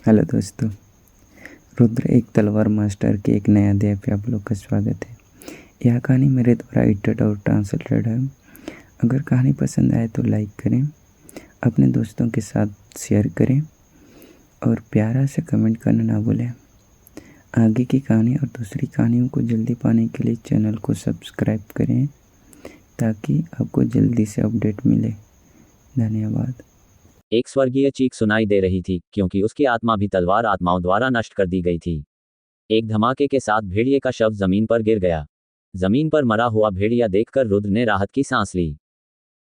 Hello दोस्तों, रुद्र एक तलवार मास्टर के एक नए अध्याय पे आप लोग का स्वागत है। यह कहानी मेरे द्वारा एडिटेड और ट्रांसलेटेड है। अगर कहानी पसंद आए तो लाइक करें, अपने दोस्तों के साथ शेयर करें और प्यारा से कमेंट करना ना भूलें। आगे की कहानी और दूसरी कहानियों को जल्दी पाने के लिए चैनल को सब्सक्राइब करें ताकि आपको जल्दी से अपडेट मिले। धन्यवाद। एक स्वर्गीय चीख सुनाई दे रही थी, क्योंकि उसकी आत्मा भी तलवार आत्माओं द्वारा नष्ट कर दी गई थी। एक धमाके के साथ भेड़िए का शव जमीन पर गिर गया। जमीन पर मरा हुआ भेड़िया देखकर रुद्र ने राहत की सांस ली।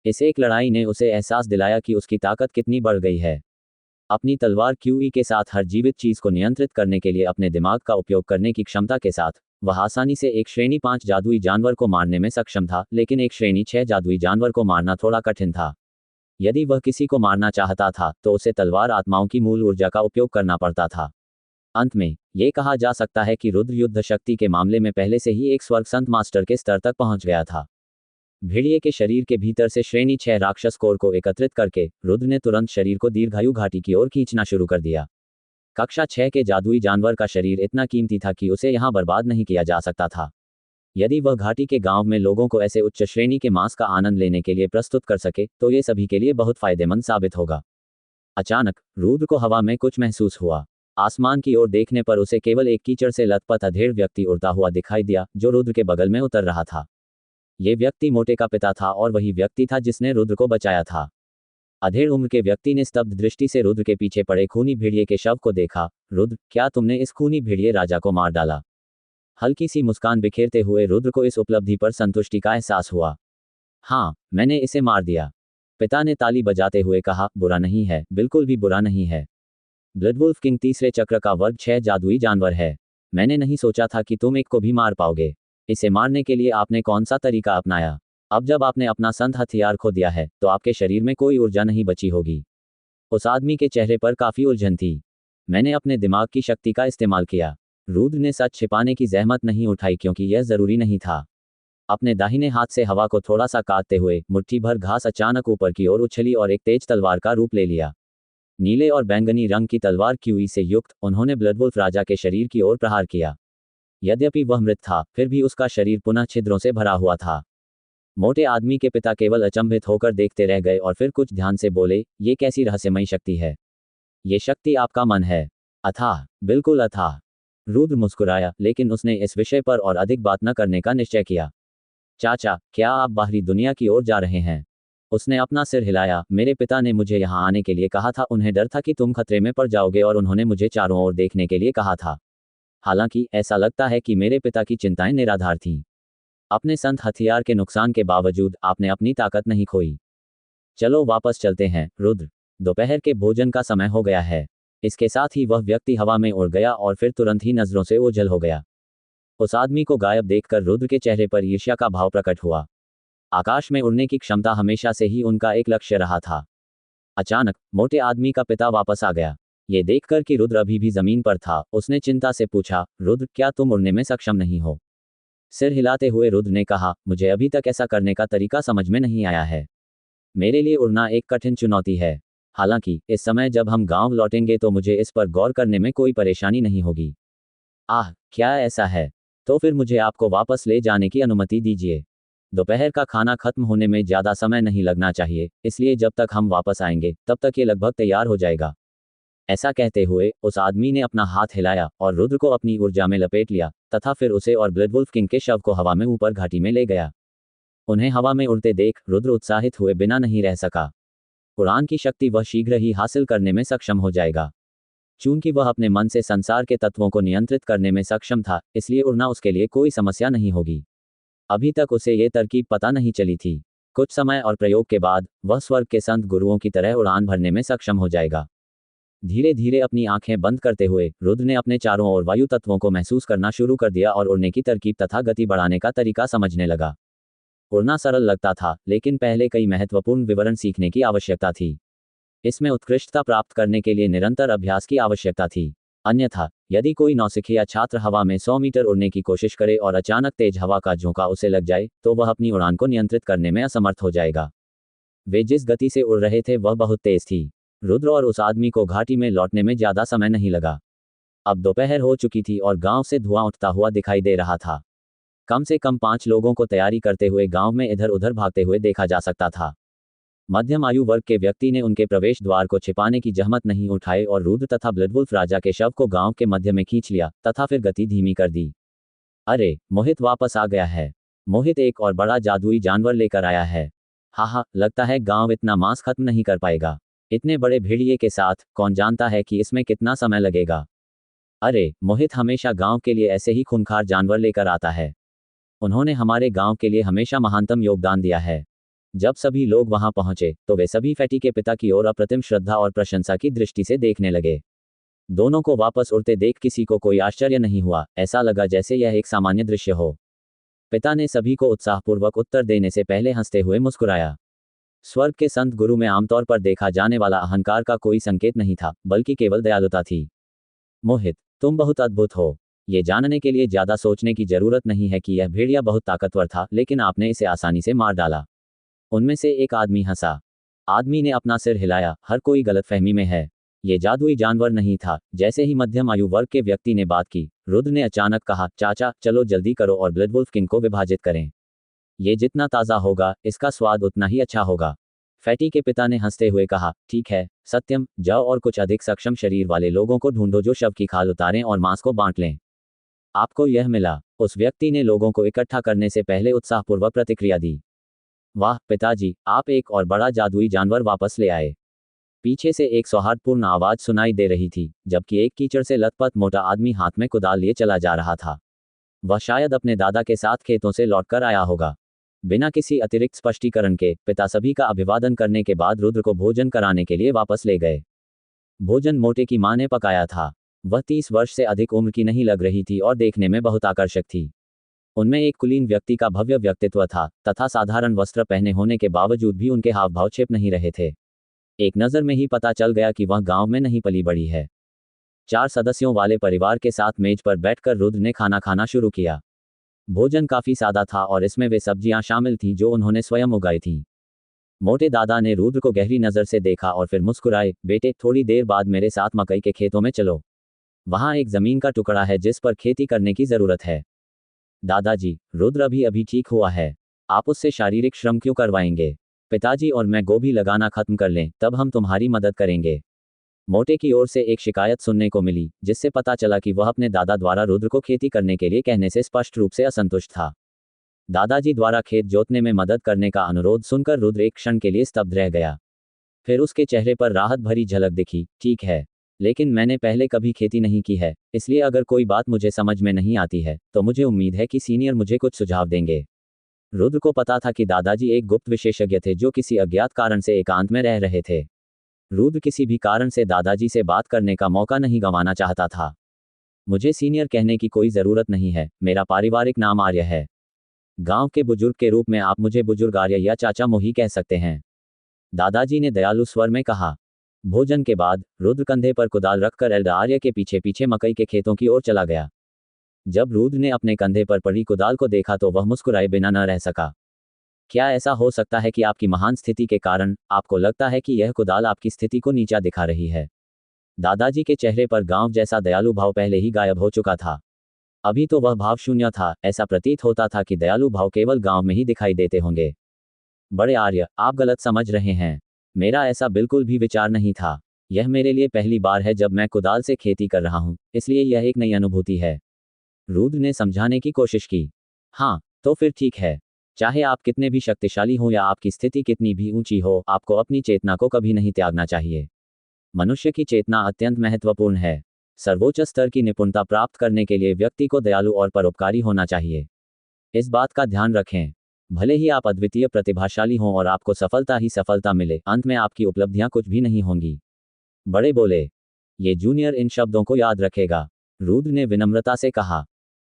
इस एक लड़ाई ने उसे एहसास दिलाया कि उसकी ताकत कितनी बढ़ गई है। अपनी तलवार क्यूई के साथ हर जीवित चीज को नियंत्रित करने के लिए अपने दिमाग का उपयोग करने की क्षमता के साथ वह आसानी से एक श्रेणी 5 जादुई जानवर को मारने में सक्षम था, लेकिन एक श्रेणी 6 जादुई जानवर को मारना थोड़ा कठिन था। यदि वह किसी को मारना चाहता था तो उसे तलवार आत्माओं की मूल ऊर्जा का उपयोग करना पड़ता था। अंत में ये कहा जा सकता है कि रुद्र युद्ध शक्ति के मामले में पहले से ही एक स्वर्ग संत मास्टर के स्तर तक पहुंच गया था। भेड़िए के शरीर के भीतर से श्रेणी 6 राक्षस कोर को एकत्रित करके रुद्र ने तुरंत शरीर को दीर्घायु घाटी की ओर खींचना शुरू कर दिया। कक्षा 6 के जादुई जानवर का शरीर इतना कीमती था कि उसे यहां बर्बाद नहीं किया जा सकता था। यदि वह घाटी के गांव में लोगों को ऐसे उच्च श्रेणी के मांस का आनंद लेने के लिए प्रस्तुत कर सके तो ये सभी के लिए बहुत फायदेमंद साबित होगा। अचानक रुद्र को हवा में कुछ महसूस हुआ। आसमान की ओर देखने पर उसे केवल एक कीचड़ से लथपथ अधेड़ व्यक्ति उड़ता हुआ दिखाई दिया, जो रुद्र के बगल में उतर रहा था। ये व्यक्ति मोटे का पिता था और वही व्यक्ति था जिसने रुद्र को बचाया था। अधेड़ उम्र के व्यक्ति ने स्तब्ध दृष्टि से रुद्र के पीछे पड़े खूनी भेड़िए के शव को देखा। रुद्र, क्या तुमने इस खूनी भेड़िए राजा को मार डाला? हल्की सी मुस्कान बिखेरते हुए रुद्र को इस उपलब्धि पर संतुष्टि का एहसास हुआ। हाँ, मैंने इसे मार दिया, पिता ने ताली बजाते हुए कहा। बुरा नहीं है, बिल्कुल भी बुरा नहीं है। ब्लडवुल्फ किंग तीसरे चक्र का वर्ग 6 जादुई जानवर है। मैंने नहीं सोचा था कि तुम एक को भी मार पाओगे। इसे मारने के लिए आपने कौन सा तरीका अपनाया? अब जब आपने अपना संत हथियार खो दिया है तो आपके शरीर में कोई ऊर्जा नहीं बची होगी। उस आदमी के चेहरे पर काफी उलझन थी। मैंने अपने दिमाग की शक्ति का इस्तेमाल किया। रुद्र ने सच छिपाने की जहमत नहीं उठाई क्योंकि यह जरूरी नहीं था। अपने दाहिने हाथ से हवा को थोड़ा सा काटते हुए मुट्ठी भर घास अचानक ऊपर की ओर उछली और एक तेज तलवार का रूप ले लिया। नीले और बैंगनी रंग की तलवार क्यूई से युक्त उन्होंने ब्लडवुल्फ राजा के शरीर की ओर प्रहार किया। यद्यपि वह मृत था, फिर भी उसका शरीर पुनः छिद्रों से भरा हुआ था। मोटे आदमी के पिता केवल अचंभित होकर देखते रह गए और फिर कुछ ध्यान से बोले, ये कैसी रहस्यमयी शक्ति है? ये शक्ति आपका मन है? अथाह, बिल्कुल अथाह। रुद्र मुस्कुराया, लेकिन उसने इस विषय पर और अधिक बात न करने का निश्चय किया। चाचा, क्या आप बाहरी दुनिया की ओर जा रहे हैं? उसने अपना सिर हिलाया। मेरे पिता ने मुझे यहाँ आने के लिए कहा था। उन्हें डर था कि तुम खतरे में पड़ जाओगे और उन्होंने मुझे चारों ओर देखने के लिए कहा था। हालांकि ऐसा लगता है कि मेरे पिता की चिंताएं निराधार थीं। अपने संत हथियार के नुकसान के बावजूद आपने अपनी ताकत नहीं खोई। चलो वापस चलते हैं, रुद्र। दोपहर के भोजन का समय हो गया है। इसके साथ ही वह व्यक्ति हवा में उड़ गया और फिर तुरंत ही नजरों से ओझल हो गया। उस आदमी को गायब देखकर रुद्र के चेहरे पर ईर्ष्या का भाव प्रकट हुआ। आकाश में उड़ने की क्षमता हमेशा से ही उनका एक लक्ष्य रहा था। अचानक मोटे आदमी का पिता वापस आ गया। ये देखकर कि रुद्र अभी भी जमीन पर था, उसने चिंता से पूछा, रुद्र, क्या तुम उड़ने में सक्षम नहीं हो? सिर हिलाते हुए रुद्र ने कहा, मुझे अभी तक ऐसा करने का तरीका समझ में नहीं आया है। मेरे लिए उड़ना एक कठिन चुनौती है। हालांकि इस समय जब हम गांव लौटेंगे तो मुझे इस पर गौर करने में कोई परेशानी नहीं होगी। आह, क्या ऐसा है? तो फिर मुझे आपको वापस ले जाने की अनुमति दीजिए। दोपहर का खाना खत्म होने में ज़्यादा समय नहीं लगना चाहिए, इसलिए जब तक हम वापस आएंगे तब तक ये लगभग तैयार हो जाएगा। ऐसा कहते हुए उस आदमी ने अपना हाथ हिलाया और रुद्र को अपनी ऊर्जा में लपेट लिया तथा फिर उसे और ब्लडवुल्फ किंग के शव को हवा में ऊपर घाटी में ले गया। उन्हें हवा में उड़ते देख रुद्र उत्साहित हुए बिना नहीं रह सका। उड़ान की शक्ति वह शीघ्र ही हासिल करने में सक्षम हो जाएगा। चूंकि वह अपने मन से संसार के तत्वों को नियंत्रित करने में सक्षम था, इसलिए उड़ना उसके लिए कोई समस्या नहीं होगी। अभी तक उसे ये तरकीब पता नहीं चली थी। कुछ समय और प्रयोग के बाद वह स्वर्ग के संत गुरुओं की तरह उड़ान भरने में सक्षम हो जाएगा। धीरे धीरे अपनी आंखें बंद करते हुए रुद्र ने अपने चारों ओर वायु तत्वों को महसूस करना शुरू कर दिया और उड़ने की तरकीब तथा गति बढ़ाने का तरीका समझने लगा। उड़ना सरल लगता था, लेकिन पहले कई महत्वपूर्ण विवरण सीखने की आवश्यकता थी। इसमें उत्कृष्टता प्राप्त करने के लिए निरंतर अभ्यास की आवश्यकता थी। अन्यथा यदि कोई नौसिखिया छात्र हवा में 100 मीटर उड़ने की कोशिश करे और अचानक तेज हवा का झोंका उसे लग जाए तो वह अपनी उड़ान को नियंत्रित करने में असमर्थ हो जाएगा। वे जिस गति से उड़ रहे थे वह बहुत तेज थी। रुद्र और उस आदमी को घाटी में लौटने में ज्यादा समय नहीं लगा। अब दोपहर हो चुकी थी और गांव से धुआं उठता हुआ दिखाई दे रहा था। कम से कम 5 लोगों को तैयारी करते हुए गांव में इधर उधर भागते हुए देखा जा सकता था। मध्यम आयु वर्ग के व्यक्ति ने उनके प्रवेश द्वार को छिपाने की जहमत नहीं उठाई और रुद्र तथा ब्लडवुल्फ राजा के शव को गांव के मध्य में खींच लिया तथा फिर गति धीमी कर दी। अरे, मोहित वापस आ गया है। मोहित एक और बड़ा जादुई जानवर लेकर आया है। हा, लगता है गांव इतना मांस खत्म नहीं कर पाएगा। इतने बड़े भेड़िए के साथ कौन जानता है कि इसमें कितना समय लगेगा। अरे, मोहित हमेशा गांव के लिए ऐसे ही खूंखार जानवर लेकर आता है। उन्होंने हमारे गांव के लिए हमेशा महानतम योगदान दिया है। जब सभी लोग वहां पहुंचे तो वे सभी फैटी के पिता की ओर अप्रतिम श्रद्धा और प्रशंसा की दृष्टि से देखने लगे। दोनों को वापस उड़ते देख किसी को कोई आश्चर्य नहीं हुआ, ऐसा लगा जैसे यह एक सामान्य दृश्य हो। पिता ने सभी को उत्साहपूर्वक उत्तर देने से पहले हंसते हुए मुस्कुराया। स्वर्ग के संत गुरु में आमतौर पर देखा जाने वाला अहंकार का कोई संकेत नहीं था, बल्कि केवल दयालुता थी। मोहित, तुम बहुत अद्भुत हो। ये जानने के लिए ज्यादा सोचने की जरूरत नहीं है कि यह भेड़िया बहुत ताकतवर था, लेकिन आपने इसे आसानी से मार डाला। उनमें से एक आदमी हंसा। आदमी ने अपना सिर हिलाया। हर कोई गलतफहमी में है। ये जादुई जानवर नहीं था। जैसे ही मध्यम आयु वर्ग के व्यक्ति ने बात की, रुद्र ने अचानक कहा, चाचा चलो जल्दी करो और ब्लडवुल्फ किंग को विभाजित करें। ये जितना ताज़ा होगा इसका स्वाद उतना ही अच्छा होगा। फैटी के पिता ने हंसते हुए कहा, ठीक है सत्यम, जाओ और कुछ अधिक सक्षम शरीर वाले लोगों को ढूंढो जो शव की खाल उतारें और मांस को बांट लें। आपको यह मिला। उस व्यक्ति ने लोगों को इकट्ठा करने से पहले उत्साहपूर्वक प्रतिक्रिया दी। वाह पिताजी, आप एक और बड़ा जादुई जानवर वापस ले आए। पीछे से एक सौहार्दपूर्ण आवाज सुनाई दे रही थी, जबकि एक कीचड़ से लथपथ मोटा आदमी हाथ में कुदाल लिए चला जा रहा था। वह शायद अपने दादा के साथ खेतों से लौटकर आया होगा। बिना किसी अतिरिक्त स्पष्टीकरण के पिता सभी का अभिवादन करने के बाद रुद्र को भोजन कराने के लिए वापस ले गए। भोजन मोटे की मां ने पकाया था। वह 30 वर्ष से अधिक उम्र की नहीं लग रही थी और देखने में बहुत आकर्षक थी। उनमें एक कुलीन व्यक्ति का भव्य व्यक्तित्व था तथा साधारण वस्त्र पहने होने के बावजूद भी उनके हाव भाव छिप नहीं रहे थे। एक नज़र में ही पता चल गया कि वह गांव में नहीं पली बड़ी है। 4 सदस्यों वाले परिवार के साथ मेज पर बैठकर रुद्र ने खाना खाना शुरू किया। भोजन काफी सादा था और इसमें वे सब्जियां शामिल थीं जो उन्होंने स्वयं उगाई थीं। मोटे दादा ने रुद्र को गहरी नज़र से देखा और फिर मुस्कुराए, बेटे थोड़ी देर बाद मेरे साथ मकई के खेतों में चलो। वहाँ एक ज़मीन का टुकड़ा है जिस पर खेती करने की ज़रूरत है। दादाजी, रुद्र अभी ठीक हुआ है, आप उससे शारीरिक श्रम क्यों करवाएंगे? पिताजी और मैं गोभी लगाना खत्म कर लें, तब हम तुम्हारी मदद करेंगे। मोटे की ओर से एक शिकायत सुनने को मिली, जिससे पता चला कि वह अपने दादा द्वारा रुद्र को खेती करने के लिए कहने से स्पष्ट रूप से असंतुष्ट था। दादाजी द्वारा खेत जोतने में मदद करने का अनुरोध सुनकर रुद्र एक क्षण के लिए स्तब्ध रह गया। फिर उसके चेहरे पर राहत भरी झलक दिखी। ठीक है, लेकिन मैंने पहले कभी खेती नहीं की है, इसलिए अगर कोई बात मुझे समझ में नहीं आती है तो मुझे उम्मीद है कि सीनियर मुझे कुछ सुझाव देंगे। रुद्र को पता था कि दादाजी एक गुप्त विशेषज्ञ थे जो किसी अज्ञात कारण से एकांत में रह रहे थे। रुद्र किसी भी कारण से दादाजी से बात करने का मौका नहीं गंवाना चाहता था। मुझे सीनियर कहने की कोई ज़रूरत नहीं है, मेरा पारिवारिक नाम आर्य है। गांव के बुजुर्ग के रूप में आप मुझे बुजुर्ग आर्य या चाचा मोही कह सकते हैं, दादाजी ने दयालु स्वर में कहा। भोजन के बाद रुद्र कंधे पर कुदाल रखकर एल्डर आर्य के पीछे पीछे मकई के खेतों की ओर चला गया। जब रुद्र ने अपने कंधे पर पड़ी कुदाल को देखा तो वह मुस्कुराए बिना न रह सका। क्या ऐसा हो सकता है कि आपकी महान स्थिति के कारण आपको लगता है कि यह कुदाल आपकी स्थिति को नीचा दिखा रही है? दादाजी के चेहरे पर गांव जैसा दयालु भाव पहले ही गायब हो चुका था। अभी तो वह भाव शून्य था। ऐसा प्रतीत होता था कि दयालु भाव केवल गांव में ही दिखाई देते होंगे। बड़े आर्य, आप गलत समझ रहे हैं। मेरा ऐसा बिल्कुल भी विचार नहीं था। यह मेरे लिए पहली बार है जब मैं कुदाल से खेती कर रहा हूं, इसलिए यह एक नई अनुभूति है। रुद्र ने समझाने की कोशिश की। हाँ, तो फिर ठीक है। चाहे आप कितने भी शक्तिशाली हो या आपकी स्थिति कितनी भी ऊंची हो, आपको अपनी चेतना को कभी नहीं त्यागना चाहिए। मनुष्य की चेतना अत्यंत महत्वपूर्ण है। सर्वोच्च स्तर की निपुणता प्राप्त करने के लिए व्यक्ति को दयालु और परोपकारी होना चाहिए। इस बात का ध्यान रखें। भले ही आप अद्वितीय प्रतिभाशाली हों और आपको सफलता ही सफलता मिले, अंत में आपकी उपलब्धियां कुछ भी नहीं होंगी। बड़े बोले। ये जूनियर इन शब्दों को याद रखेगा, रुद्र ने विनम्रता से कहा।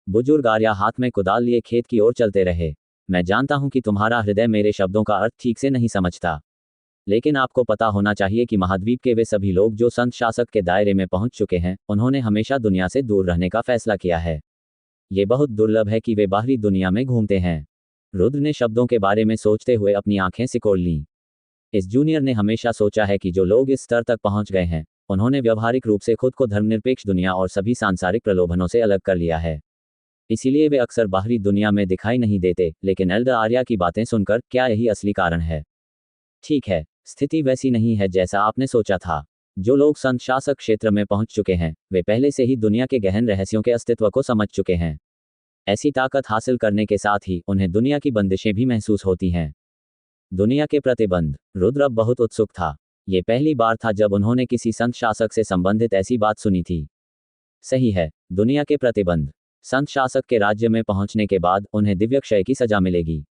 बुजुर्ग आर्य हाथ में कुदाल लिए खेत की ओर चलते रहे। मैं जानता हूं कि तुम्हारा हृदय मेरे शब्दों का अर्थ ठीक से नहीं समझता, लेकिन आपको पता होना चाहिए कि महाद्वीप के वे सभी लोग जो संत शासक के दायरे में पहुंच चुके हैं, उन्होंने हमेशा दुनिया से दूर रहने का फैसला किया है। ये बहुत दुर्लभ है कि वे बाहरी दुनिया में घूमते हैं। रुद्र ने शब्दों के बारे में सोचते हुए अपनी आंखें सिकोड़ लीं। इस जूनियर ने हमेशा सोचा है कि जो लोग इस स्तर तक पहुंच गए हैं, उन्होंने व्यवहारिक रूप से खुद को धर्मनिरपेक्ष दुनिया और सभी सांसारिक प्रलोभनों से अलग कर लिया है। इसीलिए वे अक्सर बाहरी दुनिया में दिखाई नहीं देते, लेकिन एल्डर आर्या की बातें सुनकर क्या यही असली कारण है? ठीक है, स्थिति वैसी नहीं है जैसा आपने सोचा था। जो लोग संत शासक क्षेत्र में पहुंच चुके हैं, वे पहले से ही दुनिया के गहन रहस्यों के अस्तित्व को समझ चुके हैं। ऐसी ताकत हासिल करने के साथ ही उन्हें दुनिया की बंदिशें भी महसूस होती हैं। दुनिया के प्रतिबंध। रुद्र अब बहुत उत्सुक था। ये पहली बार था जब उन्होंने किसी संत शासक से संबंधित ऐसी बात सुनी थी। सही है, दुनिया के प्रतिबंध। संत शासक के राज्य में पहुंचने के बाद उन्हें दिव्य क्षय की सजा मिलेगी।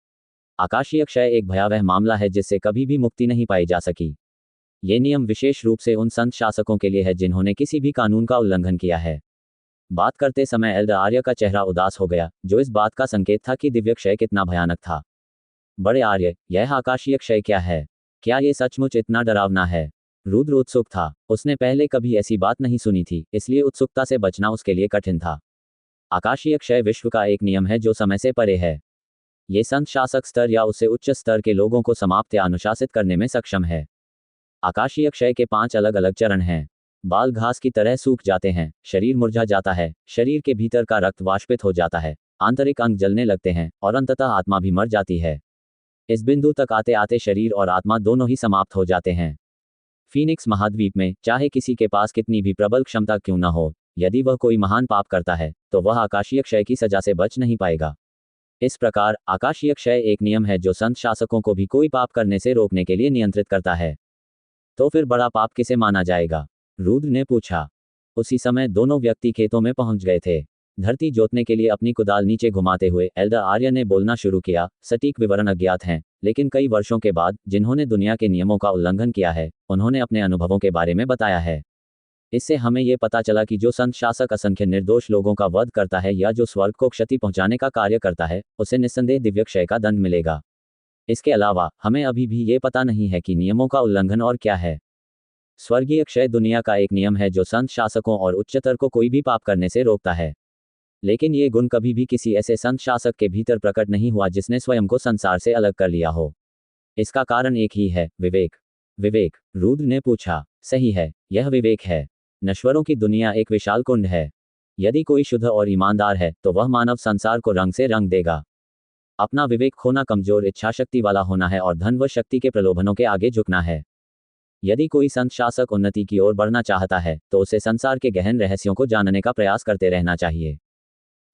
आकाशीय क्षय एक भयावह मामला है जिससे कभी भी मुक्ति नहीं पाई जा सकी। ये नियम विशेष रूप से उन संत शासकों के लिए है जिन्होंने किसी भी कानून का उल्लंघन किया है। बात करते समय एल्डर आर्य का चेहरा उदास हो गया, जो इस बात का संकेत था कि दिव्य क्षय कितना भयानक था। बड़े आर्य, यह आकाशीय क्षय क्या है? क्या ये सचमुच इतना डरावना है? रुद्र उत्सुक था। उसने पहले कभी ऐसी बात नहीं सुनी थी, इसलिए उत्सुकता से बचना उसके लिए कठिन था। आकाशीय क्षय विश्व का एक नियम है जो समय से परे है। ये संत शासक स्तर या उससे उच्च स्तर के लोगों को समाप्त या अनुशासित करने में सक्षम है। आकाशीय क्षय के 5 अलग अलग चरण हैं। बाल घास की तरह सूख जाते हैं, शरीर मुरझा जाता है, शरीर के भीतर का रक्त वाष्पित हो जाता है, आंतरिक अंग जलने लगते हैं और अंततः आत्मा भी मर जाती है। इस बिंदु तक आते आते शरीर और आत्मा दोनों ही समाप्त हो जाते हैं। फीनिक्स महाद्वीप में चाहे किसी के पास कितनी भी प्रबल क्षमता क्यों न हो, यदि वह कोई महान पाप करता है तो वह आकाशीय क्षय की सजा से बच नहीं पाएगा। इस प्रकार आकाशीय क्षय एक नियम है जो संत शासकों को भी कोई पाप करने से रोकने के लिए नियंत्रित करता है। तो फिर बड़ा पाप किसे माना जाएगा? रुद्र ने पूछा। उसी समय दोनों व्यक्ति खेतों में पहुंच गए थे। धरती जोतने के लिए अपनी कुदाल नीचे घुमाते हुए एल्डर आर्य ने बोलना शुरू किया। सटीक विवरण अज्ञात हैं, लेकिन कई वर्षों के बाद जिन्होंने दुनिया के नियमों का उल्लंघन किया है, उन्होंने अपने अनुभवों के बारे में बताया है। इससे हमें ये पता चला कि जो संत शासक असंख्य निर्दोष लोगों का वध करता है या जो स्वर्ग को क्षति पहुंचाने का कार्य करता है, उसे निस्संदेह दिव्य क्षय का दंड मिलेगा। इसके अलावा हमें अभी भी ये पता नहीं है कि नियमों का उल्लंघन और क्या है। स्वर्गीय क्षय दुनिया का एक नियम है जो संत शासकों और उच्चतर को कोई भी पाप करने से रोकता है। लेकिन ये गुण कभी भी किसी ऐसे संत शासक के भीतर प्रकट नहीं हुआ जिसने स्वयं को संसार से अलग कर लिया हो। इसका कारण एक ही है, विवेक। विवेक? रुद्र ने पूछा। सही है, यह विवेक है। नश्वरों की दुनिया एक विशाल कुंड है। यदि कोई शुद्ध और ईमानदार है तो वह मानव संसार को रंग से रंग देगा। अपना विवेक खोना कमजोर इच्छा शक्ति वाला होना है और धन व शक्ति के प्रलोभनों के आगे झुकना है। यदि कोई संत शासक उन्नति की ओर बढ़ना चाहता है तो उसे संसार के गहन रहस्यों को जानने का प्रयास करते रहना चाहिए।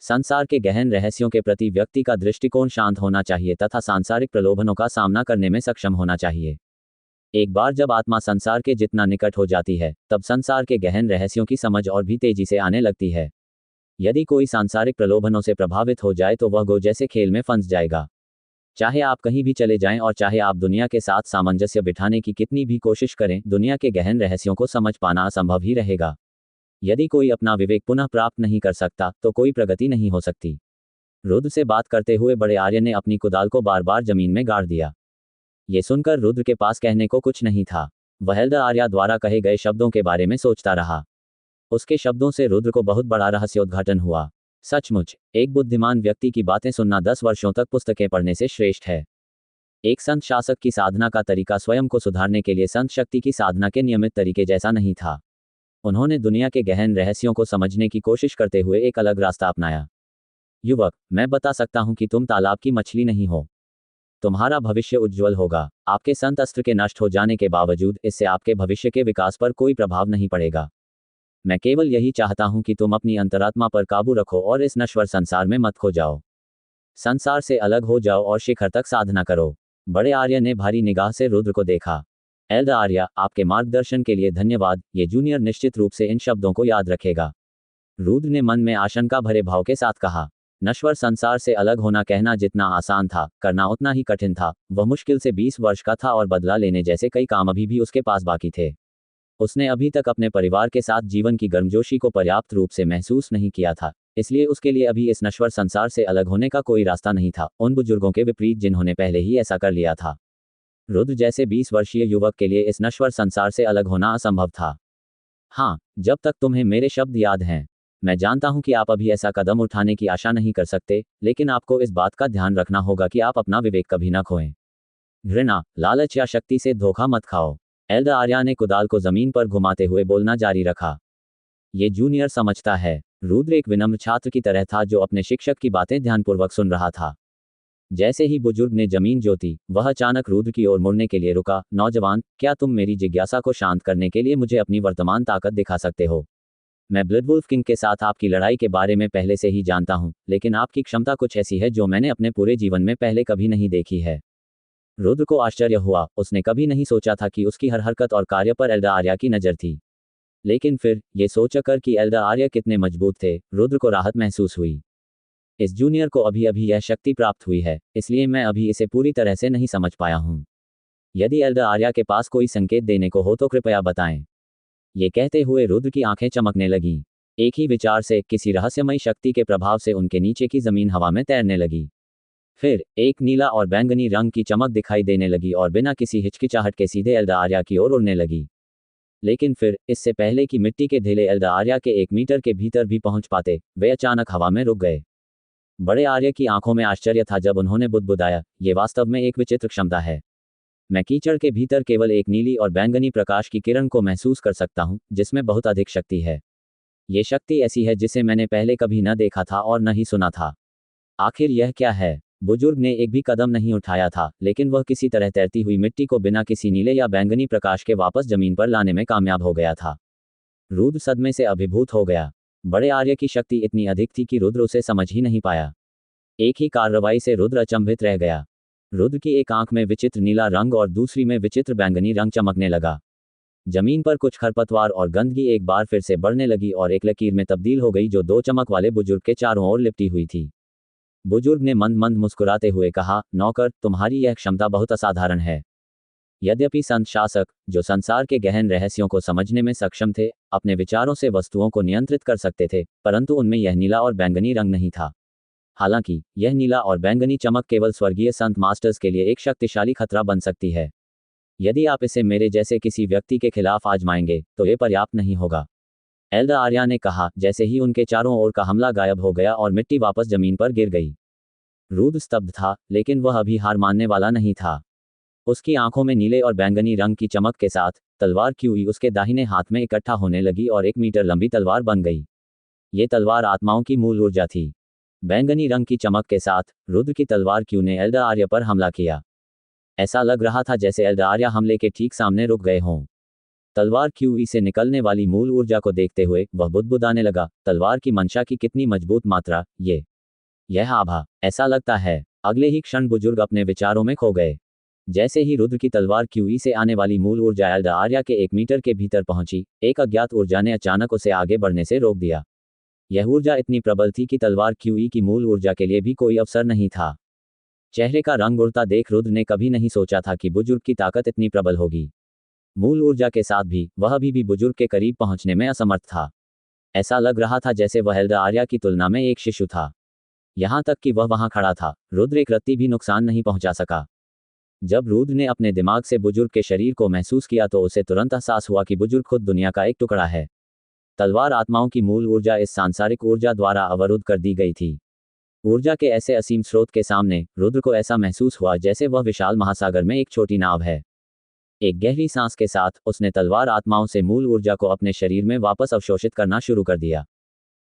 संसार के गहन रहस्यों के प्रति व्यक्ति का दृष्टिकोण शांत होना चाहिए तथा सांसारिक प्रलोभनों का सामना करने में सक्षम होना चाहिए। एक बार जब आत्मा संसार के जितना निकट हो जाती है, तब संसार के गहन रहस्यों की समझ और भी तेजी से आने लगती है। यदि कोई सांसारिक प्रलोभनों से प्रभावित हो जाए तो वह गो जैसे खेल में फंस जाएगा। चाहे आप कहीं भी चले जाएं और चाहे आप दुनिया के साथ सामंजस्य बिठाने की कितनी भी कोशिश करें, दुनिया के गहन रहस्यों को समझ पाना असंभव ही रहेगा। यदि कोई अपना विवेक पुनः प्राप्त नहीं कर सकता तो कोई प्रगति नहीं हो सकती। रुद्र से बात करते हुए बड़े आर्य ने अपनी कुदाल को बार बार जमीन में गाड़ दिया। ये सुनकर रुद्र के पास कहने को कुछ नहीं था। वह एल्डर आर्या द्वारा कहे गए शब्दों के बारे में सोचता रहा। उसके शब्दों से रुद्र को बहुत बड़ा रहस्योद्घाटन हुआ। सचमुच, एक बुद्धिमान व्यक्ति की बातें सुनना 10 वर्षों तक पुस्तकें पढ़ने से श्रेष्ठ है। एक संत शासक की साधना का तरीका स्वयं को सुधारने के लिए संत शक्ति की साधना के नियमित तरीके जैसा नहीं था। उन्होंने दुनिया के गहन रहस्यों को समझने की कोशिश करते हुए एक अलग रास्ता अपनाया। युवक, मैं बता सकता हूं कि तुम तालाब की मछली नहीं हो। तुम्हारा भविष्य उज्ज्वल होगा। आपके संत अस्त्र के नष्ट हो जाने के बावजूद इससे आपके भविष्य के विकास पर कोई प्रभाव नहीं पड़ेगा। मैं केवल यही चाहता हूं कि तुम अपनी अंतरात्मा पर काबू रखो और इस नश्वर संसार में मत खो जाओ। संसार से अलग हो जाओ और शिखर तक साधना करो। बड़े आर्य ने भारी निगाह से रुद्र को देखा। एल्डर आर्य, आपके मार्गदर्शन के लिए धन्यवाद। ये जूनियर निश्चित रूप से इन शब्दों को याद रखेगा। रुद्र ने मन में आशंका भरे भाव के साथ कहा। नश्वर संसार से अलग होना कहना जितना आसान था, करना उतना ही कठिन था। वह मुश्किल से 20 वर्ष का था और बदला लेने जैसे कई काम अभी भी उसके पास बाकी थे। उसने अभी तक अपने परिवार के साथ जीवन की गर्मजोशी को पर्याप्त रूप से महसूस नहीं किया था, इसलिए उसके लिए अभी इस नश्वर संसार से अलग होने का कोई रास्ता नहीं था, उन बुजुर्गों के विपरीत जिन्होंने पहले ही ऐसा कर लिया था। रुद्र जैसे 20 वर्षीय युवक के लिए इस नश्वर संसार से अलग होना असंभव था। हाँ, जब तक तुम्हें मेरे शब्द याद हैं। मैं जानता हूं कि आप अभी ऐसा कदम उठाने की आशा नहीं कर सकते, लेकिन आपको इस बात का ध्यान रखना होगा कि आप अपना विवेक कभी न खोएं। घृणा, लालच या शक्ति से धोखा मत खाओ। एल्डर आर्या ने कुदाल को जमीन पर घुमाते हुए बोलना जारी रखा। ये जूनियर समझता है। रुद्र एक विनम्र छात्र की तरह था जो अपने शिक्षक की बातें ध्यानपूर्वक सुन रहा था। जैसे ही बुजुर्ग ने जमीन जोती, वह अचानक रुद्र की ओर मुड़ने के लिए रुका। नौजवान, क्या तुम मेरी जिज्ञासा को शांत करने के लिए मुझे अपनी वर्तमान ताकत दिखा सकते हो? मैं ब्लडवुल्फ किंग के साथ आपकी लड़ाई के बारे में पहले से ही जानता हूं, लेकिन आपकी क्षमता कुछ ऐसी है जो मैंने अपने पूरे जीवन में पहले कभी नहीं देखी है। रुद्र को आश्चर्य हुआ। उसने कभी नहीं सोचा था कि उसकी हर हरकत और कार्य पर एल्डर आर्या की नज़र थी। लेकिन फिर ये सोचकर कि एल्डर आर्या कितने मजबूत थे, रुद्र को राहत महसूस हुई। इस जूनियर को अभी अभी यह शक्ति प्राप्त हुई है, इसलिए मैं अभी इसे पूरी तरह से नहीं समझ पाया हूँ। यदि एल्डर आर्या के पास कोई संकेत देने को हो तो कृपया बताएं। ये कहते हुए रुद्र की आंखें चमकने लगीं। एक ही विचार से, किसी रहस्यमयी शक्ति के प्रभाव से उनके नीचे की जमीन हवा में तैरने लगी। फिर एक नीला और बैंगनी रंग की चमक दिखाई देने लगी और बिना किसी हिचकिचाहट के सीधे एल्डर आर्या की ओर उड़ने लगी। लेकिन फिर, इससे पहले कि मिट्टी के ढेले एल्डर आर्या के 1 मीटर के भीतर भी पहुंच पाते, वे अचानक हवा में रुक गए। बड़े आर्य की आंखों में आश्चर्य था जब उन्होंने बुदबुदाया, ये वास्तव में एक विचित्र क्षमता है। मैं कीचड़ के भीतर केवल एक नीली और बैंगनी प्रकाश की किरण को महसूस कर सकता हूं, जिसमें बहुत अधिक शक्ति है। ये शक्ति ऐसी है जिसे मैंने पहले कभी न देखा था और न ही सुना था। आखिर यह क्या है? बुजुर्ग ने एक भी कदम नहीं उठाया था, लेकिन वह किसी तरह तैरती हुई मिट्टी को बिना किसी नीले या बैंगनी प्रकाश के वापस जमीन पर लाने में कामयाब हो गया था। रुद्र सदमे से अभिभूत हो गया। बड़े आर्य की शक्ति इतनी अधिक थी कि रुद्र उसे समझ ही नहीं पाया। एक ही कार्रवाई से रुद्र अचंभित रह गया। रुद्र की एक आंख में विचित्र नीला रंग और दूसरी में विचित्र बैंगनी रंग चमकने लगा। जमीन पर कुछ खरपतवार और गंदगी एक बार फिर से बढ़ने लगी और एक लकीर में तब्दील हो गई जो 2 चमक वाले बुजुर्ग के चारों ओर लिपटी हुई थी। बुजुर्ग ने मंद मंद मुस्कुराते हुए कहा, नौकर, तुम्हारी यह क्षमता बहुत असाधारण है। यद्यपि संत शासक, जो संसार के गहन रहस्यों को समझने में सक्षम थे, अपने विचारों से वस्तुओं को नियंत्रित कर सकते थे, परंतु उनमें यह नीला और बैंगनी रंग नहीं था। हालांकि यह नीला और बैंगनी चमक केवल स्वर्गीय संत मास्टर्स के लिए एक शक्तिशाली खतरा बन सकती है। यदि आप इसे मेरे जैसे किसी व्यक्ति के खिलाफ आजमाएंगे, तो ये पर्याप्त नहीं होगा। एल्डर आर्या ने कहा, जैसे ही उनके चारों ओर का हमला गायब हो गया और मिट्टी वापस जमीन पर गिर गई। रुद्र स्तब्ध था, लेकिन वह अभी हार मानने वाला नहीं था। उसकी आंखों में नीले और बैंगनी रंग की चमक के साथ तलवार क्यूई उसके दाहिने हाथ में इकट्ठा होने लगी और 1 मीटर लंबी तलवार बन गई। ये तलवार आत्माओं की मूल ऊर्जा थी। बैंगनी रंग की चमक के साथ रुद्र की तलवार क्यू ने एल्डर आर्या पर हमला किया। ऐसा लग रहा था जैसे एल्डर आर्या हमले के ठीक सामने रुक गए हों। तलवार क्यूई से निकलने वाली मूल ऊर्जा को देखते हुए वह बुदबुदाने लगा, तलवार की मंशा की कितनी मजबूत मात्रा, यह आभा। ऐसा लगता है। अगले ही क्षण बुजुर्ग अपने विचारों में खो गए। जैसे ही रुद्र की तलवार क्यूई से आने वाली मूल ऊर्जा एल्डर आर्या के 1 मीटर के भीतर पहुंची, एक अज्ञात ऊर्जा ने अचानक उसे आगे बढ़ने से रोक दिया। यह ऊर्जा इतनी प्रबल थी कि तलवार क्यूई की मूल ऊर्जा के लिए भी कोई अवसर नहीं था। चेहरे का रंग उड़ता देख रुद्र ने कभी नहीं सोचा था कि बुजुर्ग की ताकत इतनी प्रबल होगी। मूल ऊर्जा के साथ भी वह अभी भी बुजुर्ग के करीब पहुंचने में असमर्थ था। ऐसा लग रहा था जैसे वह एल्डर आर्या की तुलना में एक शिशु था। यहां तक कि वह वहां खड़ा था, रुद्र एक रत्ती भी नुकसान नहीं पहुंचा सका। जब रुद्र ने अपने दिमाग से बुजुर्ग के शरीर को महसूस किया तो उसे तुरंत एहसास हुआ कि बुजुर्ग खुद दुनिया का एक टुकड़ा है। तलवार आत्माओं की मूल ऊर्जा इस सांसारिक ऊर्जा द्वारा अवरुद्ध कर दी गई थी। ऊर्जा के ऐसे असीम स्रोत के सामने रुद्र को ऐसा महसूस हुआ जैसे वह विशाल महासागर में एक छोटी नाव है। एक गहरी सांस के साथ उसने तलवार आत्माओं से मूल ऊर्जा को अपने शरीर में वापस अवशोषित करना शुरू कर दिया।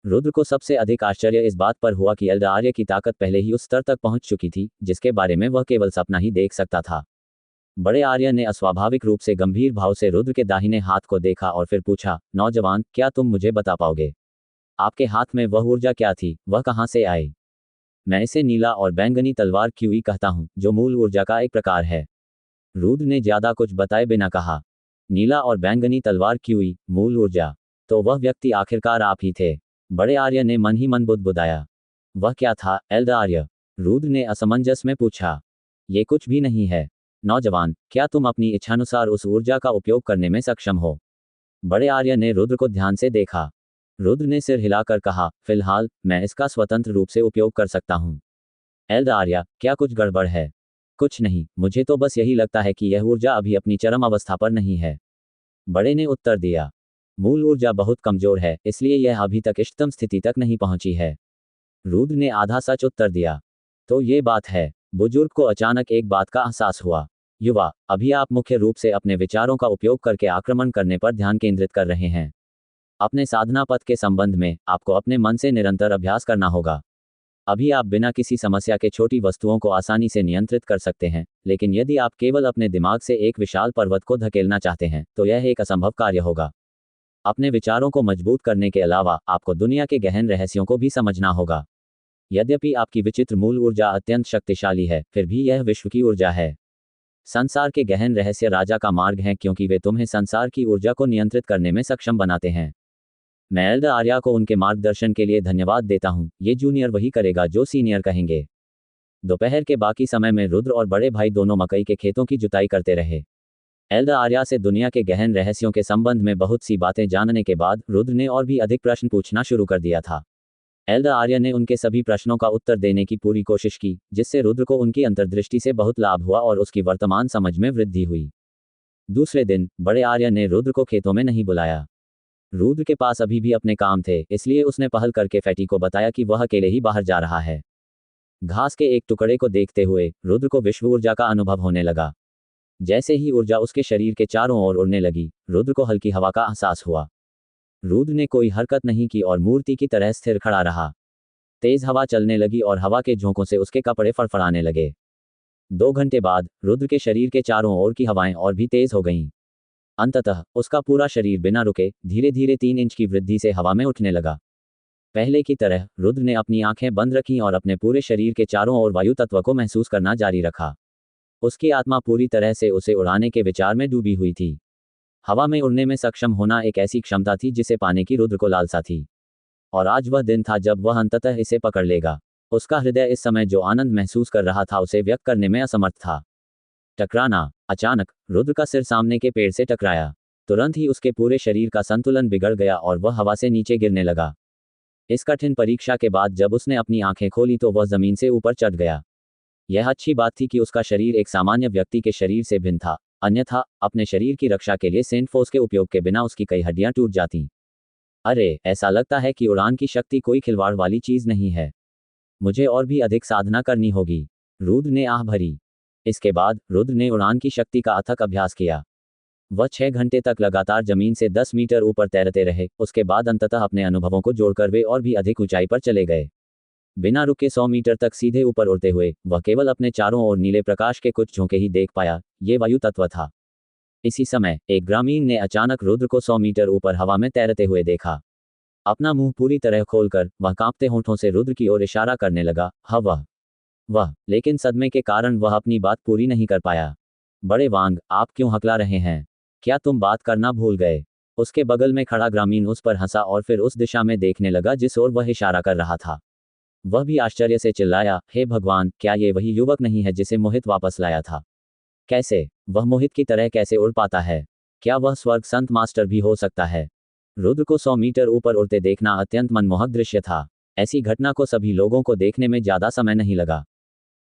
रुद्र को सबसे अधिक आश्चर्य इस बात पर हुआ कि एल्डर आर्या की ताकत पहले ही उस स्तर तक पहुंच चुकी थी जिसके बारे में वह केवल सपना ही देख सकता था। बड़े आर्य ने अस्वाभाविक रूप से गंभीर भाव से रुद्र के दाहिने हाथ को देखा और फिर पूछा, नौजवान, क्या तुम मुझे बता पाओगे? आपके हाथ में वह ऊर्जा क्या थी, वह कहां से आई? मैं इसे नीला और बैंगनी तलवार क्यूई कहता हूं, जो मूल ऊर्जा का एक प्रकार है। रुद्र ने ज्यादा कुछ बताए बिना कहा, नीला और बैंगनी तलवार क्यूई, मूल ऊर्जा। तो वह व्यक्ति आखिरकार आप ही थे। बड़े आर्य ने मन ही मन बुदबुदाया। वह क्या था, एल्डर आर्य? रुद्र ने असमंजस में पूछा। ये कुछ भी नहीं है। नौजवान, क्या तुम अपनी इच्छानुसार उस ऊर्जा का उपयोग करने में सक्षम हो? बड़े आर्य ने रुद्र को ध्यान से देखा। रुद्र ने सिर हिलाकर कहा, फिलहाल मैं इसका स्वतंत्र रूप से उपयोग कर सकता हूँ। एल्डर आर्य, क्या कुछ गड़बड़ है? कुछ नहीं, मुझे तो बस यही लगता है कि यह ऊर्जा अभी अपनी चरम अवस्था पर नहीं है। बड़े ने उत्तर दिया। मूल ऊर्जा बहुत कमजोर है, इसलिए यह अभी तक इष्टतम स्थिति तक नहीं पहुंची है। रुद्र ने आधा सच उत्तर दिया। तो ये बात है। बुजुर्ग को अचानक एक बात का एहसास हुआ। युवा, अभी आप मुख्य रूप से अपने विचारों का उपयोग करके आक्रमण करने पर ध्यान केंद्रित कर रहे हैं। अपने साधना पथ के संबंध में आपको अपने मन से निरंतर अभ्यास करना होगा। अभी आप बिना किसी समस्या के छोटी वस्तुओं को आसानी से नियंत्रित कर सकते हैं, लेकिन यदि आप केवल अपने दिमाग से एक विशाल पर्वत को धकेलना चाहते हैं तो यह एक असंभव कार्य होगा। अपने विचारों को मजबूत करने के अलावा आपको दुनिया के गहन रहस्यों को भी समझना होगा। यद्यपि आपकी विचित्र मूल ऊर्जा अत्यंत शक्तिशाली है, फिर भी यह विश्व की ऊर्जा है। संसार के गहन रहस्य राजा का मार्ग हैं, क्योंकि वे तुम्हें संसार की ऊर्जा को नियंत्रित करने में सक्षम बनाते हैं। मैं एल्डर आर्या को उनके मार्गदर्शन के लिए धन्यवाद देता हूँ। ये जूनियर वही करेगा जो सीनियर कहेंगे। दोपहर के बाकी समय में रुद्र और बड़े भाई दोनों मकई के खेतों की जुताई करते रहे। एल्डर आर्या से दुनिया के गहन रहस्यों के संबंध में बहुत सी बातें जानने के बाद रुद्र ने और भी अधिक प्रश्न पूछना शुरू कर दिया था। एल्डर आर्या ने उनके सभी प्रश्नों का उत्तर देने की पूरी कोशिश की, जिससे रुद्र को उनकी अंतर्दृष्टि से बहुत लाभ हुआ और उसकी वर्तमान समझ में वृद्धि हुई। दूसरे दिन बड़े आर्या ने रुद्र को खेतों में नहीं बुलाया। रुद्र के पास अभी भी अपने काम थे, इसलिए उसने पहल करके फैटी को बताया कि वह अकेले ही बाहर जा रहा है। घास के एक टुकड़े को देखते हुए रुद्र को विश्व ऊर्जा का अनुभव होने लगा। जैसे ही ऊर्जा उसके शरीर के चारों ओर उड़ने लगी, रुद्र को हल्की हवा का एहसास हुआ। रुद्र ने कोई हरकत नहीं की और मूर्ति की तरह स्थिर खड़ा रहा। तेज हवा चलने लगी और हवा के झोंकों से उसके कपड़े फड़फड़ाने लगे। 2 घंटे बाद रुद्र के शरीर के चारों ओर की हवाएं और भी तेज हो गईं। अंततः उसका पूरा शरीर बिना रुके धीरे धीरे 3 इंच की वृद्धि से हवा में उठने लगा। पहले की तरह रुद्र ने अपनी आंखें बंद रखीं और अपने पूरे शरीर के चारों ओर वायु तत्व को महसूस करना जारी रखा। उसकी आत्मा पूरी तरह से उसे उड़ाने के विचार में डूबी हुई थी। हवा में उड़ने में सक्षम होना एक ऐसी क्षमता थी जिसे पाने की रुद्र को लालसा थी। और आज वह दिन था जब वह अंततः इसे पकड़ लेगा। उसका हृदय इस समय जो आनंद महसूस कर रहा था उसे व्यक्त करने में असमर्थ था। टकराना। अचानक रुद्र का सिर सामने के पेड़ से टकराया। तुरंत ही उसके पूरे शरीर का संतुलन बिगड़ गया और वह हवा से नीचे गिरने लगा। इस कठिन परीक्षा के बाद जब उसने अपनी आंखें खोली तो वह जमीन से ऊपर चढ़ गया। यह अच्छी बात थी कि उसका शरीर एक सामान्य व्यक्ति के शरीर से भिन्न था, अन्यथा अपने शरीर की रक्षा के लिए सेंट फोर्स के उपयोग के बिना उसकी कई हड्डियां टूट जातीं। अरे, ऐसा लगता है कि उड़ान की शक्ति कोई खिलवाड़ वाली चीज नहीं है। मुझे और भी अधिक साधना करनी होगी। रुद्र ने आह भरी। इसके बाद रुद्र ने उड़ान की शक्ति का अथक अभ्यास किया। वह 6 घंटे तक लगातार जमीन से 10 मीटर ऊपर तैरते रहे। उसके बाद अंततः अपने अनुभवों को जोड़कर वे और भी अधिक ऊंचाई पर चले गए। बिना रुके 100 मीटर तक सीधे ऊपर उड़ते हुए वह केवल अपने चारों ओर नीले प्रकाश के कुछ झोंके ही देख पाया। ये वायु तत्व था। इसी समय एक ग्रामीण ने अचानक रुद्र को 100 मीटर ऊपर हवा में तैरते हुए देखा। अपना मुंह पूरी तरह खोलकर वह कांपते होंठों से रुद्र की ओर इशारा करने लगा। वह लेकिन सदमे के कारण वह अपनी बात पूरी नहीं कर पाया। बड़े वांग, आप क्यों हकला रहे हैं? क्या तुम बात करना भूल गए? उसके बगल में खड़ा ग्रामीण उस पर हंसा और फिर उस दिशा में देखने लगा जिस ओर वह इशारा कर रहा था। वह भी आश्चर्य से चिल्लाया, हे भगवान, क्या ये वही युवक नहीं है जिसे मोहित वापस लाया था? कैसे? वह मोहित की तरह कैसे उड़ पाता है? क्या वह स्वर्ग संत मास्टर भी हो सकता है? रुद्र को 100 मीटर ऊपर उड़ते देखना अत्यंत मनमोहक दृश्य था। ऐसी घटना को सभी लोगों को देखने में ज्यादा समय नहीं लगा।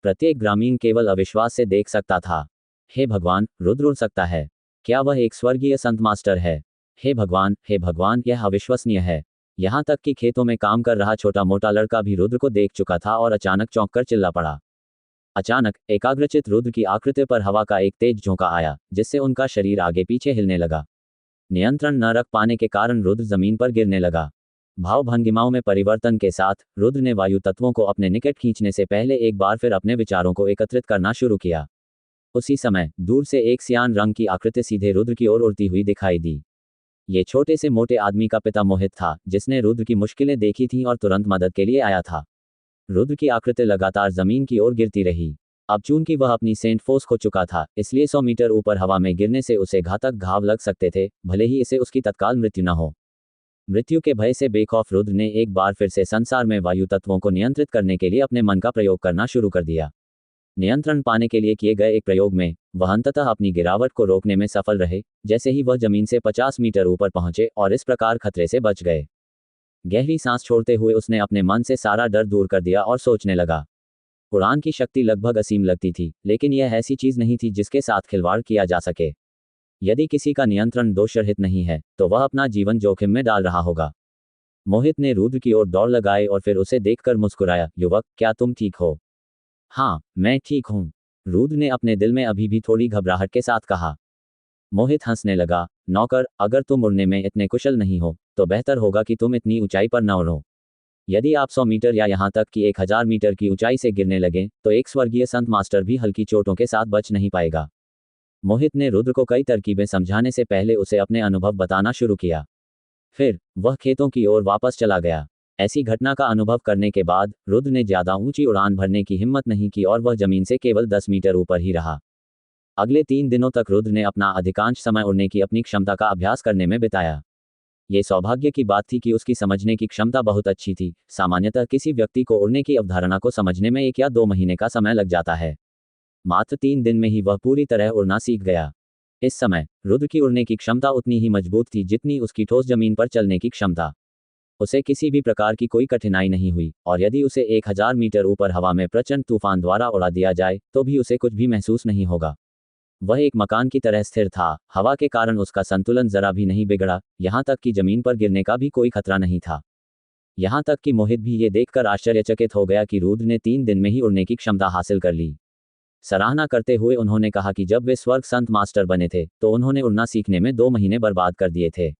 प्रत्येक ग्रामीण केवल अविश्वास से देख सकता था। हे भगवान, रुद्र उड़ सकता है। क्या वह एक स्वर्गीय संत मास्टर है? हे भगवान, यह अविश्वसनीय है। यहाँ तक कि खेतों में काम कर रहा छोटा मोटा लड़का भी रुद्र को देख चुका था और अचानक चौंक कर चिल्ला पड़ा। अचानक एकाग्रचित रुद्र की आकृति पर हवा का एक तेज झोंका आया, जिससे उनका शरीर आगे पीछे हिलने लगा। नियंत्रण न रख पाने के कारण रुद्र जमीन पर गिरने लगा। भाव भंगिमाओं में परिवर्तन के साथ रुद्र ने वायु तत्वों को अपने निकट खींचने से पहले एक बार फिर अपने विचारों को एकत्रित करना शुरू किया। उसी समय दूर से एक सियान रंग की आकृति सीधे रुद्र की ओर उड़ती हुई दिखाई दी। ये छोटे से मोटे आदमी का पिता मोहित था, जिसने रुद्र की मुश्किलें देखी थीं और तुरंत मदद के लिए आया था। रुद्र की आकृति लगातार जमीन की ओर गिरती रही। अब चूंकि वह अपनी सेंट फोर्स खो चुका था, इसलिए 100 मीटर ऊपर हवा में गिरने से उसे घातक घाव लग सकते थे, भले ही इसे उसकी तत्काल मृत्यु न हो। मृत्यु के भय से बेखौफ रुद्र ने एक बार फिर से संसार में वायु तत्वों को नियंत्रित करने के लिए अपने मन का प्रयोग करना शुरू कर दिया। नियंत्रण पाने के लिए किए गए एक प्रयोग में वह अंततः अपनी गिरावट को रोकने में सफल रहे, जैसे ही वह जमीन से 50 मीटर ऊपर पहुंचे और इस प्रकार खतरे से बच गए। गहरी सांस छोड़ते हुए उसने अपने मन से सारा डर दूर कर दिया और सोचने लगा। उड़ान की शक्ति लगभग असीम लगती थी, लेकिन यह ऐसी चीज नहीं थी जिसके साथ खिलवाड़ किया जा सके। यदि किसी का नियंत्रण दोषरहित नहीं है, तो वह अपना जीवन जोखिम में डाल रहा होगा। मोहित ने रुद्र की ओर दौड़ लगाई और फिर उसे देखकर मुस्कुराया। युवक, क्या तुम ठीक हो? हाँ, मैं ठीक हूँ। रुद्र ने अपने दिल में अभी भी थोड़ी घबराहट के साथ कहा। मोहित हंसने लगा। नौकर, अगर तुम उड़ने में इतने कुशल नहीं हो तो बेहतर होगा कि तुम इतनी ऊंचाई पर न उड़ो। यदि आप 100 मीटर या यहाँ तक कि 1000 मीटर की ऊंचाई से गिरने लगें तो एक स्वर्गीय संत मास्टर भी हल्की चोटों के साथ बच नहीं पाएगा। मोहित ने रुद्र को कई तरकीबें समझाने से पहले उसे अपने अनुभव बताना शुरू किया। फिर वह खेतों की ओर वापस चला गया। ऐसी घटना का अनुभव करने के बाद रुद्र ने ज्यादा ऊंची उड़ान भरने की हिम्मत नहीं की और वह जमीन से केवल 10 मीटर ऊपर ही रहा। अगले 3 दिनों तक रुद्र ने अपना अधिकांश समय उड़ने की अपनी क्षमता का अभ्यास करने में बिताया। ये सौभाग्य की बात थी कि उसकी समझने की क्षमता बहुत अच्छी थी। सामान्यतः किसी व्यक्ति को उड़ने की अवधारणा को समझने में 1 या 2 महीने का समय लग जाता है। मात्र 3 दिन में ही वह पूरी तरह उड़ना सीख गया। इस समय रुद्र की उड़ने की क्षमता उतनी ही मजबूत थी जितनी उसकी ठोस जमीन पर चलने की क्षमता। उसे किसी भी प्रकार की कोई कठिनाई नहीं हुई और यदि उसे 1000 मीटर ऊपर हवा में प्रचंड तूफान द्वारा उड़ा दिया जाए तो भी उसे कुछ भी महसूस नहीं होगा। वह एक मकान की तरह स्थिर था। हवा के कारण उसका संतुलन जरा भी नहीं बिगड़ा, यहाँ तक कि जमीन पर गिरने का भी कोई खतरा नहीं था। यहाँ तक कि मोहित भी ये देखकर आश्चर्यचकित हो गया कि रुद्र ने 3 दिन में ही उड़ने की क्षमता हासिल कर ली। सराहना करते हुए उन्होंने कहा कि जब वे स्वर्ग संत मास्टर बने थे तो उन्होंने उड़ना सीखने में 2 महीने बर्बाद कर दिए थे।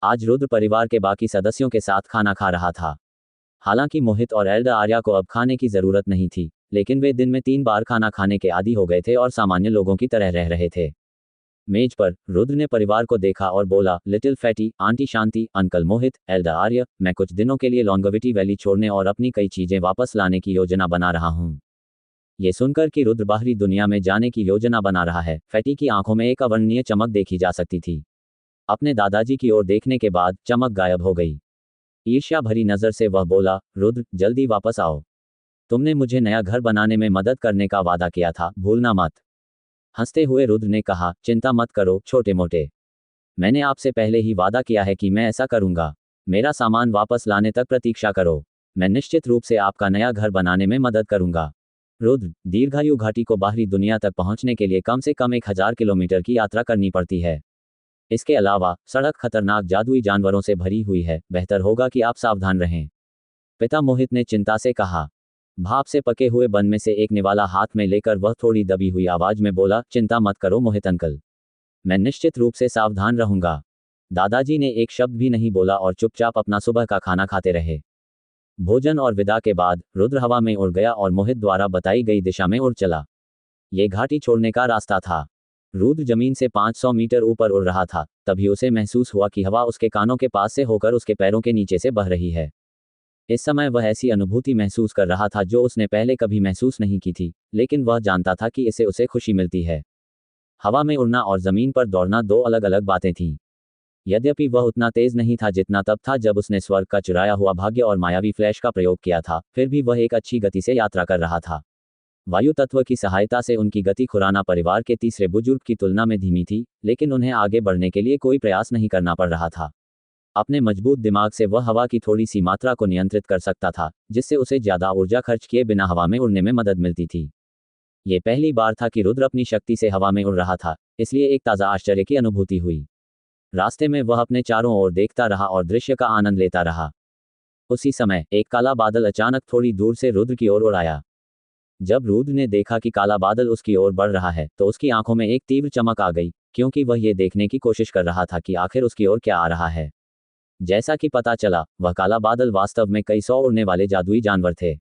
आज रुद्र परिवार के बाकी सदस्यों के साथ खाना खा रहा था। हालांकि मोहित और एल्डर आर्या को अब खाने की जरूरत नहीं थी, लेकिन वे दिन में 3 बार खाना खाने के आदी हो गए थे और सामान्य लोगों की तरह रह रहे थे। मेज पर रुद्र ने परिवार को देखा और बोला, लिटिल फैटी, आंटी शांति, अंकल मोहित, एल्डर आर्य, मैं कुछ दिनों के लिए लॉन्गेविटी वैली छोड़ने और अपनी कई चीजें वापस लाने की योजना बना रहा हूँ। ये सुनकर कि रुद्र बाहरी दुनिया में जाने की योजना बना रहा है, फैटी की आंखों में एक अवर्णनीय चमक देखी जा सकती थी। अपने दादाजी की ओर देखने के बाद चमक गायब हो गई। ईर्ष्या भरी नजर से वह बोला, रुद्र, जल्दी वापस आओ। तुमने मुझे नया घर बनाने में मदद करने का वादा किया था, भूलना मत। हंसते हुए रुद्र ने कहा, चिंता मत करो छोटे मोटे, मैंने आपसे पहले ही वादा किया है कि मैं ऐसा करूंगा। मेरा सामान वापस लाने तक प्रतीक्षा करो, मैं निश्चित रूप से आपका नया घर बनाने में मदद करूंगा। रुद्र, दीर्घायु घाटी को बाहरी दुनिया तक पहुंचने के लिए कम से कम 1000 किलोमीटर की यात्रा करनी पड़ती है। इसके अलावा सड़क खतरनाक जादुई जानवरों से भरी हुई है, बेहतर होगा कि आप सावधान रहें। पिता मोहित ने चिंता से कहा। भाप से पके हुए बन में से एक निवाला हाथ में लेकर वह थोड़ी दबी हुई आवाज में बोला, चिंता मत करो मोहित अंकल, मैं निश्चित रूप से सावधान रहूंगा। दादाजी ने एक शब्द भी नहीं बोला और चुपचाप अपना सुबह का खाना खाते रहे। भोजन और विदा के बाद रुद्र हवा में उड़ गया और मोहित द्वारा बताई गई दिशा में उड़ चला। ये घाटी छोड़ने का रास्ता था। रुद्र जमीन से 500 मीटर ऊपर उड़ रहा था, तभी उसे महसूस हुआ कि हवा उसके कानों के पास से होकर उसके पैरों के नीचे से बह रही है। इस समय वह ऐसी अनुभूति महसूस कर रहा था जो उसने पहले कभी महसूस नहीं की थी, लेकिन वह जानता था कि इससे उसे खुशी मिलती है। हवा में उड़ना और जमीन पर दौड़ना 2 अलग अलग बातें थीं। यद्यपि वह उतना तेज नहीं था जितना तब था जब उसने स्वर्ग का चुराया हुआ भाग्य और मायावी फ्लैश का प्रयोग किया था, फिर भी वह एक अच्छी गति से यात्रा कर रहा था। वायु तत्व की सहायता से उनकी गति खुराना परिवार के तीसरे बुजुर्ग की तुलना में धीमी थी, लेकिन उन्हें आगे बढ़ने के लिए कोई प्रयास नहीं करना पड़ रहा था। अपने मजबूत दिमाग से वह हवा की थोड़ी सी मात्रा को नियंत्रित कर सकता था, जिससे उसे ज्यादा ऊर्जा खर्च किए बिना हवा में उड़ने में मदद मिलती थी। ये पहली बार था कि रुद्र अपनी शक्ति से हवा में उड़ रहा था, इसलिए एक ताज़ा आश्चर्य की अनुभूति हुई। रास्ते में वह अपने चारों ओर देखता रहा और दृश्य का आनंद लेता रहा। उसी समय एक काला बादल अचानक थोड़ी दूर से रुद्र की ओर उड़ आया। जब रुद्र ने देखा कि काला बादल उसकी ओर बढ़ रहा है तो उसकी आंखों में एक तीव्र चमक आ गई, क्योंकि वह ये देखने की कोशिश कर रहा था कि आखिर उसकी ओर क्या आ रहा है। जैसा कि पता चला, वह काला बादल वास्तव में कई 100 उड़ने वाले जादुई जानवर थे।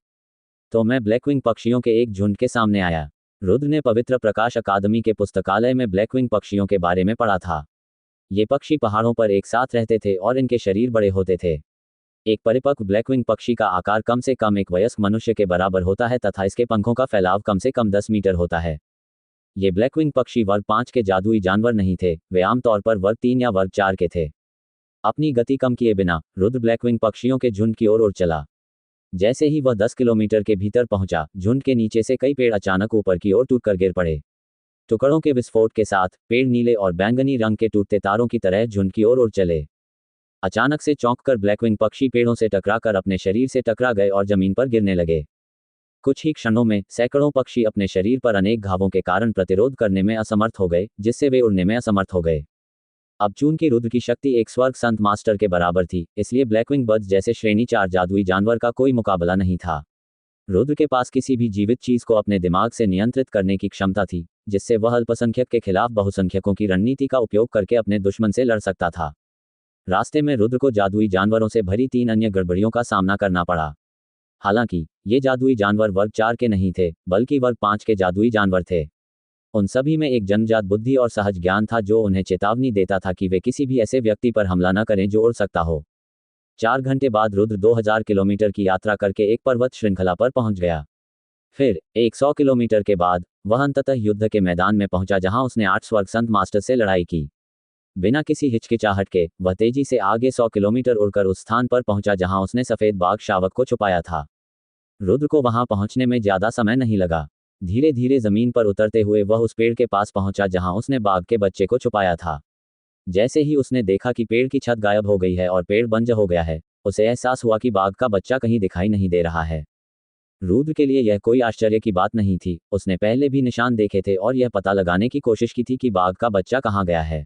तो मैं ब्लैकविंग पक्षियों के एक झुंड के सामने आया। रुद्र ने पवित्र प्रकाश अकादमी के पुस्तकालय में ब्लैकविंग पक्षियों के बारे में पढ़ा था। ये पक्षी पहाड़ों पर एक साथ रहते थे और इनके शरीर बड़े होते थे। एक परिपक्व ब्लैकविंग पक्षी का आकार कम से कम एक वयस्क मनुष्य के बराबर होता है तथा इसके पंखों का फैलाव कम से कम 10 मीटर होता है। ये ब्लैकविंग पक्षी वर्ग 5 के जादुई जानवर नहीं थे, वे आमतौर पर वर्ग 3 या वर्ग 4 के थे। अपनी गति कम किए बिना रुद्र ब्लैकविंग पक्षियों के झुंड की ओर उड़ चला। जैसे ही वह 10 किलोमीटर के भीतर पहुंचा, झुंड के नीचे से कई पेड़ अचानक ऊपर की ओर टूटकर गिर पड़े। टुकड़ों के विस्फोट के साथ पेड़ नीले और बैंगनी रंग के टूटते तारों की तरह झुंड की ओर उड़ चले। अचानक से चौंककर ब्लैकविंग पक्षी पेड़ों से टकराकर अपने शरीर से टकरा गए और जमीन पर गिरने लगे। कुछ ही क्षणों में सैकड़ों पक्षी अपने शरीर पर अनेक घावों के कारण प्रतिरोध करने में असमर्थ हो गए, जिससे वे उड़ने में असमर्थ हो गए। अब चूंकि रुद्र की शक्ति एक स्वर्ग संत मास्टर के बराबर थी, इसलिए ब्लैकविंग बर्ड्स जैसे श्रेणी 4 जादुई जानवर का कोई मुकाबला नहीं था। रुद्र के पास किसी भी जीवित चीज को अपने दिमाग से नियंत्रित करने की क्षमता थी, जिससे वह अल्पसंख्यक के खिलाफ बहुसंख्यकों की रणनीति का उपयोग करके अपने दुश्मन से लड़ सकता था। रास्ते में रुद्र को जादुई जानवरों से भरी 3 अन्य गड़बड़ियों का सामना करना पड़ा। हालांकि ये जादुई जानवर वर्ग 4 के नहीं थे, बल्कि वर्ग 5 के जादुई जानवर थे। उन सभी में एक जन्मजात बुद्धि और सहज ज्ञान था जो उन्हें चेतावनी देता था कि वे किसी भी ऐसे व्यक्ति पर हमला न करें जो उड़ सकता हो। 4 घंटे बाद रुद्र 2000 किलोमीटर की यात्रा करके एक पर्वत श्रृंखला पर पहुंच गया। फिर 100 किलोमीटर के बाद वह अंततः युद्ध के मैदान में पहुंचा, जहां उसने 8 स्वर्ग संत मास्टर से लड़ाई की। बिना किसी हिचकिचाहट के वह तेजी से आगे 100 किलोमीटर उड़कर उस स्थान पर पहुंचा जहां उसने सफेद बाघ शावक को छुपाया था। रुद्र को वहां पहुंचने में ज्यादा समय नहीं लगा। धीरे धीरे जमीन पर उतरते हुए वह उस पेड़ के पास पहुंचा जहां उसने बाघ के बच्चे को छुपाया था। जैसे ही उसने देखा कि पेड़ की छत गायब हो गई है और पेड़ बंजर हो गया है, उसे एहसास हुआ कि बाघ का बच्चा कहीं दिखाई नहीं दे रहा है। रुद्र के लिए यह कोई आश्चर्य की बात नहीं थी। उसने पहले भी निशान देखे थे और यह पता लगाने की कोशिश की थी कि बाघ का बच्चा कहाँ गया है।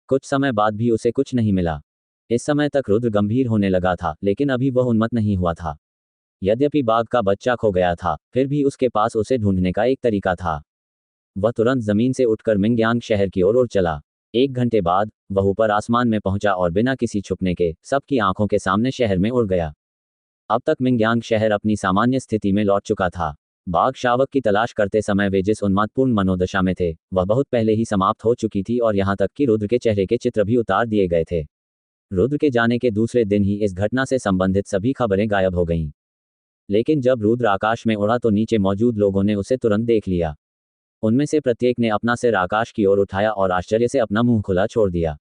कुछ समय बाद भी उसे कुछ नहीं मिला। इस समय तक रुद्र गंभीर होने लगा था, लेकिन अभी वह उन्मत्त नहीं हुआ था। यद्यपि बाघ का बच्चा खो गया था, फिर भी उसके पास उसे ढूंढने का एक तरीका था। वह तुरंत जमीन से उठकर मिंग्यांग शहर की ओर उड़ चला। 1 घंटे बाद वह ऊपर आसमान में पहुंचा और बिना किसी छुपने के सबकी आंखों के सामने शहर में उड़ गया। अब तक मिंग्यांग शहर अपनी सामान्य स्थिति में लौट चुका था। बाघ शावक की तलाश करते समय वे जिस उन्मादपूर्ण मनोदशा में थे, वह बहुत पहले ही समाप्त हो चुकी थी और यहां तक कि रुद्र के चेहरे के चित्र भी उतार दिए गए थे। रुद्र के जाने के दूसरे दिन ही इस घटना से संबंधित सभी खबरें गायब हो गईं। लेकिन जब रुद्र आकाश में उड़ा तो नीचे मौजूद लोगों ने उसे तुरंत देख लिया। उनमें से प्रत्येक ने अपना सिर आकाश की ओर उठाया और आश्चर्य से अपना मुंह खुला छोड़ दिया।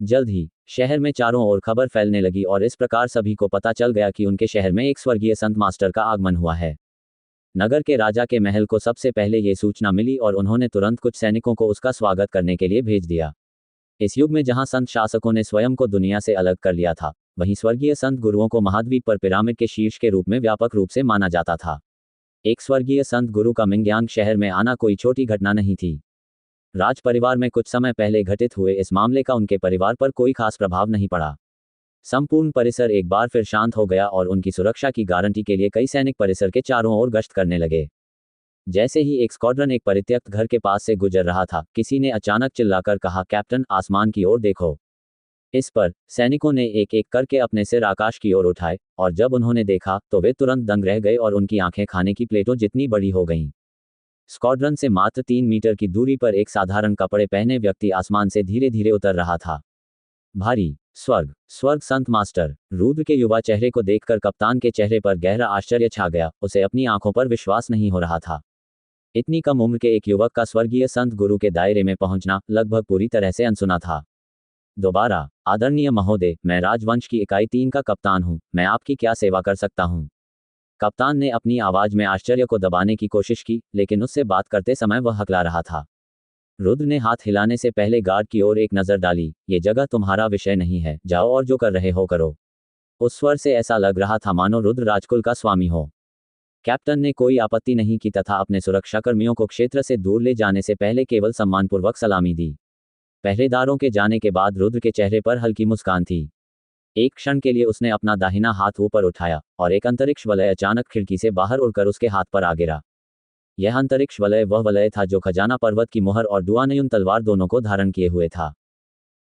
जल्द ही शहर में चारों ओर खबर फैलने लगी और इस प्रकार सभी को पता चल गया कि उनके शहर में एक स्वर्गीय संत मास्टर का आगमन हुआ है। नगर के राजा के महल को सबसे पहले ये सूचना मिली और उन्होंने तुरंत कुछ सैनिकों को उसका स्वागत करने के लिए भेज दिया। इस युग में जहां संत शासकों ने स्वयं को दुनिया से अलग कर लिया था, वहीं स्वर्गीय संत गुरुओं को महाद्वीप पर पिरामिड के शीर्ष के रूप में व्यापक रूप से माना जाता था। एक स्वर्गीय संत गुरु का मिंग्यांग शहर में आना कोई छोटी घटना नहीं थी। राज परिवार में कुछ समय पहले घटित हुए इस मामले का उनके परिवार पर कोई खास प्रभाव नहीं पड़ा। संपूर्ण परिसर एक बार फिर शांत हो गया और उनकी सुरक्षा की गारंटी के लिए कई सैनिक परिसर के चारों ओर गश्त करने लगे। जैसे ही एक स्क्वाड्रन एक परित्यक्त घर के पास से गुजर रहा था, किसी ने अचानक चिल्लाकर कहा, कैप्टन, आसमान की ओर देखो। इस पर सैनिकों ने एक एक करके अपने सिर आकाश की ओर उठाए और जब उन्होंने देखा तो वे तुरंत दंग रह गए और उनकी आंखें खाने की प्लेटों जितनी बड़ी हो गईं। स्क्वाड्रन से मात्र 3 मीटर की दूरी पर एक साधारण कपड़े पहने व्यक्ति आसमान से धीरे धीरे उतर रहा था। भारी स्वर्ग संत मास्टर। रुद्र के युवा चेहरे को देखकर कप्तान के चेहरे पर गहरा आश्चर्य छा गया। उसे अपनी आंखों पर विश्वास नहीं हो रहा था। इतनी कम उम्र के एक युवक का स्वर्गीय संत गुरु के दायरे में पहुंचना लगभग पूरी तरह से अनसुना था। दोबारा, आदरणीय महोदय, मैं राजवंश की इकाई 3 का कप्तान हूं। मैं आपकी क्या सेवा कर सकता हूं? कप्तान ने अपनी आवाज में आश्चर्य को दबाने की कोशिश की, लेकिन उससे बात करते समय वह हकला रहा था। रुद्र ने हाथ हिलाने से पहले गार्ड की ओर एक नजर डाली। ये जगह तुम्हारा विषय नहीं है, जाओ और जो कर रहे हो करो। उस स्वर से ऐसा लग रहा था मानो रुद्र राजकुल का स्वामी हो। कैप्टन ने कोई आपत्ति नहीं की तथा अपने सुरक्षाकर्मियों को क्षेत्र से दूर ले जाने से पहले केवल सम्मानपूर्वक सलामी दी। पहरेदारों के जाने के बाद रुद्र के चेहरे पर हल्की मुस्कान थी। एक क्षण के लिए उसने अपना दाहिना हाथ ऊपर उठाया और एक अंतरिक्ष वलय अचानक खिड़की से बाहर उड़कर उसके हाथ पर आ गिरा। यह अंतरिक्ष वलय वह वलय था जो खजाना पर्वत की मुहर और डुआनयुन तलवार दोनों को धारण किए हुए था।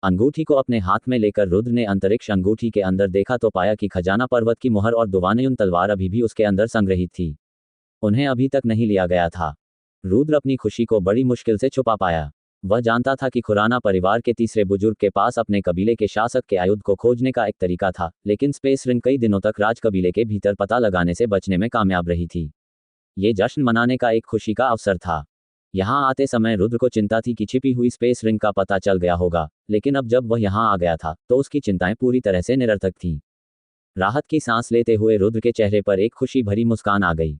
अंगूठी को अपने हाथ में लेकर रुद्र ने अंतरिक्ष अंगूठी के अंदर देखा तो पाया कि खजाना पर्वत की मुहर और डुआनयुन तलवार अभी भी उसके अंदर संग्रहित थी। उन्हें अभी तक नहीं लिया गया था। रुद्र अपनी खुशी को बड़ी मुश्किल से छुपा पाया। वह जानता था कि खुराना परिवार के तीसरे बुजुर्ग के पास अपने कबीले के शासक के आयुध को खोजने का एक तरीका था, लेकिन स्पेस रिंग कई दिनों तक राज कबीले के भीतर पता लगाने से बचने में कामयाब रही थी। ये जश्न मनाने का एक खुशी का अवसर था। यहाँ आते समय रुद्र को चिंता थी कि छिपी हुई स्पेस रिंग का पता चल गया होगा, लेकिन अब जब वह यहाँ आ गया था तो उसकी चिंताएं पूरी तरह से निरर्थक थीं। राहत की सांस लेते हुए रुद्र के चेहरे पर एक खुशी भरी मुस्कान आ गई।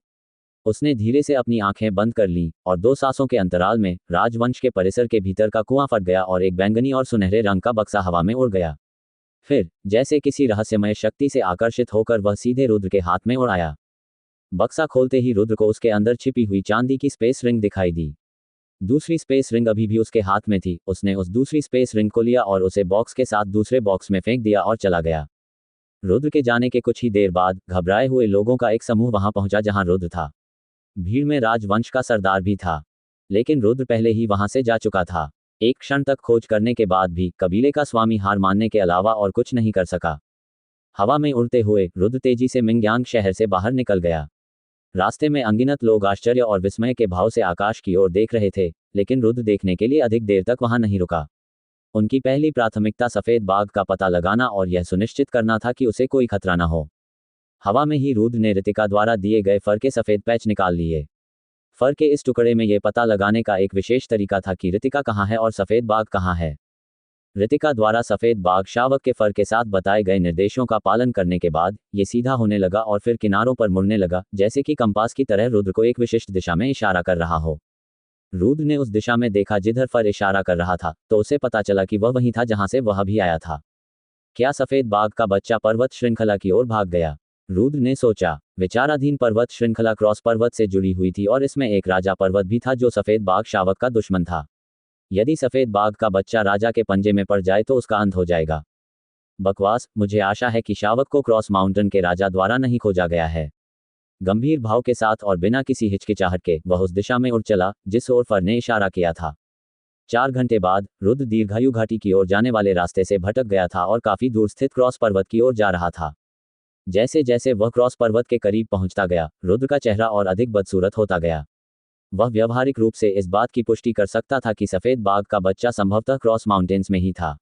उसने धीरे से अपनी आंखें बंद कर लीं और 2 सांसों के अंतराल में राजवंश के परिसर के भीतर का कुआं फट गया और एक बैंगनी और सुनहरे रंग का बक्सा हवा में उड़ गया। फिर जैसे किसी रहस्यमय शक्ति से आकर्षित होकर वह सीधे रुद्र के हाथ में उड़ाया। बक्सा खोलते ही रुद्र को उसके अंदर छिपी हुई चांदी की स्पेस रिंग दिखाई दी। दूसरी स्पेस रिंग अभी भी उसके हाथ में थी। उसने उस दूसरी स्पेस रिंग को लिया और उसे बॉक्स के साथ दूसरे बॉक्स में फेंक दिया और चला गया। रुद्र के जाने के कुछ ही देर बाद घबराए हुए लोगों का एक समूह वहां पहुंचा जहां रुद्र था। भीड़ में राजवंश का सरदार भी था, लेकिन रुद्र पहले ही वहां से जा चुका था। एक क्षण तक खोज करने के बाद भी कबीले का स्वामी हार मानने के अलावा और कुछ नहीं कर सका। हवा में उड़ते हुए रुद्र तेजी से मिंग्यांग शहर से बाहर निकल गया। रास्ते में अनगिनत लोग आश्चर्य और विस्मय के भाव से आकाश की ओर देख रहे थे, लेकिन रुद्र देखने के लिए अधिक देर तक वहां नहीं रुका। उनकी पहली प्राथमिकता सफेद बाघ का पता लगाना और यह सुनिश्चित करना था कि उसे कोई खतरा न हो। हवा में ही रुद्र ने रितिका द्वारा दिए गए फर के सफेद पैच निकाल लिए। फर के इस टुकड़े में यह पता लगाने का एक विशेष तरीका था कि रितिका कहाँ है और सफेद बाघ कहाँ है। रितिका द्वारा सफेद बाघ शावक के फर के साथ बताए गए निर्देशों का पालन करने के बाद ये सीधा होने लगा और फिर किनारों पर मुड़ने लगा, जैसे कि कंपास की तरह रुद्र को एक विशिष्ट दिशा में इशारा कर रहा हो। रुद्र ने उस दिशा में देखा जिधर फर इशारा कर रहा था, तो उसे पता चला कि वह वहीं था जहां से वह भी आया था। क्या सफेद बाघ का बच्चा पर्वत श्रृंखला की ओर भाग गया? रुद्र ने सोचा। विचाराधीन पर्वत श्रृंखला क्रॉस पर्वत से जुड़ी हुई थी और इसमें एक राजा पर्वत भी था जो सफेद बाघ शावक का दुश्मन था। यदि सफेद बाघ का बच्चा राजा के पंजे में पड़ जाए तो उसका अंत हो जाएगा। बकवास, मुझे आशा है कि शावक को क्रॉस माउंटेन के राजा द्वारा नहीं खोजा गया है। गंभीर भाव के साथ और बिना किसी हिचकिचाहट के वह उस दिशा में उड़ चला जिस ओर फर ने इशारा किया था। 4 घंटे बाद रुद्र दीर्घायु घाटी की ओर जाने वाले रास्ते से भटक गया था और काफी दूर स्थित क्रॉस पर्वत की ओर जा रहा था। जैसे जैसे वह क्रॉस पर्वत के करीब पहुंचता गया, रुद्र का चेहरा और अधिक बदसूरत होता गया। वह व्यावहारिक रूप से इस बात की पुष्टि कर सकता था कि सफेद बाघ का बच्चा संभवतः क्रॉस माउंटेन्स में ही था।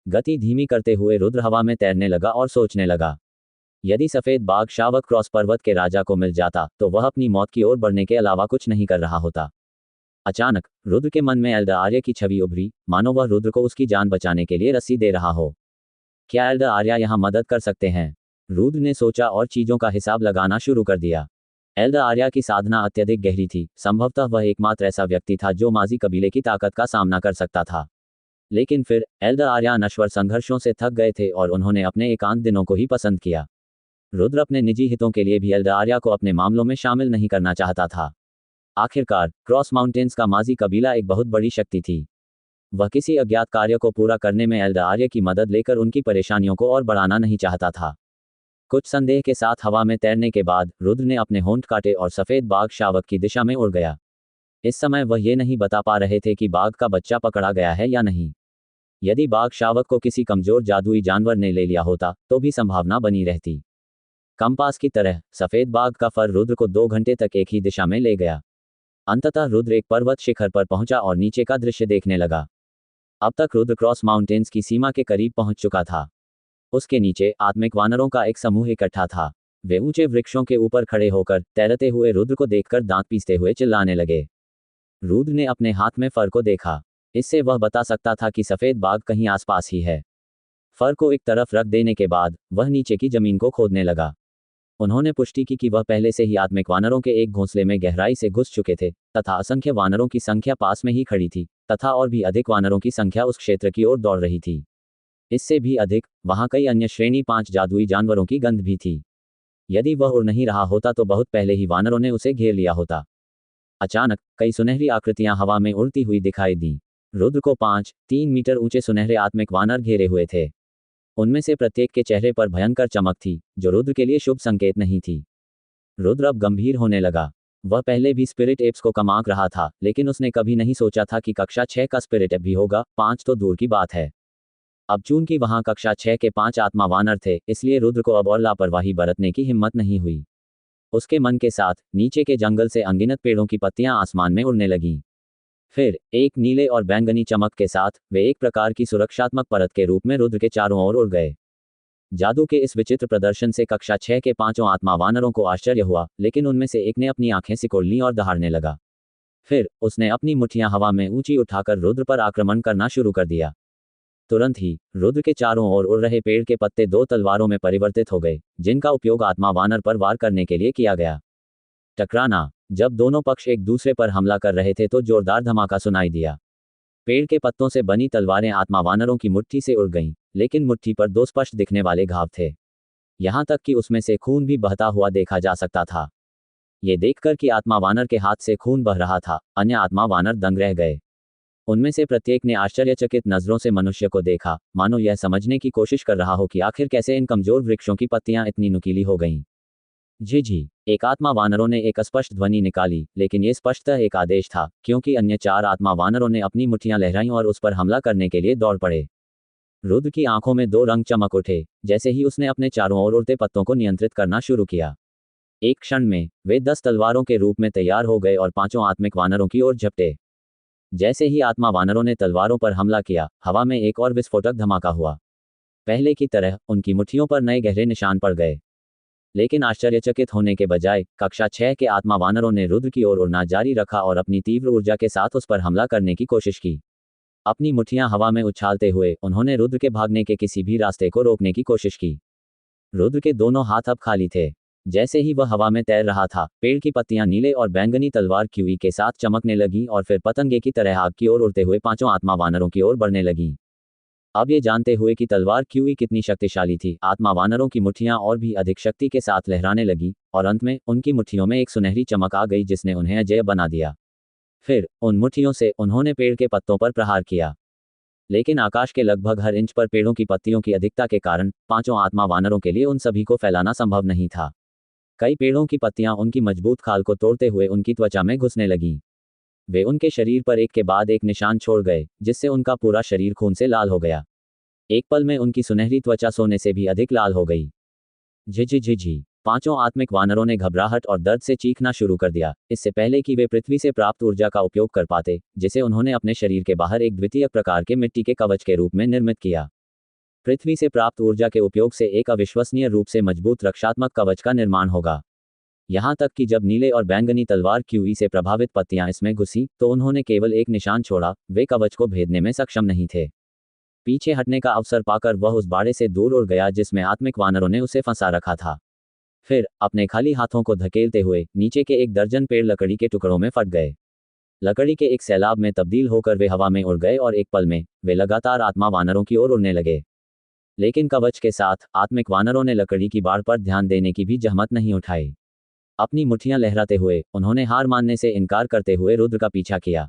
गति धीमी करते हुए रुद्र हवा में तैरने लगा और सोचने लगा, यदि सफेद बाघ शावक क्रॉस पर्वत के राजा को मिल जाता तो वह अपनी मौत की ओर बढ़ने के अलावा कुछ नहीं कर रहा होता। अचानक रुद्र के मन में एल्डर आर्य की छवि उभरी, मानो वह रुद्र को उसकी जान बचाने के लिए रस्सी दे रहा हो। क्या एल्डर आर्य यहाँ मदद कर सकते हैं? रुद्र ने सोचा और चीजों का हिसाब लगाना शुरू कर दिया। एल्डर आर्य की साधना अत्यधिक गहरी थी, संभवतः वह एकमात्र ऐसा व्यक्ति था जो माजी कबीले की ताकत का सामना कर सकता था। लेकिन फिर एल्डर आर्य नश्वर संघर्षों से थक गए थे और उन्होंने अपने एकांत दिनों को ही पसंद किया। रुद्र अपने निजी हितों के लिए भी एल्डर आर्य को अपने मामलों में शामिल नहीं करना चाहता था। आखिरकार क्रॉस माउंटेन्स का माजी कबीला एक बहुत बड़ी शक्ति थी। वह किसी अज्ञात कार्य को पूरा करने में एल्डर आर्य की मदद लेकर उनकी परेशानियों को और बढ़ाना नहीं चाहता था। कुछ संदेह के साथ हवा में तैरने के बाद रुद्र ने अपने होंठ काटे और सफेद बाघ शावक की दिशा में उड़ गया। इस समय वह ये नहीं बता पा रहे थे कि बाघ का बच्चा पकड़ा गया है या नहीं। यदि बाघ शावक को किसी कमजोर जादुई जानवर ने ले लिया होता तो भी संभावना बनी रहती। कंपास की तरह सफेद बाघ का फर रुद्र को 2 घंटे तक एक ही दिशा में ले गया। अंततः रुद्र एक पर्वत शिखर पर पहुंचा और नीचे का दृश्य देखने लगा। अब तक रुद्र क्रॉस माउंटेन्स की सीमा के करीब पहुंच चुका था। उसके नीचे आत्मिक वानरों का एक समूह इकट्ठा था। वे ऊंचे वृक्षों के ऊपर खड़े होकर तैरते हुए रुद्र को देखकर दांत पीसते हुए चिल्लाने लगे। रुद्र ने अपने हाथ में फर को देखा। इससे वह बता सकता था कि सफेद बाघ कहीं आसपास ही है। फर को एक तरफ रख देने के बाद वह नीचे की जमीन को खोदने लगा। उन्होंने पुष्टि की कि वह पहले से ही आत्मिक वानरों के एक घोंसले में गहराई से घुस चुके थे तथा असंख्य वानरों की संख्या पास में ही खड़ी थी तथा और भी अधिक वानरों की संख्या उस क्षेत्र की ओर दौड़ रही थी। इससे भी अधिक, वहां कई अन्य श्रेणी 5 जादुई जानवरों की गंध भी थी। यदि वह उड़ नहीं रहा होता तो बहुत पहले ही वानरों ने उसे घेर लिया होता। अचानक कई सुनहरी आकृतियां हवा में उड़ती हुई दिखाई दी। रुद्र को 5-3 मीटर ऊंचे सुनहरे आत्मिक वानर घेरे हुए थे। उनमें से प्रत्येक के चेहरे पर भयंकर चमक थी, जो रुद्र के लिए शुभ संकेत नहीं थी। रुद्र अब गंभीर होने लगा। वह पहले भी स्पिरिट एप्स को कम आंक रहा था, लेकिन उसने कभी नहीं सोचा था कि कक्षा 6 का स्पिरिट एप भी होगा। 5 तो दूर की बात है। अब चूंकि वहां कक्षा 6 के 5 आत्मा वानर थे, इसलिए रुद्र को अब और लापरवाही बरतने की हिम्मत नहीं हुई। उसके मन के साथ नीचे के जंगल से अनगिनत पेड़ों की पत्तियां आसमान में उड़ने लगीं। फिर एक नीले और बैंगनी चमक के साथ वे एक प्रकार की सुरक्षात्मक परत के रूप में रुद्र के चारों ओर उड़ गए। जादू के इस विचित्र प्रदर्शन से कक्षा 6 के 5 आत्मा वानरों को आश्चर्य हुआ, लेकिन उनमें से एक ने अपनी आंखें सिकोड़ लीं और दहाड़ने लगा। फिर उसने अपनी मुट्ठियां हवा में ऊंची उठाकर रुद्र पर आक्रमण करना शुरू कर दिया। तुरंत ही रुद्र के चारों ओर उड़ रहे पेड़ के पत्ते 2 तलवारों में परिवर्तित हो गए, जिनका उपयोग आत्मा वानर पर वार करने के लिए किया गया। टकराना। जब दोनों पक्ष एक दूसरे पर हमला कर रहे थे तो जोरदार धमाका सुनाई दिया। पेड़ के पत्तों से बनी तलवारें आत्मा वानरों की मुट्ठी से उड़ गईं, लेकिन मुट्ठी पर 2 स्पष्ट दिखने वाले घाव थे। यहां तक कि उसमें से खून भी बहता हुआ देखा जा सकता था। ये देखकर कि आत्मा वानर के हाथ से खून बह रहा था, अन्य आत्मा वानर दंग रह गए। उनमें से प्रत्येक ने आश्चर्यचकित नजरों से मनुष्य को देखा, मानो यह समझने की कोशिश कर रहा हो कि आखिर कैसे इन कमजोर वृक्षों की पत्तियां इतनी नुकीली हो गईं। जी, एक आत्मा वानरों ने एक स्पष्ट ध्वनि निकाली, लेकिन ये स्पष्टतः एक आदेश था, क्योंकि अन्य 4 आत्मा वानरों ने अपनी मुट्ठियां लहराईं और उस पर हमला करने के लिए दौड़ पड़े। रुद्र की आंखों में 2 रंग चमक उठे, जैसे ही उसने अपने चारों ओर उड़ते पत्तों को नियंत्रित करना शुरू किया। एक क्षण में वे 10 तलवारों के रूप में तैयार हो गए और 5 आत्मिक वानरों की ओर झपटे। जैसे ही आत्मा वानरों ने तलवारों पर हमला किया, हवा में एक और विस्फोटक धमाका हुआ। पहले की तरह उनकी मुट्ठियों पर नए गहरे निशान पड़ गए। लेकिन आश्चर्यचकित होने के बजाय कक्षा 6 के आत्मा वानरों ने रुद्र की ओर उड़ना जारी रखा और अपनी तीव्र ऊर्जा के साथ उस पर हमला करने की कोशिश की। अपनी मुट्ठियां हवा में उछालते हुए उन्होंने रुद्र के भागने के किसी भी रास्ते को रोकने की कोशिश की। रुद्र के दोनों हाथ अब खाली थे। जैसे ही वह हवा में तैर रहा था, पेड़ की पत्तियां नीले और बैंगनी तलवार क्यूई के साथ चमकने लगीं और फिर पतंगे की तरह आग की ओर उड़ते हुए 5 आत्मा वानरों की ओर बढ़ने लगीं। अब ये जानते हुए कि तलवार क्यूई कितनी शक्तिशाली थी, आत्मा वानरों की मुट्ठियां और भी अधिक शक्ति के साथ लहराने लगी और अंत में उनकी मुट्ठियों में एक सुनहरी चमक आ गई जिसने उन्हें अजेय बना दिया। फिर उन मुट्ठियों से उन्होंने पेड़ के पत्तों पर प्रहार किया। लेकिन आकाश के लगभग हर इंच पर पेड़ों की पत्तियों की अधिकता के कारण 5 आत्मा वानरों के लिए उन सभी को फैलाना संभव नहीं था। कई पेड़ों की पत्तियां उनकी मजबूत खाल को तोड़ते हुए उनकी त्वचा में घुसने लगीं। वे उनके शरीर पर एक के बाद एक निशान छोड़ गए, जिससे उनका पूरा शरीर खून से लाल हो गया। एक पल में उनकी सुनहरी त्वचा सोने से भी अधिक लाल हो गई। झिझिझिझी 5 आत्मिक वानरों ने घबराहट और दर्द से चीखना शुरू कर दिया, इससे पहले कि वे पृथ्वी से प्राप्त ऊर्जा का उपयोग कर पाते, जिसे उन्होंने अपने शरीर के बाहर एक द्वितीय प्रकार के मिट्टी के कवच के रूप में निर्मित किया। पृथ्वी से प्राप्त ऊर्जा के उपयोग से एक अविश्वसनीय रूप से मजबूत रक्षात्मक कवच का निर्माण होगा। यहां तक कि जब नीले और बैंगनी तलवार क्यूई से प्रभावित पत्तियां इसमें घुसी, तो उन्होंने केवल एक निशान छोड़ा, वे कवच को भेदने में सक्षम नहीं थे। पीछे हटने का अवसर पाकर वह उस बाड़े से दूर उड़ गया जिसमें आत्मिक वानरों ने उसे फंसा रखा था। फिर अपने खाली हाथों को धकेलते हुए नीचे के 1 दर्जन पेड़ लकड़ी के टुकड़ों में फट गए। लकड़ी के एक सैलाब में तब्दील होकर वे हवा में उड़ गए और एक पल में वे लगातार आत्मा वानरों की ओर उड़ने लगे। लेकिन कवच के साथ आत्मिक वानरों ने लकड़ी की बाड़ पर ध्यान देने की भी जहमत नहीं उठाई। अपनी मुट्ठियां लहराते हुए उन्होंने हार मानने से इनकार करते हुए रुद्र का पीछा किया।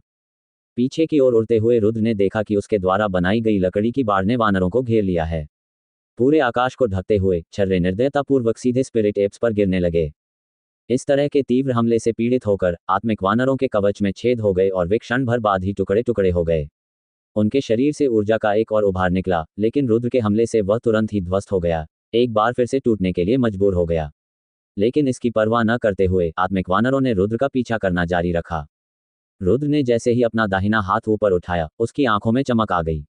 पीछे की ओर उड़ते हुए रुद्र ने देखा कि उसके द्वारा बनाई गई लकड़ी की बाड़ ने वानरों को घेर लिया है। पूरे आकाश को ढकते हुए छर्रे निर्दयतापूर्वक सीधे स्पिरिट एप्स पर गिरने लगे। इस तरह के तीव्र हमले से पीड़ित होकर आत्मिक वानरों के कवच में छेद हो गए और वे क्षण भर बाद ही टुकड़े टुकड़े हो गए। उनके शरीर से ऊर्जा का एक और उभार निकला, लेकिन रुद्र के हमले से वह तुरंत ही ध्वस्त हो गया, एक बार फिर से टूटने के लिए मजबूर हो गया। लेकिन इसकी परवाह न करते हुए आत्मिक वानरों ने रुद्र का पीछा करना जारी रखा। रुद्र ने जैसे ही अपना दाहिना हाथ ऊपर उठाया, उसकी आंखों में चमक आ गई।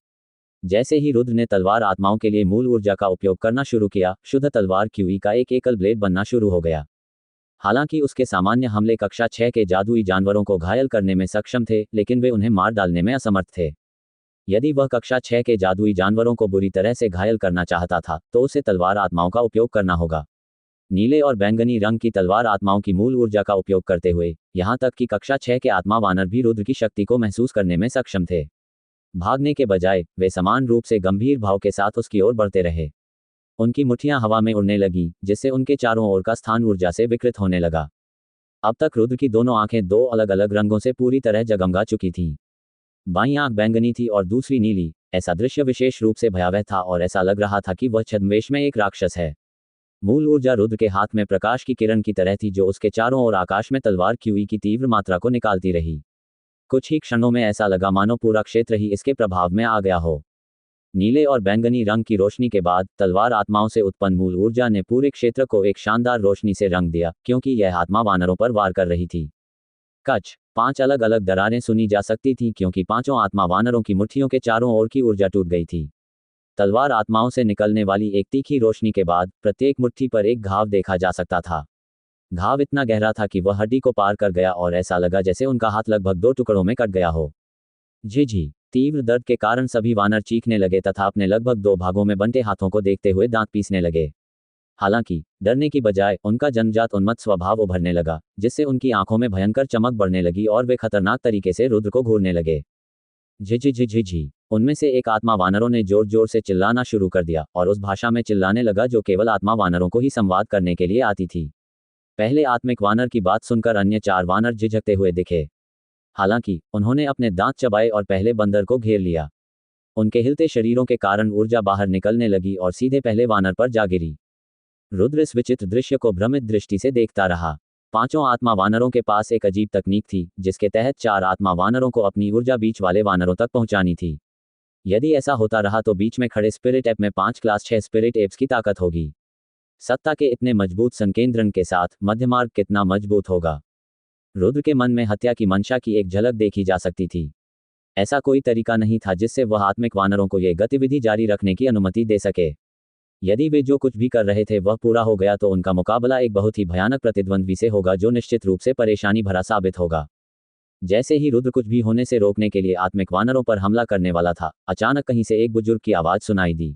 जैसे ही रुद्र ने तलवार आत्माओं के लिए मूल ऊर्जा का उपयोग करना शुरू किया, शुद्ध तलवार क्यूई का एक एकल ब्लेड बनना शुरू हो गया। हालांकि उसके सामान्य हमले कक्षा 6 के जादुई जानवरों को घायल करने में सक्षम थे, लेकिन वे उन्हें मार डालने में असमर्थ थे। यदि वह कक्षा 6 के जादुई जानवरों को बुरी तरह से घायल करना चाहता था, तो उसे तलवार आत्माओं का उपयोग करना होगा। नीले और बैंगनी रंग की तलवार आत्माओं की मूल ऊर्जा का उपयोग करते हुए, यहां तक कि कक्षा 6 के आत्मा वानर भी रुद्र की शक्ति को महसूस करने में सक्षम थे। भागने के बजाय वे समान रूप से गंभीर भाव के साथ उसकी ओर बढ़ते रहे। उनकी मुट्ठियां हवा में उड़ने लगी, जिससे उनके चारों ओर का स्थान ऊर्जा से विकृत होने लगा। अब तक रुद्र की दोनों आंखें 2 अलग अलग रंगों से पूरी तरह जगमगा चुकी थीं। बाईं आंख बैंगनी थी और दूसरी नीली। ऐसा दृश्य विशेष रूप से भयावह था और ऐसा लग रहा था कि वह छद्मवेश में एक राक्षस है। मूल ऊर्जा रुद्र के हाथ में प्रकाश की किरण की तरह थी, जो उसके चारों ओर आकाश में तलवार क्यूई की तीव्र मात्रा को निकालती रही। कुछ ही क्षणों में ऐसा लगा मानो पूरा क्षेत्र ही इसके प्रभाव में आ गया हो। नीले और बैंगनी रंग की रोशनी के बाद तलवार आत्माओं से उत्पन्न मूल ऊर्जा ने पूरे क्षेत्र को एक शानदार रोशनी से रंग दिया, क्योंकि यह आत्मा वानरों पर वार कर रही थी। कच 5 अलग अलग दरारें सुनी जा सकती थीं, क्योंकि 5 आत्मा वानरों की मुट्ठियों के चारों ओर की ऊर्जा टूट गई थी। तलवार आत्माओं से निकलने वाली एक तीखी रोशनी के बाद प्रत्येक मुट्ठी पर एक घाव देखा जा सकता था। घाव इतना गहरा था कि वह हड्डी को पार कर गया और ऐसा लगा जैसे उनका हाथ लगभग 2 टुकड़ों में कट गया हो। जी तीव्र दर्द के कारण सभी वानर चीखने लगे तथा अपने लगभग 2 भागों में बंटे हाथों को देखते हुए दांत पीसने लगे। हालांकि डरने की बजाय उनका जन्मजात उन्मत्त स्वभाव उभरने लगा, जिससे उनकी आंखों में भयंकर चमक बढ़ने लगी और वे खतरनाक तरीके से रुद्र को घूरने लगे। झिझिझिझिझी उनमें से एक आत्मा वानरों ने जोर जोर से चिल्लाना शुरू कर दिया और उस भाषा में चिल्लाने लगा जो केवल आत्मा वानरों को ही संवाद करने के लिए आती थी। पहले आत्मिक वानर की बात सुनकर अन्य 4 वानर झिझकते हुए दिखे। हालांकि उन्होंने अपने दांत चबाए और पहले बंदर को घेर लिया। उनके हिलते शरीरों के कारण ऊर्जा बाहर निकलने लगी और सीधे पहले वानर पर जा गिरी। रुद्र इस विचित्र दृश्य को भ्रमित दृष्टि से देखता रहा। पांचों आत्मा वानरों के पास एक अजीब तकनीक थी, जिसके तहत 4 आत्मा वानरों को अपनी ऊर्जा बीच वाले वानरों तक पहुंचानी थी। यदि ऐसा होता रहा तो बीच में खड़े स्पिरिट एप में 5 क्लास 6 स्पिरिट एप्स की ताकत होगी। सत्ता के इतने मजबूत संकेंद्रण के साथ मध्यमार्ग कितना मजबूत होगा। रुद्र के मन में हत्या की मंशा की एक झलक देखी जा सकती थी। ऐसा कोई तरीका नहीं था जिससे वह आत्मिक वानरों को यह गतिविधि जारी रखने की अनुमति दे सके। यदि वे जो कुछ भी कर रहे थे वह पूरा हो गया तो उनका मुकाबला एक बहुत ही भयानक प्रतिद्वंद्वी से होगा, जो निश्चित रूप से परेशानी भरा साबित होगा। जैसे ही रुद्र कुछ भी होने से रोकने के लिए आत्मिक वानरों पर हमला करने वाला था, अचानक कहीं से एक बुजुर्ग की आवाज सुनाई दी।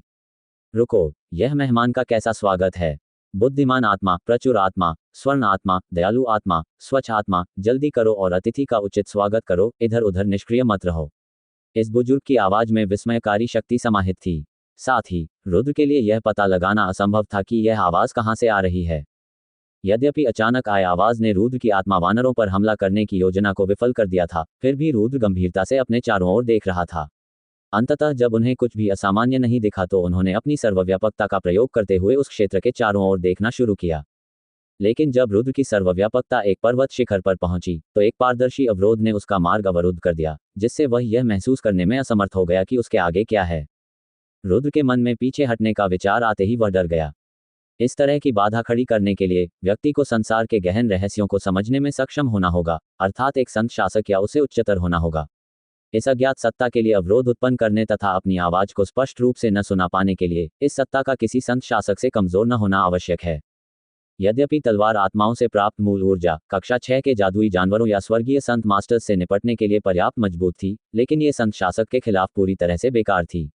रुको, यह मेहमान का कैसा स्वागत है। बुद्धिमान आत्मा, प्रचुर आत्मा, स्वर्ण आत्मा, दयालु आत्मा, स्वच्छ आत्मा, जल्दी करो और अतिथि का उचित स्वागत करो, इधर उधर निष्क्रिय मत रहो। इस बुजुर्ग की आवाज में विस्मयकारी शक्ति समाहित थी। साथ ही रुद्र के लिए यह पता लगाना असंभव था कि यह आवाज कहां से आ रही है। यद्यपि अचानक आए आवाज ने रुद्र की आत्मा वानरों पर हमला करने की योजना को विफल कर दिया था, फिर भी रुद्र गंभीरता से अपने चारों ओर देख रहा था। अंततः जब उन्हें कुछ भी असामान्य नहीं दिखा तो उन्होंने अपनी सर्वव्यापकता का प्रयोग करते हुए उस क्षेत्र के चारों ओर देखना शुरू किया। लेकिन जब रुद्र की सर्वव्यापकता एक पर्वत शिखर पर पहुंची तो एक पारदर्शी अवरोध ने उसका मार्ग अवरुद्ध कर दिया, जिससे वह यह महसूस करने में असमर्थ हो गया कि उसके आगे क्या है। रुद्र के मन में पीछे हटने का विचार आते ही वह डर गया। इस तरह की बाधा खड़ी करने के लिए व्यक्ति को संसार के गहन रहस्यों को समझने में सक्षम होना होगा, अर्थात एक संत शासक या उसे उच्चतर होना होगा। इस अज्ञात सत्ता के लिए अवरोध उत्पन्न करने तथा अपनी आवाज को स्पष्ट रूप से न सुना पाने के लिए इस सत्ता का किसी संत शासक से कमजोर न होना आवश्यक है। यद्यपि तलवार आत्माओं से प्राप्त मूल ऊर्जा कक्षा 6 के जादुई जानवरों या स्वर्गीय संत मास्टर्स से निपटने के लिए पर्याप्त मजबूत थी, लेकिन ये संत शासक के खिलाफ पूरी तरह से बेकार थी।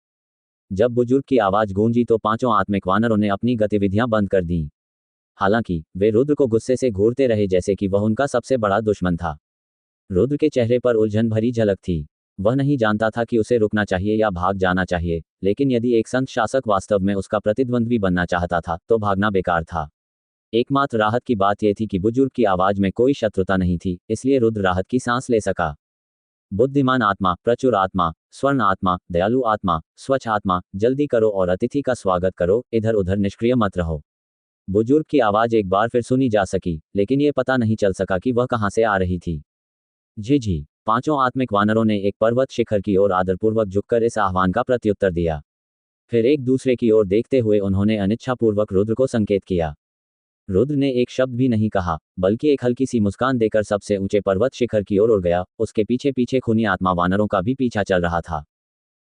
जब बुजुर्ग की आवाज गूंजी तो पांचों आत्मिक वानरों ने अपनी गतिविधियां बंद कर दी। हालांकि वे रुद्र को गुस्से से घूरते रहे जैसे कि वह उनका सबसे बड़ा दुश्मन था। रुद्र के चेहरे पर उलझन भरी झलक थी। वह नहीं जानता था कि उसे रुकना चाहिए या भाग जाना चाहिए, लेकिन यदि एक संत शासक वास्तव में उसका प्रतिद्वंद्वी बनना चाहता था तो भागना बेकार था। एकमात्र राहत की बात यह थी कि बुजुर्ग की आवाज में कोई शत्रुता नहीं थी, इसलिए रुद्र राहत की सांस ले सका। बुद्धिमान आत्मा, प्रचुर आत्मा, स्वर्ण आत्मा, दयालु आत्मा, स्वच्छ आत्मा, जल्दी करो और अतिथि का स्वागत करो, इधर उधर निष्क्रिय मत रहो। बुजुर्ग की आवाज एक बार फिर सुनी जा सकी, लेकिन यह पता नहीं चल सका कि वह कहां से आ रही थी। जी। पांचों आत्मिक वानरों ने एक पर्वत शिखर की ओर आदरपूर्वक झुककर इस आह्वान का प्रत्युत्तर दिया। फिर एक दूसरे की ओर देखते हुए उन्होंने अनिच्छापूर्वक रुद्र को संकेत किया। रुद्र ने एक शब्द भी नहीं कहा, बल्कि एक हल्की सी मुस्कान देकर सबसे ऊंचे पर्वत शिखर की ओर उड़ गया। उसके पीछे पीछे खूनी आत्मा वानरों का भी पीछा चल रहा था।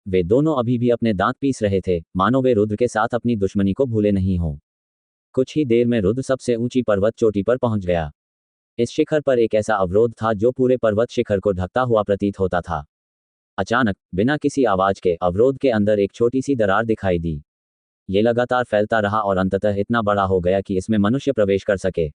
वे दोनों अभी भी अपने दांत पीस रहे थे, मानो वे रुद्र के साथ अपनी दुश्मनी को भूले नहीं हों। कुछ ही देर में रुद्र सबसे ऊंची पर्वत चोटी पर पहुंच गया। इस शिखर पर एक ऐसा अवरोध था जो पूरे पर्वत शिखर को ढकता हुआ प्रतीत होता था। अचानक बिना किसी आवाज के अवरोध के अंदर एक छोटी सी दरार दिखाई दी। ये लगातार फैलता रहा और अंततः इतना बड़ा हो गया कि इसमें मनुष्य प्रवेश कर सके।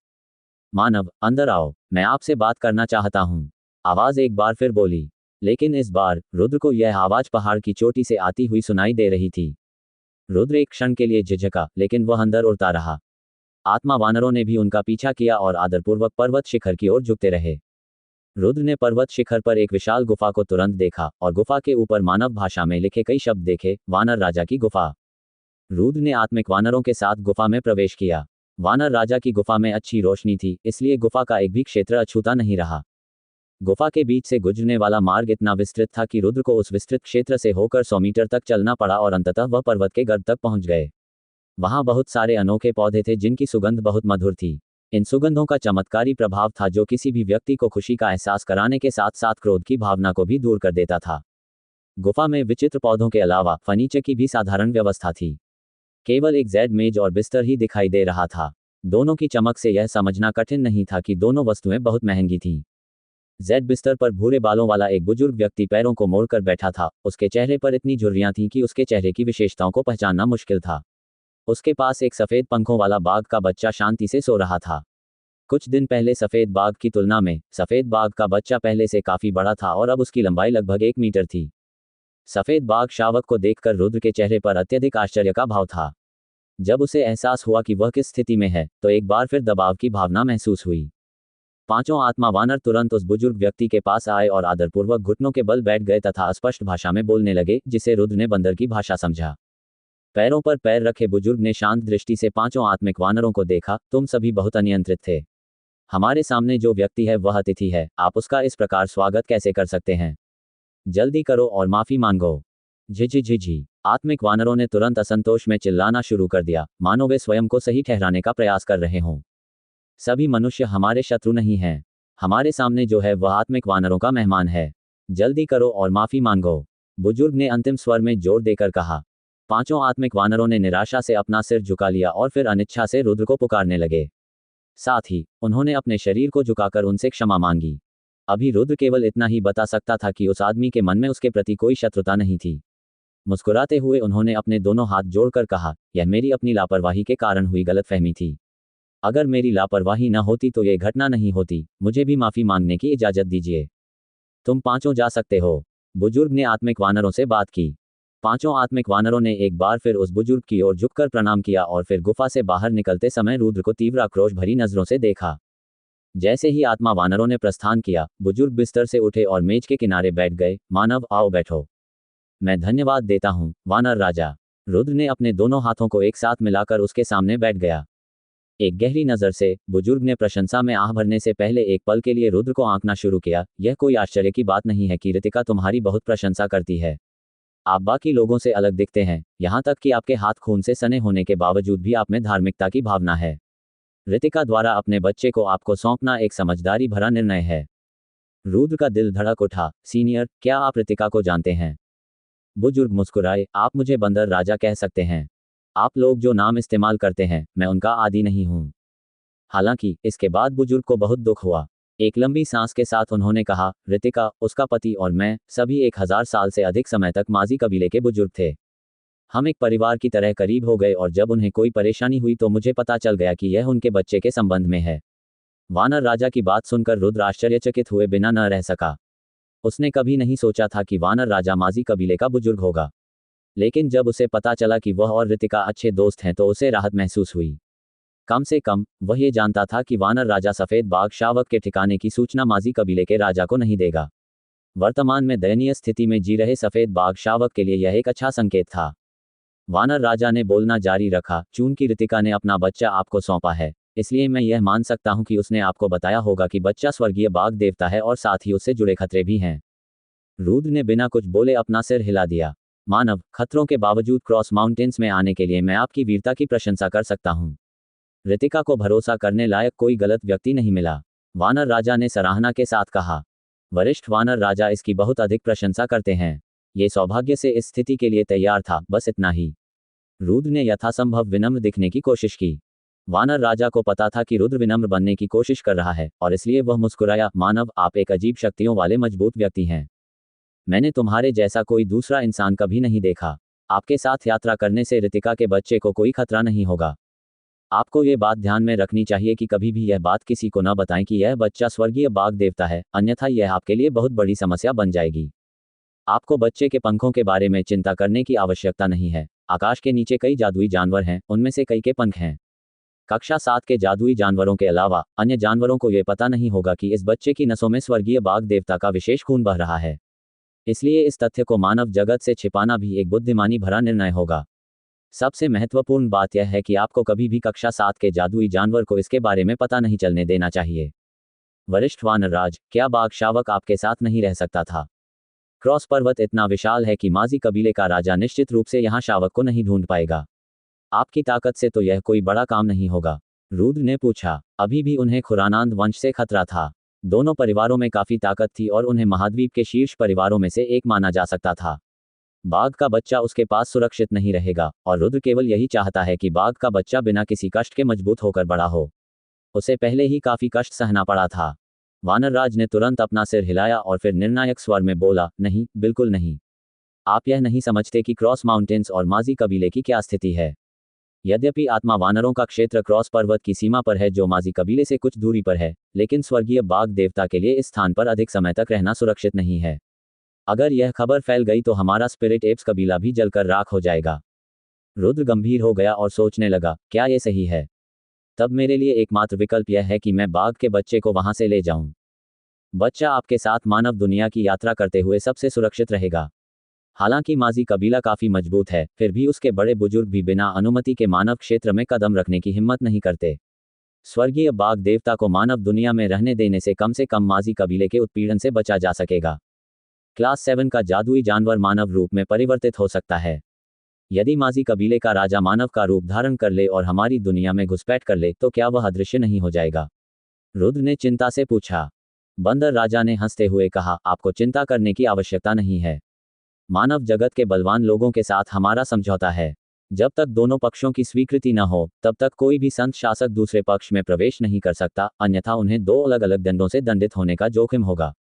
मानव, अंदर आओ, मैं आपसे बात करना चाहता हूँ, आवाज एक बार फिर बोली। लेकिन इस बार रुद्र को यह आवाज पहाड़ की चोटी से आती हुई सुनाई दे रही थी। रुद्र एक क्षण के लिए झिझका, लेकिन वह अंदर उड़ता रहा। आत्मा वानरों ने भी उनका पीछा किया और आदरपूर्वक पर्वत शिखर की ओर झुकते रहे। रुद्र ने पर्वत शिखर पर एक विशाल गुफा को तुरंत देखा और गुफा के ऊपर मानव भाषा में लिखे कई शब्द देखे, वानर राजा की गुफा। रुद्र ने आत्मिक वानरों के साथ गुफा में प्रवेश किया। वानर राजा की गुफा में अच्छी रोशनी थी, इसलिए गुफा का एक भी क्षेत्र अछूता नहीं रहा। गुफा के बीच से गुजरने वाला मार्ग इतना विस्तृत था कि रुद्र को उस विस्तृत क्षेत्र से होकर 100 मीटर तक चलना पड़ा और अंततः वह पर्वत के गर्भ तक पहुंच गए। वहां बहुत सारे अनोखे पौधे थे जिनकी सुगंध बहुत मधुर थी। इन सुगंधों का चमत्कारी प्रभाव था जो किसी भी व्यक्ति को खुशी का एहसास कराने के साथ साथ क्रोध की भावना को भी दूर कर देता था। गुफा में विचित्र पौधों के अलावा फर्नीचर की भी साधारण व्यवस्था थी। केवल एक जेड मेज और बिस्तर ही दिखाई दे रहा था। दोनों की चमक से यह समझना कठिन नहीं था कि दोनों वस्तुएं बहुत महंगी थीं। जेड बिस्तर पर भूरे बालों वाला एक बुजुर्ग व्यक्ति पैरों को मोड़कर बैठा था। उसके चेहरे पर इतनी झुर्रियां थीं कि उसके चेहरे की विशेषताओं को पहचानना मुश्किल था। उसके पास एक सफेद पंखों वाला बाघ का बच्चा शांति से सो रहा था। कुछ दिन पहले सफेद बाघ की तुलना में सफेद बाघ का बच्चा पहले से काफी बड़ा था और अब उसकी लंबाई लगभग 1 मीटर थी। सफेद बाघ शावक को देखकर रुद्र के चेहरे पर अत्यधिक आश्चर्य का भाव था। जब उसे एहसास हुआ कि वह किस स्थिति में है, तो एक बार फिर दबाव की भावना महसूस हुई। पांचों आत्मा वानर तुरंत उस बुजुर्ग व्यक्ति के पास आए और आदरपूर्वक घुटनों के बल बैठ गए तथा स्पष्ट भाषा में बोलने लगे, जिसे रुद्र ने बंदर की भाषा समझा। पैरों पर पैर रखे बुजुर्ग ने शांत दृष्टि से पांचों आत्मिक वानरों को देखा। तुम सभी बहुत अनियंत्रित थे। हमारे सामने जो व्यक्ति है वह अतिथि है, आप उसका इस प्रकार स्वागत कैसे कर सकते हैं? जल्दी करो और माफी मांगो। झिझिझिझी। आत्मिक वानरों ने तुरंत असंतोष में चिल्लाना शुरू कर दिया, मानो वे स्वयं को सही ठहराने का प्रयास कर रहे हों। सभी मनुष्य हमारे शत्रु नहीं हैं। हमारे सामने जो है वह आत्मिक वानरों का मेहमान है। जल्दी करो और माफी मांगो। बुजुर्ग ने अंतिम स्वर में जोर देकर कहा। पांचों आत्मिक वानरों ने निराशा से अपना सिर झुका लिया और फिर अनिच्छा से रुद्र को पुकारने लगे। साथ ही उन्होंने अपने शरीर को झुकाकर उनसे क्षमा मांगी। अभी रुद्र केवल इतना ही बता सकता था कि उस आदमी के मन में उसके प्रति कोई शत्रुता नहीं थी। मुस्कुराते हुए उन्होंने अपने दोनों हाथ जोड़कर कहा, यह मेरी अपनी लापरवाही के कारण हुई गलतफहमी थी। अगर मेरी लापरवाही न होती तो ये घटना नहीं होती। मुझे भी माफी मांगने की इजाजत दीजिए। तुम पांचों जा सकते हो। बुजुर्ग ने आत्मिक वानरों से बात की। पांचों आत्मिक वानरों ने एक बार फिर उस बुजुर्ग की ओर झुककर प्रणाम किया और फिर गुफा से बाहर निकलते समय रुद्र को तीव्र आक्रोश भरी नजरों से देखा। जैसे ही आत्मा वानरों ने प्रस्थान किया, बुजुर्ग बिस्तर से उठे और मेज के किनारे बैठ गए। मानव, आओ बैठो। मैं धन्यवाद देता हूँ, वानर राजा। रुद्र ने अपने दोनों हाथों को एक साथ मिलाकर उसके सामने बैठ गया। एक गहरी नजर से बुजुर्ग ने प्रशंसा में आह भरने से पहले एक पल के लिए रुद्र को आंकना शुरू किया। यह कोई आश्चर्य की बात नहीं है कि रितिका तुम्हारी बहुत प्रशंसा करती है। आप बाकी लोगों से अलग दिखते हैं, यहाँ तक कि आपके हाथ खून से सने होने के बावजूद भी आप में धार्मिकता की भावना है। रितिका द्वारा अपने बच्चे को आपको सौंपना एक समझदारी भरा निर्णय है। रुद्र का दिल धड़क उठा। सीनियर, क्या आप रितिका को जानते हैं? बुजुर्ग मुस्कुराए। आप मुझे बंदर राजा कह सकते हैं। आप लोग जो नाम इस्तेमाल करते हैं, मैं उनका आदी नहीं हूं। हालांकि इसके बाद बुजुर्ग को बहुत दुख हुआ। एक लंबी सांस के साथ उन्होंने कहा, रितिका, उसका पति और मैं सभी 1000 साल से अधिक समय तक माजी कबीले के बुजुर्ग थे। हम एक परिवार की तरह करीब हो गए और जब उन्हें कोई परेशानी हुई तो मुझे पता चल गया कि यह उनके बच्चे के संबंध में है। वानर राजा की बात सुनकर रुद्र आश्चर्यचकित हुए बिना न रह सका। उसने कभी नहीं सोचा था कि वानर राजा माजी कबीले का बुजुर्ग होगा। लेकिन जब उसे पता चला कि वह और रितिका अच्छे दोस्त हैं तो उसे राहत महसूस हुई। कम से कम वह ये जानता था कि वानर राजा सफेद बाघ शावक के ठिकाने की सूचना माजी कबीले के राजा को नहीं देगा। वर्तमान में दयनीय स्थिति में जी रहे सफेद बाघ शावक के लिए यह एक अच्छा संकेत था। वानर राजा ने बोलना जारी रखा, चूंकि रितिका ने अपना बच्चा आपको सौंपा है, इसलिए मैं यह मान सकता हूं कि उसने आपको बताया होगा कि बच्चा स्वर्गीय बाघ देवता है और साथ ही उससे जुड़े खतरे भी हैं। रुद्र ने बिना कुछ बोले अपना सिर हिला दिया। मानव, खतरों के बावजूद क्रॉस माउंटेन्स में आने के लिए मैं आपकी वीरता की प्रशंसा कर सकता हूं। रितिका को भरोसा करने लायक कोई गलत व्यक्ति नहीं मिला, वानर राजा ने सराहना के साथ कहा। वरिष्ठ वानर राजा इसकी बहुत अधिक प्रशंसा करते हैं। ये सौभाग्य से इस स्थिति के लिए तैयार था, बस इतना ही। रुद्र ने यथासंभव विनम्र दिखने की कोशिश की। वानर राजा को पता था कि रुद्र विनम्र बनने की कोशिश कर रहा है और इसलिए वह मुस्कुराया। मानव, आप एक अजीब शक्तियों वाले मजबूत व्यक्ति हैं। मैंने तुम्हारे जैसा कोई दूसरा इंसान कभी नहीं देखा। आपके साथ यात्रा करने से रितिका के बच्चे को कोई खतरा नहीं होगा। आपको ये बात ध्यान में रखनी चाहिए कि कभी भी यह बात किसी को न बताएं कि यह बच्चा स्वर्गीय बाघ देवता है, अन्यथा यह आपके लिए बहुत बड़ी समस्या बन जाएगी। आपको बच्चे के पंखों के बारे में चिंता करने की आवश्यकता नहीं है। आकाश के नीचे कई जादुई जानवर हैं, उनमें से कई के पंख हैं। कक्षा 7 के जादुई जानवरों के अलावा अन्य जानवरों को यह पता नहीं होगा कि इस बच्चे की नसों में स्वर्गीय बाघ देवता का विशेष खून बह रहा है। इसलिए इस तथ्य को मानव जगत से छिपाना भी एक बुद्धिमानी भरा निर्णय होगा। सबसे महत्वपूर्ण बात यह है कि आपको कभी भी कक्षा 7 के जादुई जानवर को इसके बारे में पता नहीं चलने देना चाहिए। वरिष्ठ वानरराज, क्या बाघ शावक आपके साथ नहीं रह सकता था? क्रॉस पर्वत इतना विशाल है कि माजी कबीले का राजा निश्चित रूप से यहाँ शावक को नहीं ढूंढ पाएगा। आपकी ताकत से तो यह कोई बड़ा काम नहीं होगा, रुद्र ने पूछा। अभी भी उन्हें खुरानांद वंश से खतरा था। दोनों परिवारों में काफी ताकत थी और उन्हें महाद्वीप के शीर्ष परिवारों में से एक माना जा सकता था। बाघ का बच्चा उसके पास सुरक्षित नहीं रहेगा और रुद्र केवल यही चाहता है कि बाघ का बच्चा बिना किसी कष्ट के मजबूत होकर बड़ा हो। उसे पहले ही काफी कष्ट सहना पड़ा था। वानरराज ने तुरंत अपना सिर हिलाया और फिर निर्णायक स्वर में बोला, नहीं, बिल्कुल नहीं। आप यह नहीं समझते कि क्रॉस माउंटेन्स और माजी कबीले की क्या स्थिति है। यद्यपि आत्मा वानरों का क्षेत्र क्रॉस पर्वत की सीमा पर है जो माजी कबीले से कुछ दूरी पर है, लेकिन स्वर्गीय बाघ देवता के लिए इस स्थान पर अधिक समय तक रहना सुरक्षित नहीं है। अगर यह खबर फैल गई तो हमारा स्पिरिट एप्स कबीला भी जलकर राख हो जाएगा। रुद्र गंभीर हो गया और सोचने लगा, क्या ये सही है? तब मेरे लिए एकमात्र विकल्प यह है कि मैं बाघ के बच्चे को वहां से ले जाऊं। बच्चा आपके साथ मानव दुनिया की यात्रा करते हुए सबसे सुरक्षित रहेगा। हालांकि माजी कबीला काफी मजबूत है, फिर भी उसके बड़े बुजुर्ग भी बिना अनुमति के मानव क्षेत्र में कदम रखने की हिम्मत नहीं करते। स्वर्गीय बाघ देवता को मानव दुनिया में रहने देने से कम माजी कबीले के उत्पीड़न से बचा जा सकेगा। क्लास 7 का जादुई जानवर मानव रूप में परिवर्तित हो सकता है। यदि माजी कबीले का राजा मानव का रूप धारण कर ले और हमारी दुनिया में घुसपैठ कर ले तो क्या वह अदृश्य नहीं हो जाएगा? रुद्र ने चिंता से पूछा। बंदर राजा ने हंसते हुए कहा, आपको चिंता करने की आवश्यकता नहीं है। मानव जगत के बलवान लोगों के साथ हमारा समझौता है। जब तक दोनों पक्षों की स्वीकृति न हो तब तक कोई भी संत शासक दूसरे पक्ष में प्रवेश नहीं कर सकता, अन्यथा उन्हें 2 अलग अलग दंडों से दंडित होने का जोखिम होगा।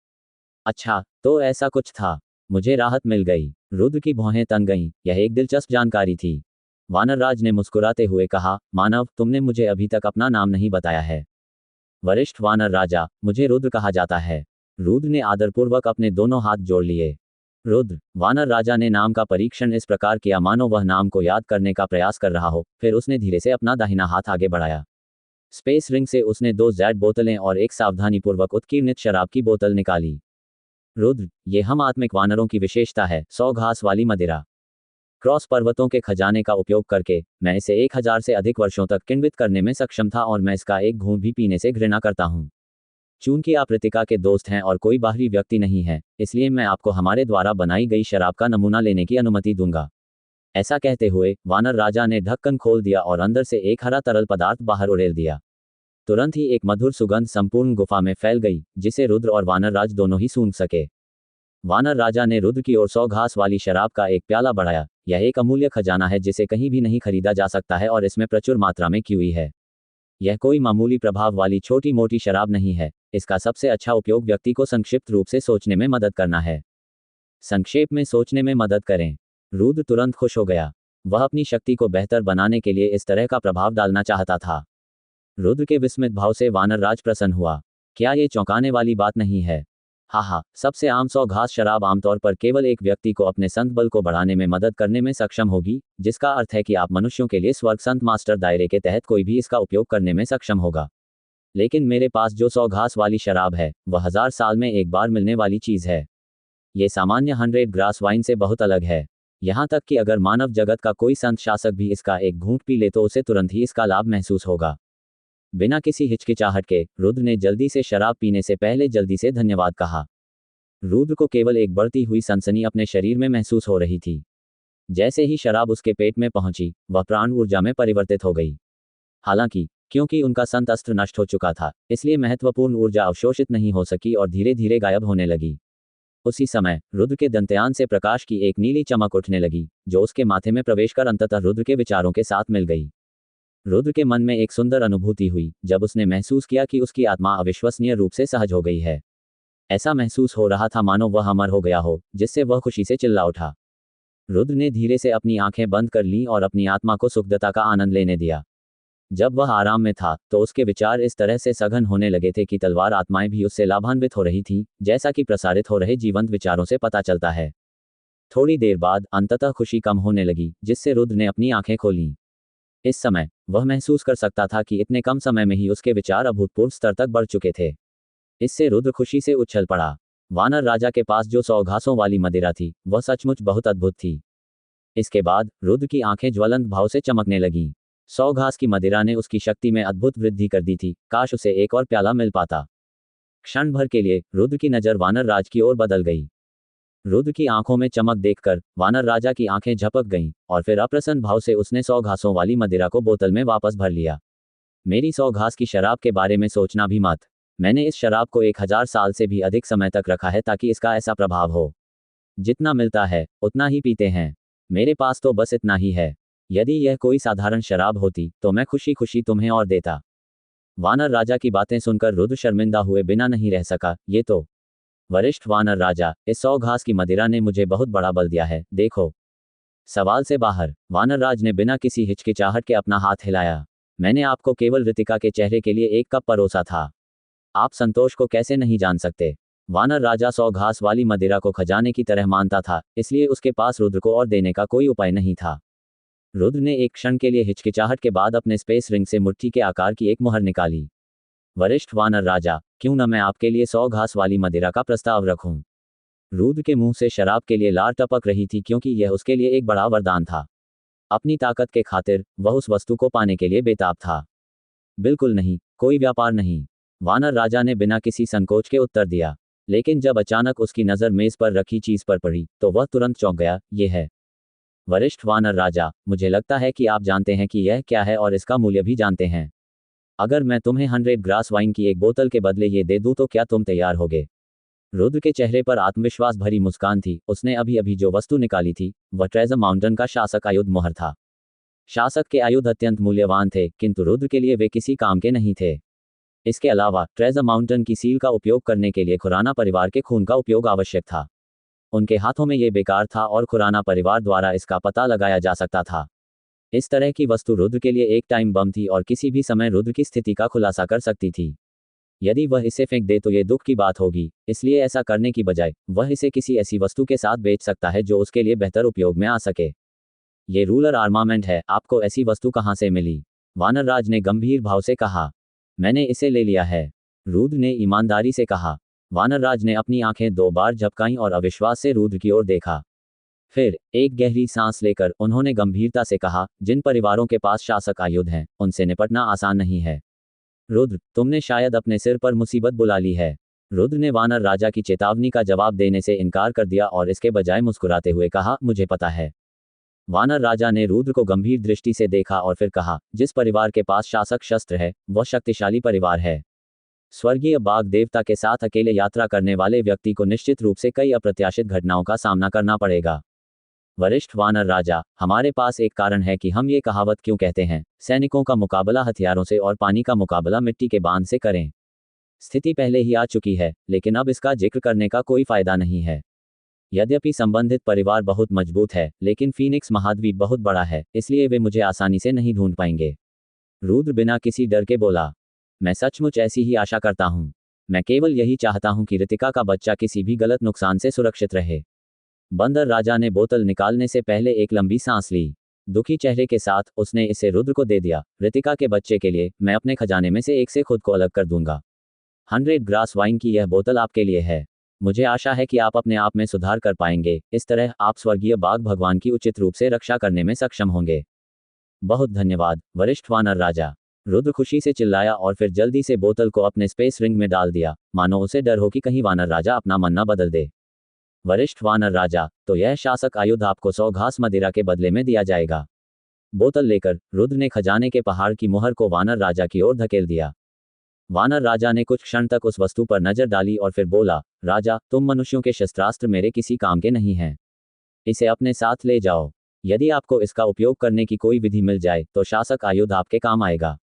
अच्छा, तो ऐसा कुछ था। मुझे राहत मिल गई। रुद्र की भौहें तन गईं। यह एक दिलचस्प जानकारी थी। वानरराज ने मुस्कुराते हुए कहा, मानव, तुमने मुझे अभी तक अपना नाम नहीं बताया है। वरिष्ठ वानर राजा, मुझे रुद्र कहा जाता है। रुद्र ने आदरपूर्वक अपने दोनों हाथ जोड़ लिए। रुद्र, वानर राजा ने नाम का परीक्षण इस प्रकार किया मानो वह नाम को याद करने का प्रयास कर रहा हो, फिर उसने धीरे से अपना दाहिना हाथ आगे बढ़ाया। स्पेस रिंग से उसने 2 जैड बोतलें और एक सावधानीपूर्वक उत्कीर्णित शराब की बोतल निकाली। रुद्र, ये हम आत्मिक वानरों की विशेषता है, 100 घास वाली मदिरा। क्रॉस पर्वतों के खजाने का उपयोग करके मैं इसे 1000 से अधिक वर्षों तक किण्वित करने में सक्षम था और मैं इसका एक घूंट भी पीने से घृणा करता हूँ। चूंकि आप रितिका के दोस्त हैं और कोई बाहरी व्यक्ति नहीं है, इसलिए मैं आपको हमारे द्वारा बनाई गई शराब का नमूना लेने की अनुमति दूंगा। ऐसा कहते हुए वानर राजा ने ढक्कन खोल दिया और अंदर से एक हरा तरल पदार्थ बाहर उड़ेल दिया। तुरंत ही एक मधुर सुगंध संपूर्ण गुफा में फैल गई, जिसे रुद्र और वानर राज दोनों ही सूंघ सके। वानर राजा ने रुद्र की ओर 100 घास वाली शराब का एक प्याला बढ़ाया। यह एक अमूल्य खजाना है जिसे कहीं भी नहीं खरीदा जा सकता है और इसमें प्रचुर मात्रा में किवी है। यह कोई मामूली प्रभाव वाली छोटी मोटी शराब नहीं है। इसका सबसे अच्छा उपयोग व्यक्ति को संक्षिप्त रूप से सोचने में मदद करना है। संक्षेप में सोचने में मदद करें। रुद्र तुरंत खुश हो गया। वह अपनी शक्ति को बेहतर बनाने के लिए इस तरह का प्रभाव डालना चाहता था। रुद्र के विस्मित भाव से वानरराज प्रसन्न हुआ। क्या ये चौंकाने वाली बात नहीं है? हाँ, सबसे आम 100 घास शराब आमतौर पर केवल एक व्यक्ति को अपने संत बल को बढ़ाने में मदद करने में सक्षम होगी, जिसका अर्थ है कि आप मनुष्यों के लिए स्वर्ग संत मास्टर दायरे के तहत कोई भी इसका उपयोग करने में सक्षम होगा। लेकिन मेरे पास जो 100 घास वाली शराब है, वह 1000 साल में एक बार मिलने वाली चीज है। ये सामान्य 100 ग्रास वाइन से बहुत अलग है। यहाँ तक कि अगर मानव जगत का कोई संत शासक भी इसका एक घूंट पी ले तो उसे तुरंत ही इसका लाभ महसूस होगा। बिना किसी हिचकिचाहट के रुद्र ने जल्दी से शराब पीने से पहले जल्दी से धन्यवाद कहा। रुद्र को केवल एक बढ़ती हुई सनसनी अपने शरीर में महसूस हो रही थी। जैसे ही शराब उसके पेट में पहुंची, वह प्राण ऊर्जा में परिवर्तित हो गई। हालांकि क्योंकि उनका संत अस्त्र नष्ट हो चुका था, इसलिए महत्वपूर्ण ऊर्जा अवशोषित नहीं हो सकी और धीरे धीरे गायब होने लगी। उसी समय रुद्र के दंतयान से प्रकाश की एक नीली चमक उठने लगी, जो उसके माथे में प्रवेश कर अंततः रुद्र के विचारों के साथ मिल गई। रुद्र के मन में एक सुंदर अनुभूति हुई जब उसने महसूस किया कि उसकी आत्मा अविश्वसनीय रूप से सहज हो गई है। ऐसा महसूस हो रहा था मानो वह अमर हो गया हो, जिससे वह खुशी से चिल्ला उठा। रुद्र ने धीरे से अपनी आंखें बंद कर लीं और अपनी आत्मा को सुखदता का आनंद लेने दिया। जब वह आराम में था तो उसके विचार इस तरह से सघन होने लगे थे कि तलवार आत्माएं भी उससे लाभान्वित हो रही थीं, जैसा कि प्रसारित हो रहे जीवंत विचारों से पता चलता है। थोड़ी देर बाद अंततः खुशी कम होने लगी, जिससे रुद्र ने अपनी आंखें खोलीं। इस समय वह महसूस कर सकता था कि इतने कम समय में ही उसके विचार अभूतपूर्व स्तर तक बढ़ चुके थे। इससे रुद्र खुशी से उछल पड़ा। वानर राजा के पास जो 100 घासों वाली मदिरा थी, वह सचमुच बहुत अद्भुत थी। इसके बाद रुद्र की आंखें ज्वलंत भाव से चमकने लगीं। 100 घास की मदिरा ने उसकी शक्ति में अद्भुत वृद्धि कर दी थी। काश उसे एक और प्याला मिल पाता। क्षण भर के लिए रुद्र की नजर वानर राज की ओर बदल गई। रुद्र की आंखों में चमक देखकर वानर राजा की आंखें झपक गईं और फिर अप्रसन्न भाव से उसने 100 घासों वाली मदिरा को बोतल में वापस भर लिया। मेरी 100 घास की शराब के बारे में सोचना भी मत। मैंने इस शराब को 1000 साल से भी अधिक समय तक रखा है ताकि इसका ऐसा प्रभाव हो। जितना मिलता है उतना ही पीते हैं। मेरे पास तो बस इतना ही है। यदि यह कोई साधारण शराब होती तो मैं खुशी खुशी तुम्हें और देता। वानर राजा की बातें सुनकर रुद्र शर्मिंदा हुए बिना नहीं रह सका। ये तो वरिष्ठ वानर राजा, इस 100 घास की मदिरा ने मुझे बहुत बड़ा बल दिया है, देखो। सवाल से बाहर वानर राज ने बिना किसी हिचकिचाहट के अपना हाथ हिलाया। मैंने आपको केवल रितिका के चेहरे के लिए एक कप परोसा था। आप संतोष को कैसे नहीं जान सकते? वानर राजा 100 घास वाली मदिरा को खजाने की तरह मानता था, इसलिए उसके पास रुद्र को और देने का कोई उपाय नहीं था। रुद्र ने एक क्षण के लिए हिचकिचाहट के बाद अपने स्पेस रिंग से मुट्ठी के आकार की एक मुहर निकाली। वरिष्ठ वानर राजा, क्यों न मैं आपके लिए 100 घास वाली मदिरा का प्रस्ताव रखूं। रुद्र के मुंह से शराब के लिए लार टपक रही थी क्योंकि यह उसके लिए एक बड़ा वरदान था। अपनी ताकत के खातिर वह उस वस्तु को पाने के लिए बेताब था। बिल्कुल नहीं, कोई व्यापार नहीं, वानर राजा ने बिना किसी संकोच के उत्तर दिया। लेकिन जब अचानक उसकी नज़र मेज पर रखी चीज पर पड़ी तो वह तुरंत चौंक गया। यह है। वरिष्ठ वानर राजा, मुझे लगता है कि आप जानते हैं कि यह क्या है और इसका मूल्य भी जानते हैं। अगर मैं तुम्हें 100 ग्रास वाइन की एक बोतल के बदले ये दे दूं तो क्या तुम तैयार होगे? रुद्र के चेहरे पर आत्मविश्वास भरी मुस्कान थी। उसने अभी अभी जो वस्तु निकाली थी वह ट्रेजर माउंटेन का शासक आयुध मोहर था। शासक के आयुध अत्यंत मूल्यवान थे, किंतु रुद्र के लिए वे किसी काम के नहीं थे। इसके अलावा ट्रेजर माउंटेन की सील का उपयोग करने के लिए खुराना परिवार के खून का उपयोग आवश्यक था। उनके हाथों में ये बेकार था और खुराना परिवार द्वारा इसका पता लगाया जा सकता था। इस तरह की वस्तु रुद्र के लिए एक टाइम बम थी और किसी भी समय रुद्र की स्थिति का खुलासा कर सकती थी। यदि वह इसे फेंक दे तो ये दुख की बात होगी, इसलिए ऐसा करने की बजाय वह इसे किसी ऐसी वस्तु के साथ बेच सकता है जो उसके लिए बेहतर उपयोग में आ सके। ये रूलर आर्मामेंट है, आपको ऐसी वस्तु कहाँ से मिली? वानरराज ने गंभीर भाव से कहा। मैंने इसे ले लिया है, रुद्र ने ईमानदारी से कहा। वानरराज ने अपनी आंखें 2 बार झपकाईं और अविश्वास से रुद्र की ओर देखा। फिर एक गहरी सांस लेकर उन्होंने गंभीरता से कहा, जिन परिवारों के पास शासक आयुध हैं उनसे निपटना आसान नहीं है। रुद्र, तुमने शायद अपने सिर पर मुसीबत बुला ली है। रुद्र ने वानर राजा की चेतावनी का जवाब देने से इनकार कर दिया और इसके बजाय मुस्कुराते हुए कहा, मुझे पता है। वानर राजा ने रुद्र को गंभीर दृष्टि से देखा और फिर कहा, जिस परिवार के पास शासक शस्त्र है वह शक्तिशाली परिवार है। स्वर्गीय बाघ देवता के साथ अकेले यात्रा करने वाले व्यक्ति को निश्चित रूप से कई अप्रत्याशित घटनाओं का सामना करना पड़ेगा। वरिष्ठ वानर राजा, हमारे पास एक कारण है कि हम ये कहावत क्यों कहते हैं, सैनिकों का मुकाबला हथियारों से और पानी का मुकाबला मिट्टी के बांध से करें। स्थिति पहले ही आ चुकी है, लेकिन अब इसका जिक्र करने का कोई फायदा नहीं है। यद्यपि संबंधित परिवार बहुत मजबूत है, लेकिन फीनिक्स महाद्वीप बहुत बड़ा है, इसलिए वे मुझे आसानी से नहीं ढूंढ पाएंगे। रुद्र बिना किसी डर के बोला, मैं सचमुच ऐसी ही आशा करता हूँ। मैं केवल यही चाहता हूँ कि रितिका का बच्चा किसी भी गलत नुकसान से सुरक्षित रहे। बंदर राजा ने बोतल निकालने से पहले एक लंबी सांस ली। दुखी चेहरे के साथ उसने इसे रुद्र को दे दिया। रितिका के बच्चे के लिए मैं अपने खजाने में से एक से खुद को अलग कर दूंगा। 100 ग्रास वाइन की यह बोतल आपके लिए है। मुझे आशा है कि आप अपने आप में सुधार कर पाएंगे। इस तरह आप स्वर्गीय बाघ भगवान की उचित रूप से रक्षा करने में सक्षम होंगे। बहुत धन्यवाद, वरिष्ठ वानर राजा। रुद्र खुशी से चिल्लाया और फिर जल्दी से बोतल को अपने स्पेस रिंग में डाल दिया, मानो उसे डर हो कि कहीं वानर राजा अपना मन न बदल दे। वरिष्ठ वानर राजा, तो यह शासक आयुध आपको 100 घास मदिरा के बदले में दिया जाएगा। बोतल लेकर रुद्र ने खजाने के पहाड़ की मुहर को वानर राजा की ओर धकेल दिया। वानर राजा ने कुछ क्षण तक उस वस्तु पर नजर डाली और फिर बोला, राजा, तुम मनुष्यों के शस्त्रास्त्र मेरे किसी काम के नहीं हैं। इसे अपने साथ ले जाओ। यदि आपको इसका उपयोग करने की कोई विधि मिल जाए तो शासक आयुध आपके काम आएगा।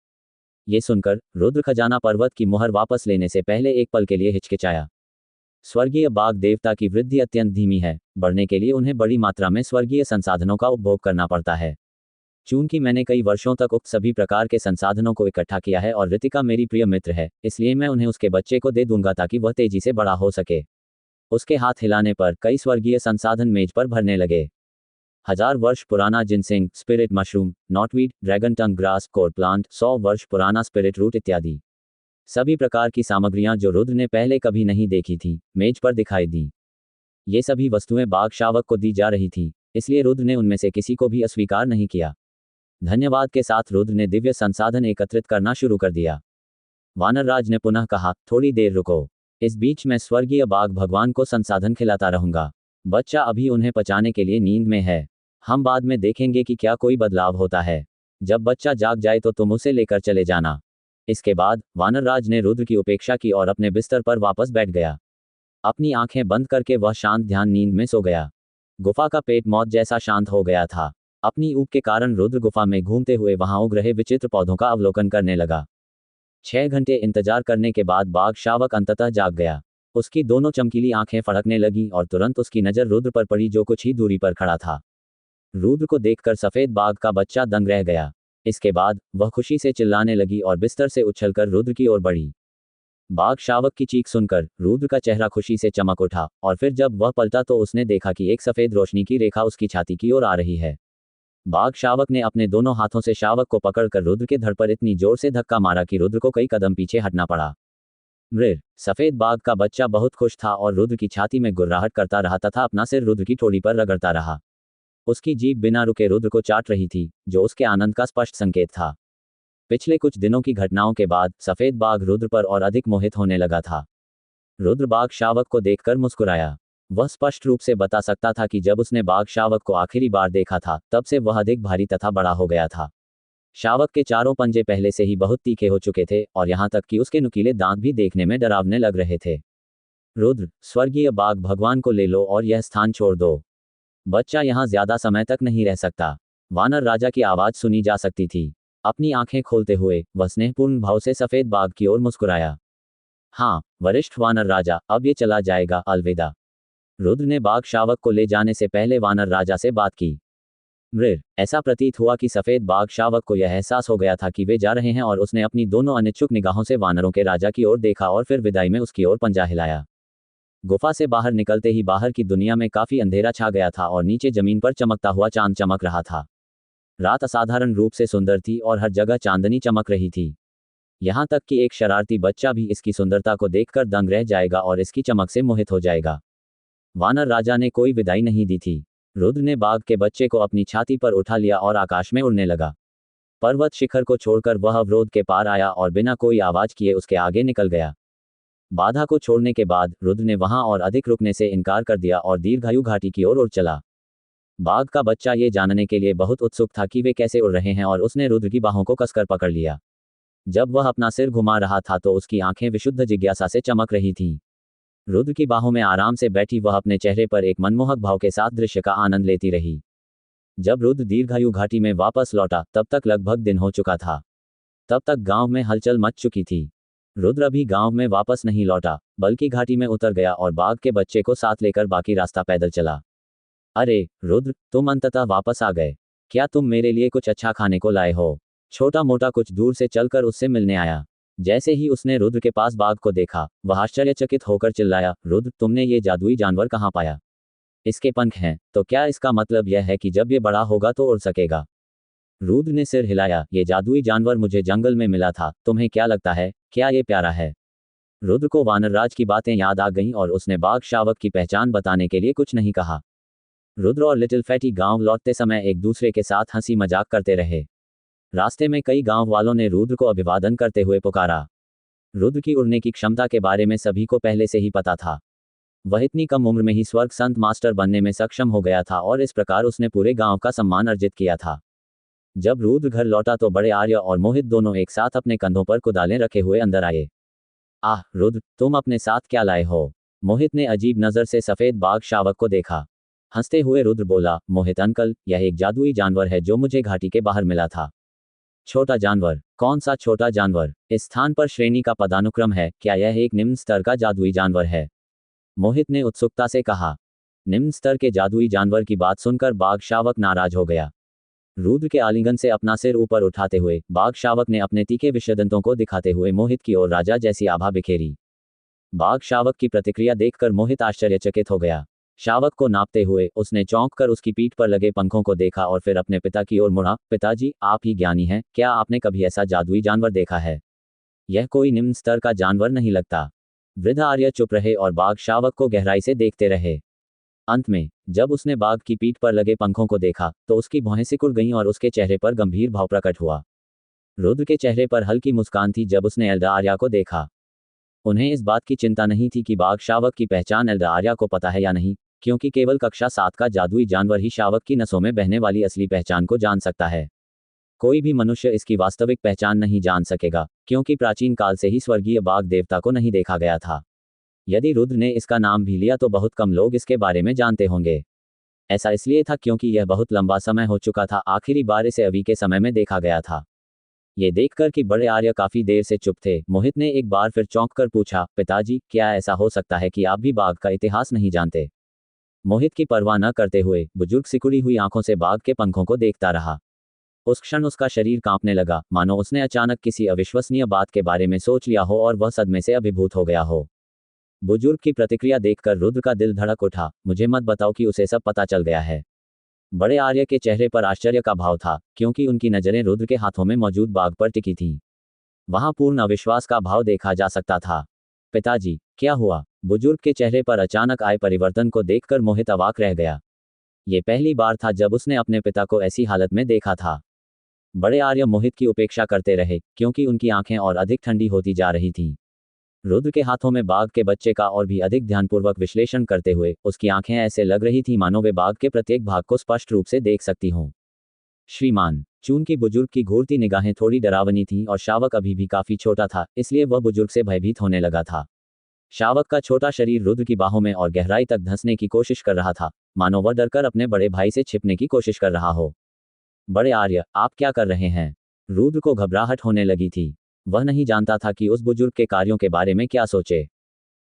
ये सुनकर रुद्र खजाना पर्वत की मुहर वापस लेने से पहले एक पल के लिए हिचकिचाया। स्वर्गीय बाघ देवता की वृद्धि अत्यंत धीमी है। बढ़ने के लिए उन्हें बड़ी मात्रा में स्वर्गीय संसाधनों का उपभोग करना पड़ता है। चूंकि मैंने कई वर्षों तक उक्त सभी प्रकार के संसाधनों को इकट्ठा किया है और रितिका मेरी प्रिय मित्र है, इसलिए मैं उन्हें उसके बच्चे को दे दूंगा ताकि वह तेजी से बड़ा हो सके। उसके हाथ हिलाने पर कई स्वर्गीय संसाधन मेज पर भरने लगे। 1000 वर्ष पुराना ginseng, spirit mushroom, knotweed, dragon tongue grass, core plant, 100 वर्ष पुराना स्पिरिट रूट इत्यादि सभी प्रकार की सामग्रियां जो रुद्र ने पहले कभी नहीं देखी थी, मेज पर दिखाई दी। ये सभी वस्तुएं बाघ शावक को दी जा रही थी, इसलिए रुद्र ने उनमें से किसी को भी अस्वीकार नहीं किया। धन्यवाद के साथ रुद्र ने दिव्य संसाधन एकत्रित करना शुरू कर दिया। वानरराज ने पुनः कहा, थोड़ी देर रुको। इस बीच मैं स्वर्गीय बाघ भगवान को संसाधन खिलाता रहूंगा। बच्चा अभी उन्हें पचाने के लिए नींद में है। हम बाद में देखेंगे कि क्या कोई बदलाव होता है। जब बच्चा जाग जाए तो तुम उसे लेकर चले जाना। इसके बाद वानरराज ने रुद्र की उपेक्षा की और अपने बिस्तर पर वापस बैठ गया। अपनी आंखें बंद करके वह शांत ध्यान नींद में सो गया। गुफा का पेट मौत जैसा शांत हो गया था। अपनी ऊब के कारण रुद्र गुफा में घूमते हुए वहां उग रहे विचित्र पौधों का अवलोकन करने लगा। 6 घंटे इंतजार करने के बाद बाघ शावक अंततः जाग गया। उसकी दोनों चमकीली आंखें फड़कने लगीं और तुरंत उसकी नजर रुद्र पर पड़ी जो कुछ ही दूरी पर खड़ा था। रुद्र को देखकर सफेद बाघ का बच्चा दंग रह गया। इसके बाद वह खुशी से चिल्लाने लगी और बिस्तर से उछलकर रुद्र की ओर बढ़ी। बाघ शावक की चीख सुनकर रुद्र का चेहरा खुशी से चमक उठा और फिर जब वह पलटा तो उसने देखा कि एक सफेद रोशनी की रेखा उसकी छाती की ओर आ रही है। बाघ शावक ने अपने दोनों हाथों से शावक को पकड़कर रुद्र के धड़ पर इतनी जोर से धक्का मारा कि रुद्र को कई कदम पीछे हटना पड़ा। मृर सफेद बाघ का बच्चा बहुत खुश था और रुद्र की छाती में गुर्राहट करता रहा तथा अपना सिर रुद्र की ठोड़ी पर रगड़ता रहा। उसकी जीभ बिना रुके रुद्र को चाट रही थी, जो उसके आनंद का स्पष्ट संकेत था। पिछले कुछ दिनों की घटनाओं के बाद सफेद बाघ रुद्र पर और अधिक मोहित होने लगा था। रुद्र बाघ शावक को देखकर मुस्कुराया। वह स्पष्ट रूप से बता सकता था कि जब उसने बाघ शावक को आखिरी बार देखा था तब से वह अधिक भारी तथा बड़ा हो गया था। शावक के चारों पंजे पहले से ही बहुत तीखे हो चुके थे और यहाँ तक कि उसके नुकीले दांत भी देखने में डरावने लग रहे थे। रुद्र, स्वर्गीय बाघ भगवान को ले लो और यह स्थान छोड़ दो। बच्चा यहाँ ज्यादा समय तक नहीं रह सकता। वानर राजा की आवाज सुनी जा सकती थी। अपनी आंखें खोलते हुए वह स्नेहपूर्ण भाव से सफेद बाघ की ओर मुस्कुराया। हाँ वरिष्ठ वानर राजा, अब ये चला जाएगा, अलविदा। रुद्र ने बाघ शावक को ले जाने से पहले वानर राजा से बात की। मृर, ऐसा प्रतीत हुआ कि सफेद बाघ शावक को यह एहसास हो गया था कि वे जा रहे हैं और उसने अपनी दोनों अनिच्छुक निगाहों से वानरों के राजा की ओर देखा और फिर विदाई में उसकी ओर पंजा हिलाया। गुफा से बाहर निकलते ही बाहर की दुनिया में काफी अंधेरा छा गया था और नीचे जमीन पर चमकता हुआ चांद चमक रहा था। रात असाधारण रूप से सुंदर थी और हर जगह चांदनी चमक रही थी। यहाँ तक कि एक शरारती बच्चा भी इसकी सुंदरता को देखकर दंग रह जाएगा और इसकी चमक से मोहित हो जाएगा। वानर राजा ने कोई विदाई नहीं दी थी। रुद्र ने बाघ के बच्चे को अपनी छाती पर उठा लिया और आकाश में उड़ने लगा। पर्वत शिखर को छोड़कर वह अवरोध के पार आया और बिना कोई आवाज किए उसके आगे निकल गया। बाधा को छोड़ने के बाद रुद्र ने वहां और अधिक रुकने से इनकार कर दिया और दीर्घायु घाटी की ओर उड़ चला। बाघ का बच्चा ये जानने के लिए बहुत उत्सुक था कि वे कैसे उड़ रहे हैं और उसने रुद्र की बाहों को कसकर पकड़ लिया। जब वह अपना सिर घुमा रहा था तो उसकी आंखें विशुद्ध जिज्ञासा से चमक रही थीं। रुद्र की बाहों में आराम से बैठी वह अपने चेहरे पर एक मनमोहक भाव के साथ दृश्य का आनंद लेती रही। जब रुद्र दीर्घायु घाटी में वापस लौटा तब तक लगभग दिन हो चुका था। तब तक गांव में हलचल मच चुकी थी। रुद्र अभी गांव में वापस नहीं लौटा, बल्कि घाटी में उतर गया और बाघ के बच्चे को साथ लेकर बाकी रास्ता पैदल चला। अरे रुद्र, तुम अंततः वापस आ गए। क्या तुम मेरे लिए कुछ अच्छा खाने को लाए हो? छोटा मोटा कुछ दूर से चलकर उससे मिलने आया। जैसे ही उसने रुद्र के पास बाघ को देखा, वह आश्चर्यचकित होकर चिल्लाया, रुद्र, तुमने ये जादुई जानवर कहाँ पाया? इसके पंख हैं, तो क्या इसका मतलब यह है कि जब ये बड़ा होगा तो उड़ सकेगा? रुद्र ने सिर हिलाया, ये जादुई जानवर मुझे जंगल में मिला था। तुम्हें क्या लगता है, क्या ये प्यारा है? रुद्र को वानरराज की बातें याद आ गईं और उसने बाघ शावक की पहचान बताने के लिए कुछ नहीं कहा। रुद्र और लिटिल फैटी गांव लौटते समय एक दूसरे के साथ हंसी मजाक करते रहे। रास्ते में कई गांव वालों ने रुद्र को अभिवादन करते हुए पुकारा। रुद्र की उड़ने की क्षमता के बारे में सभी को पहले से ही पता था। वह इतनी कम उम्र में ही स्वर्ग संत मास्टर बनने में सक्षम हो गया था और इस प्रकार उसने पूरे गांव का सम्मान अर्जित किया था। जब रुद्र घर लौटा तो बड़े आर्य और मोहित दोनों एक साथ अपने कंधों पर कुदालें रखे हुए अंदर आए। आह रुद्र, तुम अपने साथ क्या लाए हो? मोहित ने अजीब नजर से सफेद बाघ शावक को देखा। हंसते हुए रुद्र बोला, मोहित अंकल, यह एक जादुई जानवर है जो मुझे घाटी के बाहर मिला था। छोटा जानवर? कौन सा छोटा जानवर? इस स्थान पर श्रेणी का पदानुक्रम है, क्या यह एक निम्न स्तर का जादुई जानवर है? मोहित ने उत्सुकता से कहा। निम्न स्तर के जादुई जानवर की बात सुनकर बाघ शावक नाराज हो गया। रुद्र के आलिंगन से अपना सिर ऊपर उठाते हुए बाघ शावक ने अपने तीखे विषदंतों को दिखाते हुए मोहित की ओर राजा जैसी आभा बिखेरी। बाघ शावक की प्रतिक्रिया देखकर मोहित आश्चर्यचकित हो गया। शावक को नापते हुए उसने चौंक कर उसकी पीठ पर लगे पंखों को देखा और फिर अपने पिता की ओर मुड़ा। पिताजी, आप ही ज्ञानी हैं, क्या आपने कभी ऐसा जादुई जानवर देखा है? यह कोई निम्न स्तर का जानवर नहीं लगता। वृद्ध आर्य चुप रहे और बाघ शावक को गहराई से देखते रहे। अंत में जब उसने बाघ की पीठ पर लगे पंखों को देखा तो उसकी भौहें सिकुड़ गईं और उसके चेहरे पर गंभीर भाव प्रकट हुआ। रुद्र के चेहरे पर हल्की मुस्कान थी जब उसने एल्डा आर्या को देखा। उन्हें इस बात की चिंता नहीं थी कि बाघ शावक की पहचान एल्डा आर्या को पता है या नहीं, क्योंकि केवल कक्षा 7 का जादुई जानवर ही शावक की नसों में बहने वाली असली पहचान को जान सकता है। कोई भी मनुष्य इसकी वास्तविक पहचान नहीं जान सकेगा, क्योंकि प्राचीन काल से ही स्वर्गीय बाघ देवता को नहीं देखा गया था। यदि रुद्र ने इसका नाम भी लिया तो बहुत कम लोग इसके बारे में जानते होंगे। ऐसा इसलिए था क्योंकि यह बहुत लंबा समय हो चुका था, आखिरी बार इसे अभी के समय में देखा गया था। ये देखकर कि बड़े आर्य काफी देर से चुप थे, मोहित ने एक बार फिर चौंक कर पूछा, पिताजी, क्या ऐसा हो सकता है कि आप भी बाघ का इतिहास नहीं जानते? मोहित की परवाह न करते हुए बुजुर्ग सिकुड़ी हुई आंखों से बाघ के पंखों को देखता रहा। उस क्षण उसका शरीर कांपने लगा, मानो उसने अचानक किसी अविश्वसनीय बात के बारे में सोच लिया हो और वह सदमे से अभिभूत हो गया हो। बुजुर्ग की प्रतिक्रिया देखकर रुद्र का दिल धड़क उठा। मुझे मत बताओ कि उसे सब पता चल गया है। बड़े आर्य के चेहरे पर आश्चर्य का भाव था, क्योंकि उनकी नजरें रुद्र के हाथों में मौजूद बाघ पर टिकी थीं। वहां पूर्ण अविश्वास का भाव देखा जा सकता था। पिताजी, क्या हुआ? बुजुर्ग के चेहरे पर अचानक आए परिवर्तन को देखकर मोहित अवाक रह गया। ये पहली बार था जब उसने अपने पिता को ऐसी हालत में देखा था। बड़े आर्य मोहित की उपेक्षा करते रहे, क्योंकि उनकी आंखें और अधिक ठंडी होती जा रही थीं। रुद्र के हाथों में बाघ के बच्चे का और भी अधिक ध्यानपूर्वक विश्लेषण करते हुए उसकी आंखें ऐसे लग रही थी मानो वे बाघ के प्रत्येक भाग को स्पष्ट रूप से देख सकती हों। श्रीमान चून की बुजुर्ग की घूरती निगाहें थोड़ी डरावनी थीं और शावक अभी भी काफी छोटा था, इसलिए वह बुजुर्ग से भयभीत होने लगा था। शावक का छोटा शरीर रुद्र की बाहों में और गहराई तक धंसने की कोशिश कर रहा था, मानो वह डरकर अपने बड़े भाई से छिपने की कोशिश कर रहा हो। बड़े आर्य, आप क्या कर रहे हैं? रुद्र को घबराहट होने लगी थी। वह नहीं जानता था कि उस बुजुर्ग के कार्यों के बारे में क्या सोचे।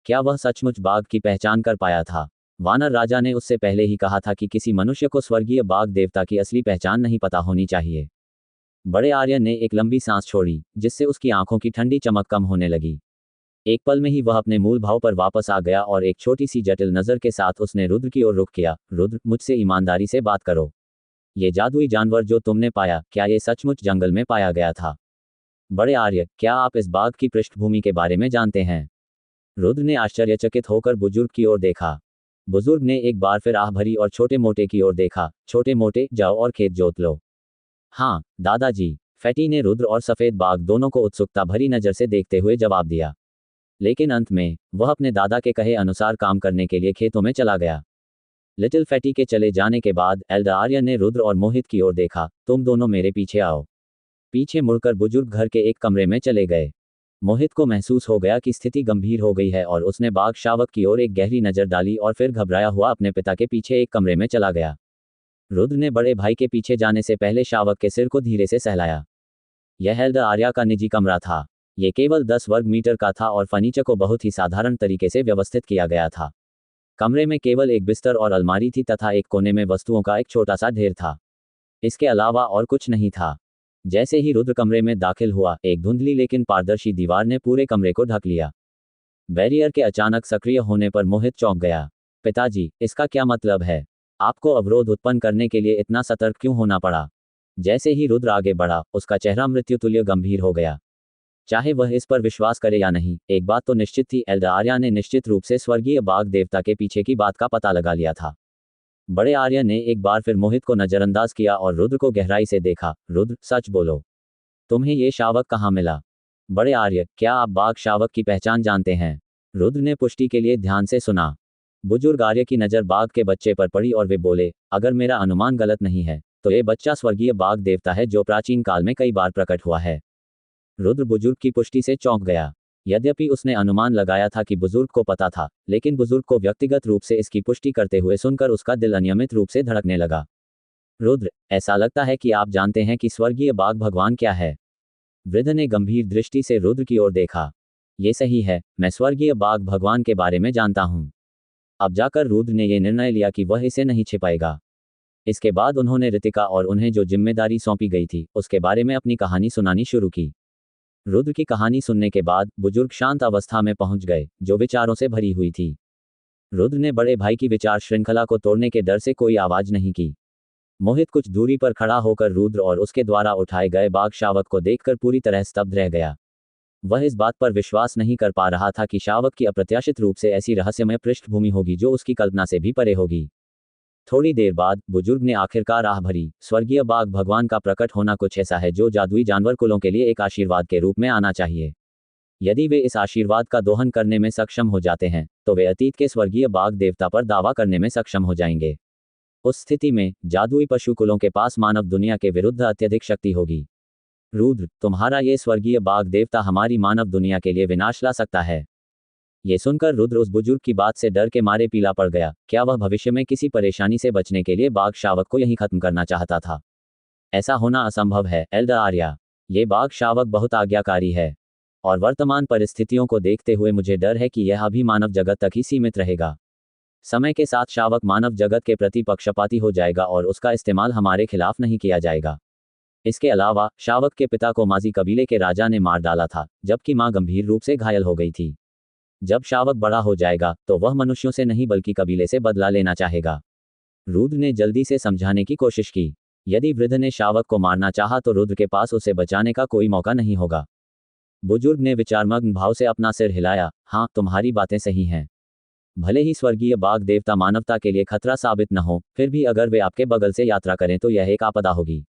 क्या वह सचमुच बाघ की पहचान कर पाया था? वानर राजा ने उससे पहले ही कहा था कि किसी मनुष्य को स्वर्गीय बाघ देवता की असली पहचान नहीं पता होनी चाहिए। बड़े आर्य ने एक लंबी सांस छोड़ी, जिससे उसकी आंखों की ठंडी चमक कम होने लगी। एक पल में ही वह अपने मूल भाव पर वापस आ गया और एक छोटी सी जटिल नजर के साथ उसने रुद्र की ओर रुख किया। रुद्र, मुझसे ईमानदारी से बात करो। ये जादुई जानवर जो तुमने पाया, क्या ये सचमुच जंगल में पाया गया था? बड़े आर्य, क्या आप इस बाघ की पृष्ठभूमि के बारे में जानते हैं? रुद्र ने आश्चर्यचकित होकर बुजुर्ग की ओर देखा। बुजुर्ग ने एक बार फिर आह भरी और छोटे मोटे की ओर देखा। छोटे मोटे, जाओ और खेत जोत लो। हाँ दादाजी, फैटी ने रुद्र और सफेद बाघ दोनों को उत्सुकता भरी नजर से देखते हुए जवाब दिया। लेकिन अंत में वह अपने दादा के कहे अनुसार काम करने के लिए खेतों में चला गया। लिटिल फैटी के चले जाने के बाद एल्डर आर्य ने रुद्र और मोहित की ओर देखा। तुम दोनों मेरे पीछे आओ। पीछे मुड़कर बुजुर्ग घर के एक कमरे में चले गए। मोहित को महसूस हो गया कि स्थिति गंभीर हो गई है और उसने बाघ शावक की ओर एक गहरी नजर डाली और फिर घबराया हुआ अपने पिता के पीछे एक कमरे में चला गया। रुद्र ने बड़े भाई के पीछे जाने से पहले शावक के सिर को धीरे से सहलाया। यह एल्डर आर्या का निजी कमरा था। ये केवल 10 वर्ग मीटर का था और फर्नीचर को बहुत ही साधारण तरीके से व्यवस्थित किया गया था। कमरे में केवल एक बिस्तर और अलमारी थी तथा एक कोने में वस्तुओं का एक छोटा सा ढेर था। इसके अलावा और कुछ नहीं था। जैसे ही रुद्र कमरे में दाखिल हुआ, एक धुंधली लेकिन पारदर्शी दीवार ने पूरे कमरे को ढक लिया। बैरियर के अचानक सक्रिय होने पर मोहित चौंक गया। पिताजी, इसका क्या मतलब है? आपको अवरोध उत्पन्न करने के लिए इतना सतर्क क्यों होना पड़ा? जैसे ही रुद्र आगे बढ़ा, उसका चेहरा मृत्युतुल्य गंभीर हो गया। चाहे वह इस पर विश्वास करे या नहीं, एक बात तो निश्चित थी, एल्डर आर्या ने निश्चित रूप से स्वर्गीय बाघ देवता के पीछे की बात का पता लगा लिया था। बड़े आर्य ने एक बार फिर मोहित को नजरअंदाज किया और रुद्र को गहराई से देखा। रुद्र, सच बोलो, तुम्हें ये शावक कहाँ मिला? बड़े आर्य, क्या आप बाघ शावक की पहचान जानते हैं? रुद्र ने पुष्टि के लिए ध्यान से सुना। बुजुर्ग आर्य की नजर बाघ के बच्चे पर पड़ी और वे बोले, अगर मेरा अनुमान गलत नहीं है तो ये बच्चा स्वर्गीय बाघ देवता है जो प्राचीन काल में कई बार प्रकट हुआ है। रुद्र बुजुर्ग की पुष्टि से चौंक गया। यद्यपि उसने अनुमान लगाया था कि बुजुर्ग को पता था, लेकिन बुजुर्ग को व्यक्तिगत रूप से इसकी पुष्टि करते हुए सुनकर उसका दिल अनियमित रूप से धड़कने लगा। रुद्र, ऐसा लगता है कि आप जानते हैं कि स्वर्गीय बाघ भगवान क्या है। वृद्ध ने गंभीर दृष्टि से रुद्र की ओर देखा। ये सही है, मैं स्वर्गीय बाघ भगवान के बारे में जानता हूँ। अब जाकर रुद्र ने यह निर्णय लिया कि वह इसे नहीं छिपाएगा। इसके बाद उन्होंने रितिका और उन्हें जो जिम्मेदारी सौंपी गई थी उसके बारे में अपनी कहानी सुनानी शुरू की। रुद्र की कहानी सुनने के बाद बुजुर्ग शांत अवस्था में पहुंच गए, जो विचारों से भरी हुई थी। रुद्र ने बड़े भाई की विचार श्रृंखला को तोड़ने के डर से कोई आवाज नहीं की। मोहित कुछ दूरी पर खड़ा होकर रुद्र और उसके द्वारा उठाए गए बाघ शावक को देखकर पूरी तरह स्तब्ध रह गया। वह इस बात पर विश्वास नहीं कर पा रहा था कि शावक की अप्रत्याशित रूप से ऐसी रहस्यमय पृष्ठभूमि होगी जो उसकी कल्पना से भी परे होगी। थोड़ी देर बाद बुजुर्ग ने आखिरकार आह भरी, स्वर्गीय बाघ भगवान का प्रकट होना कुछ ऐसा है जो जादुई जानवर कुलों के लिए एक आशीर्वाद के रूप में आना चाहिए। यदि वे इस आशीर्वाद का दोहन करने में सक्षम हो जाते हैं तो वे अतीत के स्वर्गीय बाघ देवता पर दावा करने में सक्षम हो जाएंगे। उस स्थिति में जादुई पशु कुलों के पास मानव दुनिया के विरुद्ध अत्यधिक शक्ति होगी। रुद्र, तुम्हारा ये स्वर्गीय बाघ देवता हमारी मानव दुनिया के लिए विनाश ला सकता है। ये सुनकर रुद्र उस बुजुर्ग की बात से डर के मारे पीला पड़ गया। क्या वह भविष्य में किसी परेशानी से बचने के लिए बाघ शावक को यहीं खत्म करना चाहता था? ऐसा होना असंभव है एल्डर आर्या। ये बाघ शावक बहुत आज्ञाकारी है और वर्तमान परिस्थितियों को देखते हुए मुझे डर है कि यह अभी मानव जगत तक ही सीमित रहेगा। समय के साथ शावक मानव जगत के प्रति पक्षपाती हो जाएगा और उसका इस्तेमाल हमारे खिलाफ नहीं किया जाएगा। इसके अलावा शावक के पिता को माजी कबीले के राजा ने मार डाला था, जबकि मां गंभीर रूप से घायल हो गई थी। जब शावक बड़ा हो जाएगा तो वह मनुष्यों से नहीं बल्कि कबीले से बदला लेना चाहेगा। रुद्र ने जल्दी से समझाने की कोशिश की। यदि वृद्ध ने शावक को मारना चाहा तो रुद्र के पास उसे बचाने का कोई मौका नहीं होगा। बुजुर्ग ने विचारमग्न भाव से अपना सिर हिलाया। हाँ, तुम्हारी बातें सही हैं। भले ही स्वर्गीय बाघ देवता मानवता के लिए खतरा साबित न हो, फिर भी अगर वे आपके बगल से यात्रा करें तो यह एक आपदा होगी।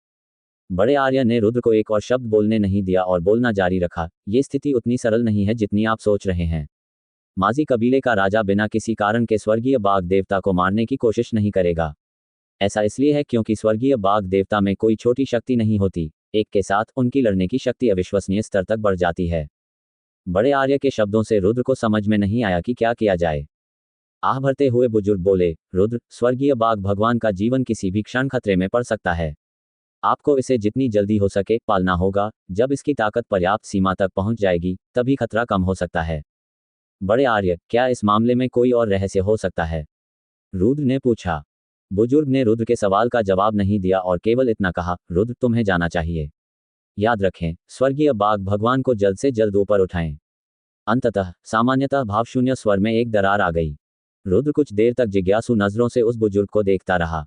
बड़े आर्य ने रुद्र को एक और शब्द बोलने नहीं दिया और बोलना जारी रखा। ये स्थिति उतनी सरल नहीं है जितनी आप सोच रहे हैं। माझी कबीले का राजा बिना किसी कारण के स्वर्गीय बाघ देवता को मारने की कोशिश नहीं करेगा। ऐसा इसलिए है क्योंकि स्वर्गीय बाघ देवता में कोई छोटी शक्ति नहीं होती। एक के साथ उनकी लड़ने की शक्ति अविश्वसनीय स्तर तक बढ़ जाती है। बड़े आर्य के शब्दों से रुद्र को समझ में नहीं आया कि क्या किया जाए। आह भरते हुए बुजुर्ग बोले, रुद्र, स्वर्गीय बाघ भगवान का जीवन किसी भी क्षण खतरे में पड़ सकता है। आपको इसे जितनी जल्दी हो सके पालना होगा। जब इसकी ताकत पर्याप्त सीमा तक पहुंच जाएगी तभी खतरा कम हो सकता है। बड़े आर्य, क्या इस मामले में कोई और रहस्य हो सकता है? रुद्र ने पूछा। बुजुर्ग ने रुद्र के सवाल का जवाब नहीं दिया और केवल इतना कहा, रुद्र, तुम्हें जाना चाहिए। याद रखें, स्वर्गीय बाघ भगवान को जल्द से जल्द ऊपर उठाएं। अंततः सामान्यतः भावशून्य स्वर में एक दरार आ गई। रुद्र कुछ देर तक जिज्ञासु नजरों से उस बुजुर्ग को देखता रहा।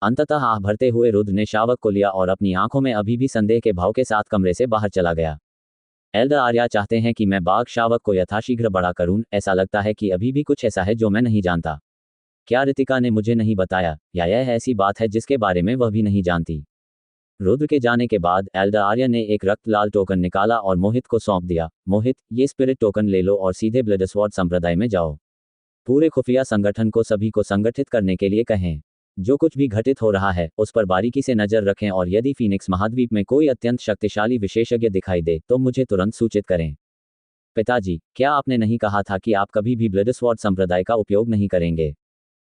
अंततः आह भरते हुए रुद्र ने शावक को लिया और अपनी आंखों में अभी भी संदेह के भाव के साथ कमरे से बाहर चला गया। एल्डर आर्या चाहते हैं कि मैं बाघ शावक को यथाशीघ्र बड़ा करूं। ऐसा लगता है कि अभी भी कुछ ऐसा है जो मैं नहीं जानता। क्या रितिका ने मुझे नहीं बताया, या यह ऐसी बात है जिसके बारे में वह भी नहीं जानती? रुद्र के जाने के बाद एल्डर आर्या ने एक रक्त लाल टोकन निकाला और मोहित को सौंप दिया। मोहित, ये स्पिरिट टोकन ले लो और सीधे ब्लडस्वॉर्ड संप्रदाय में जाओ। पूरे खुफिया संगठन को सभी को संगठित करने के लिए कहें। जो कुछ भी घटित हो रहा है उस पर बारीकी से नजर रखें और यदि फीनिक्स महाद्वीप में कोई अत्यंत शक्तिशाली विशेषज्ञ दिखाई दे तो मुझे तुरंत सूचित करें। पिताजी, क्या आपने नहीं कहा था कि आप कभी भी ब्लडस्वॉर्ड संप्रदाय का उपयोग नहीं करेंगे?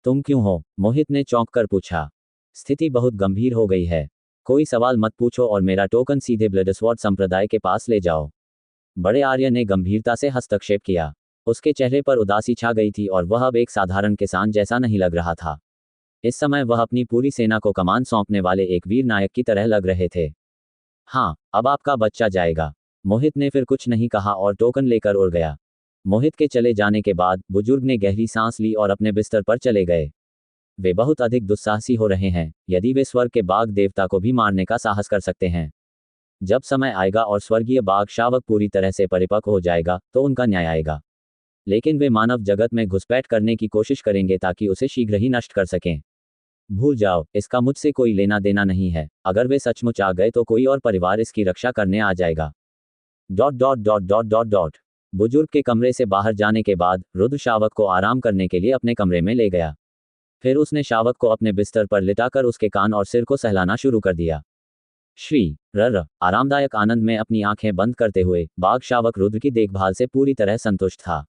तुम क्यों हो? मोहित ने चौंक कर पूछा। स्थिति बहुत गंभीर हो गई है। कोई सवाल मत पूछो और मेरा टोकन सीधे ब्लडस्वॉर्ड संप्रदाय के पास ले जाओ। बड़े आर्य ने गंभीरता से हस्तक्षेप किया। उसके चेहरे पर उदासी छा गई थी और वह अब एक साधारण किसान जैसा नहीं लग रहा था। इस समय वह अपनी पूरी सेना को कमान सौंपने वाले एक वीर नायक की तरह लग रहे थे। हाँ, अब आपका बच्चा जाएगा। मोहित ने फिर कुछ नहीं कहा और टोकन लेकर उड़ गया। मोहित के चले जाने के बाद बुजुर्ग ने गहरी सांस ली और अपने बिस्तर पर चले गए। वे बहुत अधिक दुस्साहसी हो रहे हैं। यदि वे स्वर्ग के बाघ देवता को भी मारने का साहस कर सकते हैं। जब समय आएगा और स्वर्गीय बाघ शावक पूरी तरह से परिपक्व हो जाएगा तो उनका न्याय आएगा। लेकिन वे मानव जगत में घुसपैठ करने की कोशिश करेंगे ताकि उसे शीघ्र ही नष्ट कर सकें। भूल जाओ, इसका मुझसे कोई लेना देना नहीं है। अगर वे सचमुच आ गए तो कोई और परिवार इसकी रक्षा करने आ जाएगा। ... बुजुर्ग के कमरे से बाहर जाने के बाद रुद्र शावक को आराम करने के लिए अपने कमरे में ले गया। फिर उसने शावक को अपने बिस्तर पर लिटाकर उसके कान और सिर को सहलाना शुरू कर दिया। श्री र आरामदायक आनंद में अपनी आंखें बंद करते हुए बाघ शावक रुद्र की देखभाल से पूरी तरह संतुष्ट था।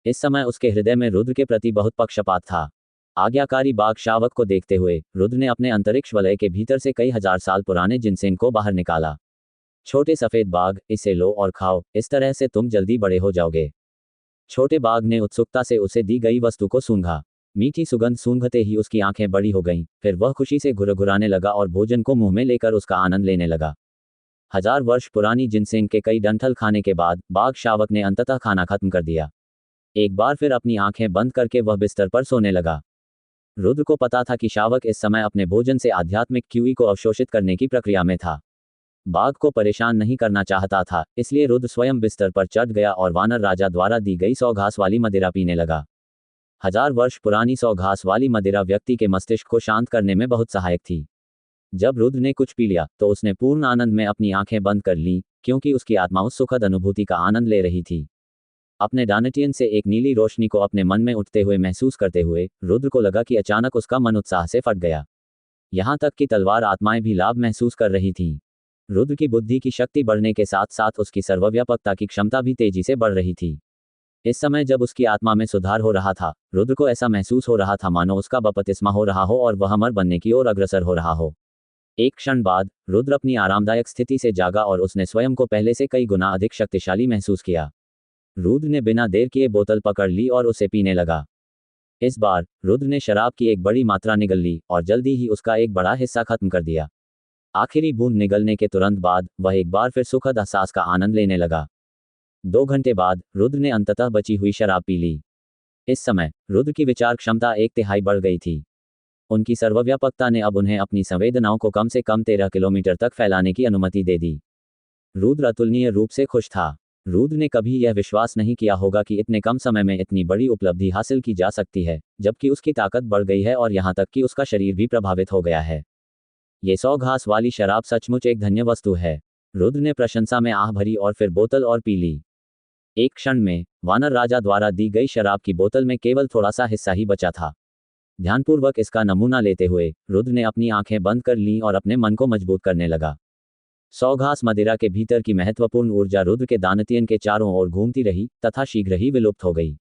इस समय उसके हृदय में रुद्र के प्रति बहुत पक्षपात था। आज्ञाकारी बाघ शावक को देखते हुए रुद्र ने अपने अंतरिक्ष वलय के भीतर से कई हजार साल पुराने जिनसेन को बाहर निकाला। छोटे सफेद बाघ, इसे लो और खाओ, इस तरह से तुम जल्दी बड़े हो जाओगे। छोटे बाघ ने उत्सुकता से उसे दी गई वस्तु को सूंघा। मीठी सुगंध सूंघते ही उसकी आंखें बड़ी हो गईं। फिर वह खुशी से घुरघुराने लगा और भोजन को मुंह में लेकर उसका आनंद लेने लगा। 1000 वर्ष पुरानी जिनसेन के कई डंठल खाने के बाद बाघ शावक ने अंततः खाना खत्म कर दिया। एक बार फिर अपनी आंखें बंद करके वह बिस्तर पर सोने लगा। रुद्र को पता था कि शावक इस समय अपने भोजन से आध्यात्मिक क्यूई को अवशोषित करने की प्रक्रिया में था। बाघ को परेशान नहीं करना चाहता था, इसलिए रुद्र स्वयं बिस्तर पर चढ़ गया और वानर राजा द्वारा दी गई 100 घास वाली मदिरा पीने लगा। 1000 वर्ष पुरानी 100 घास वाली मदिरा व्यक्ति के मस्तिष्क को शांत करने में बहुत सहायक थी। जब रुद्र ने कुछ पी लिया तो उसने पूर्ण आनंद में अपनी आंखें बंद कर लीं, क्योंकि उसकी आत्मा उस सुखद अनुभूति का आनंद ले रही थी। अपने डानटियन से एक नीली रोशनी को अपने मन में उठते हुए महसूस करते हुए रुद्र को लगा कि अचानक उसका मन उत्साह से फट गया। यहाँ तक कि तलवार आत्माएं भी लाभ महसूस कर रही थीं। रुद्र की बुद्धि की शक्ति बढ़ने के साथ साथ उसकी सर्वव्यापकता की क्षमता भी तेजी से बढ़ रही थी। इस समय जब उसकी आत्मा में सुधार हो रहा था, रुद्र को ऐसा महसूस हो रहा था मानो उसका बपतिस्मा हो रहा हो और वह अमर बनने की ओर अग्रसर हो रहा हो। एक क्षण बाद रुद्र अपनी आरामदायक स्थिति से जागा और उसने स्वयं को पहले से कई गुना अधिक शक्तिशाली महसूस किया। रुद्र ने बिना देर किए बोतल पकड़ ली और उसे पीने लगा। इस बार रुद्र ने शराब की एक बड़ी मात्रा निगल ली और जल्दी ही उसका एक बड़ा हिस्सा खत्म कर दिया। आखिरी बूंद निगलने के तुरंत बाद वह एक बार फिर सुखद एहसास का आनंद लेने लगा। 2 घंटे बाद रुद्र ने अंततः बची हुई शराब पी ली। इस समय रुद्र की विचार क्षमता 1/3 बढ़ गई थी। उनकी सर्वव्यापकता ने अब उन्हें अपनी संवेदनाओं को कम से कम 13 किलोमीटर तक फैलाने की अनुमति दे दी। रुद्र अतुलनीय रूप से खुश था। रुद्र ने कभी यह विश्वास नहीं किया होगा कि इतने कम समय में इतनी बड़ी उपलब्धि हासिल की जा सकती है, जबकि उसकी ताकत बढ़ गई है और यहाँ तक कि उसका शरीर भी प्रभावित हो गया है। ये 100 घास वाली शराब सचमुच एक धन्य वस्तु है। रुद्र ने प्रशंसा में आह भरी और फिर बोतल और पी ली। एक क्षण में वानर राजा द्वारा दी गई शराब की बोतल में केवल थोड़ा सा हिस्सा ही बचा था। ध्यानपूर्वक इसका नमूना लेते हुए रुद्र ने अपनी आंखें बंद कर लीं और अपने मन को मजबूत करने लगा। 100 घास मदिरा के भीतर की महत्वपूर्ण ऊर्जा रुद्र के दानतियन के चारों ओर घूमती रही तथा शीघ्र ही विलुप्त हो गई।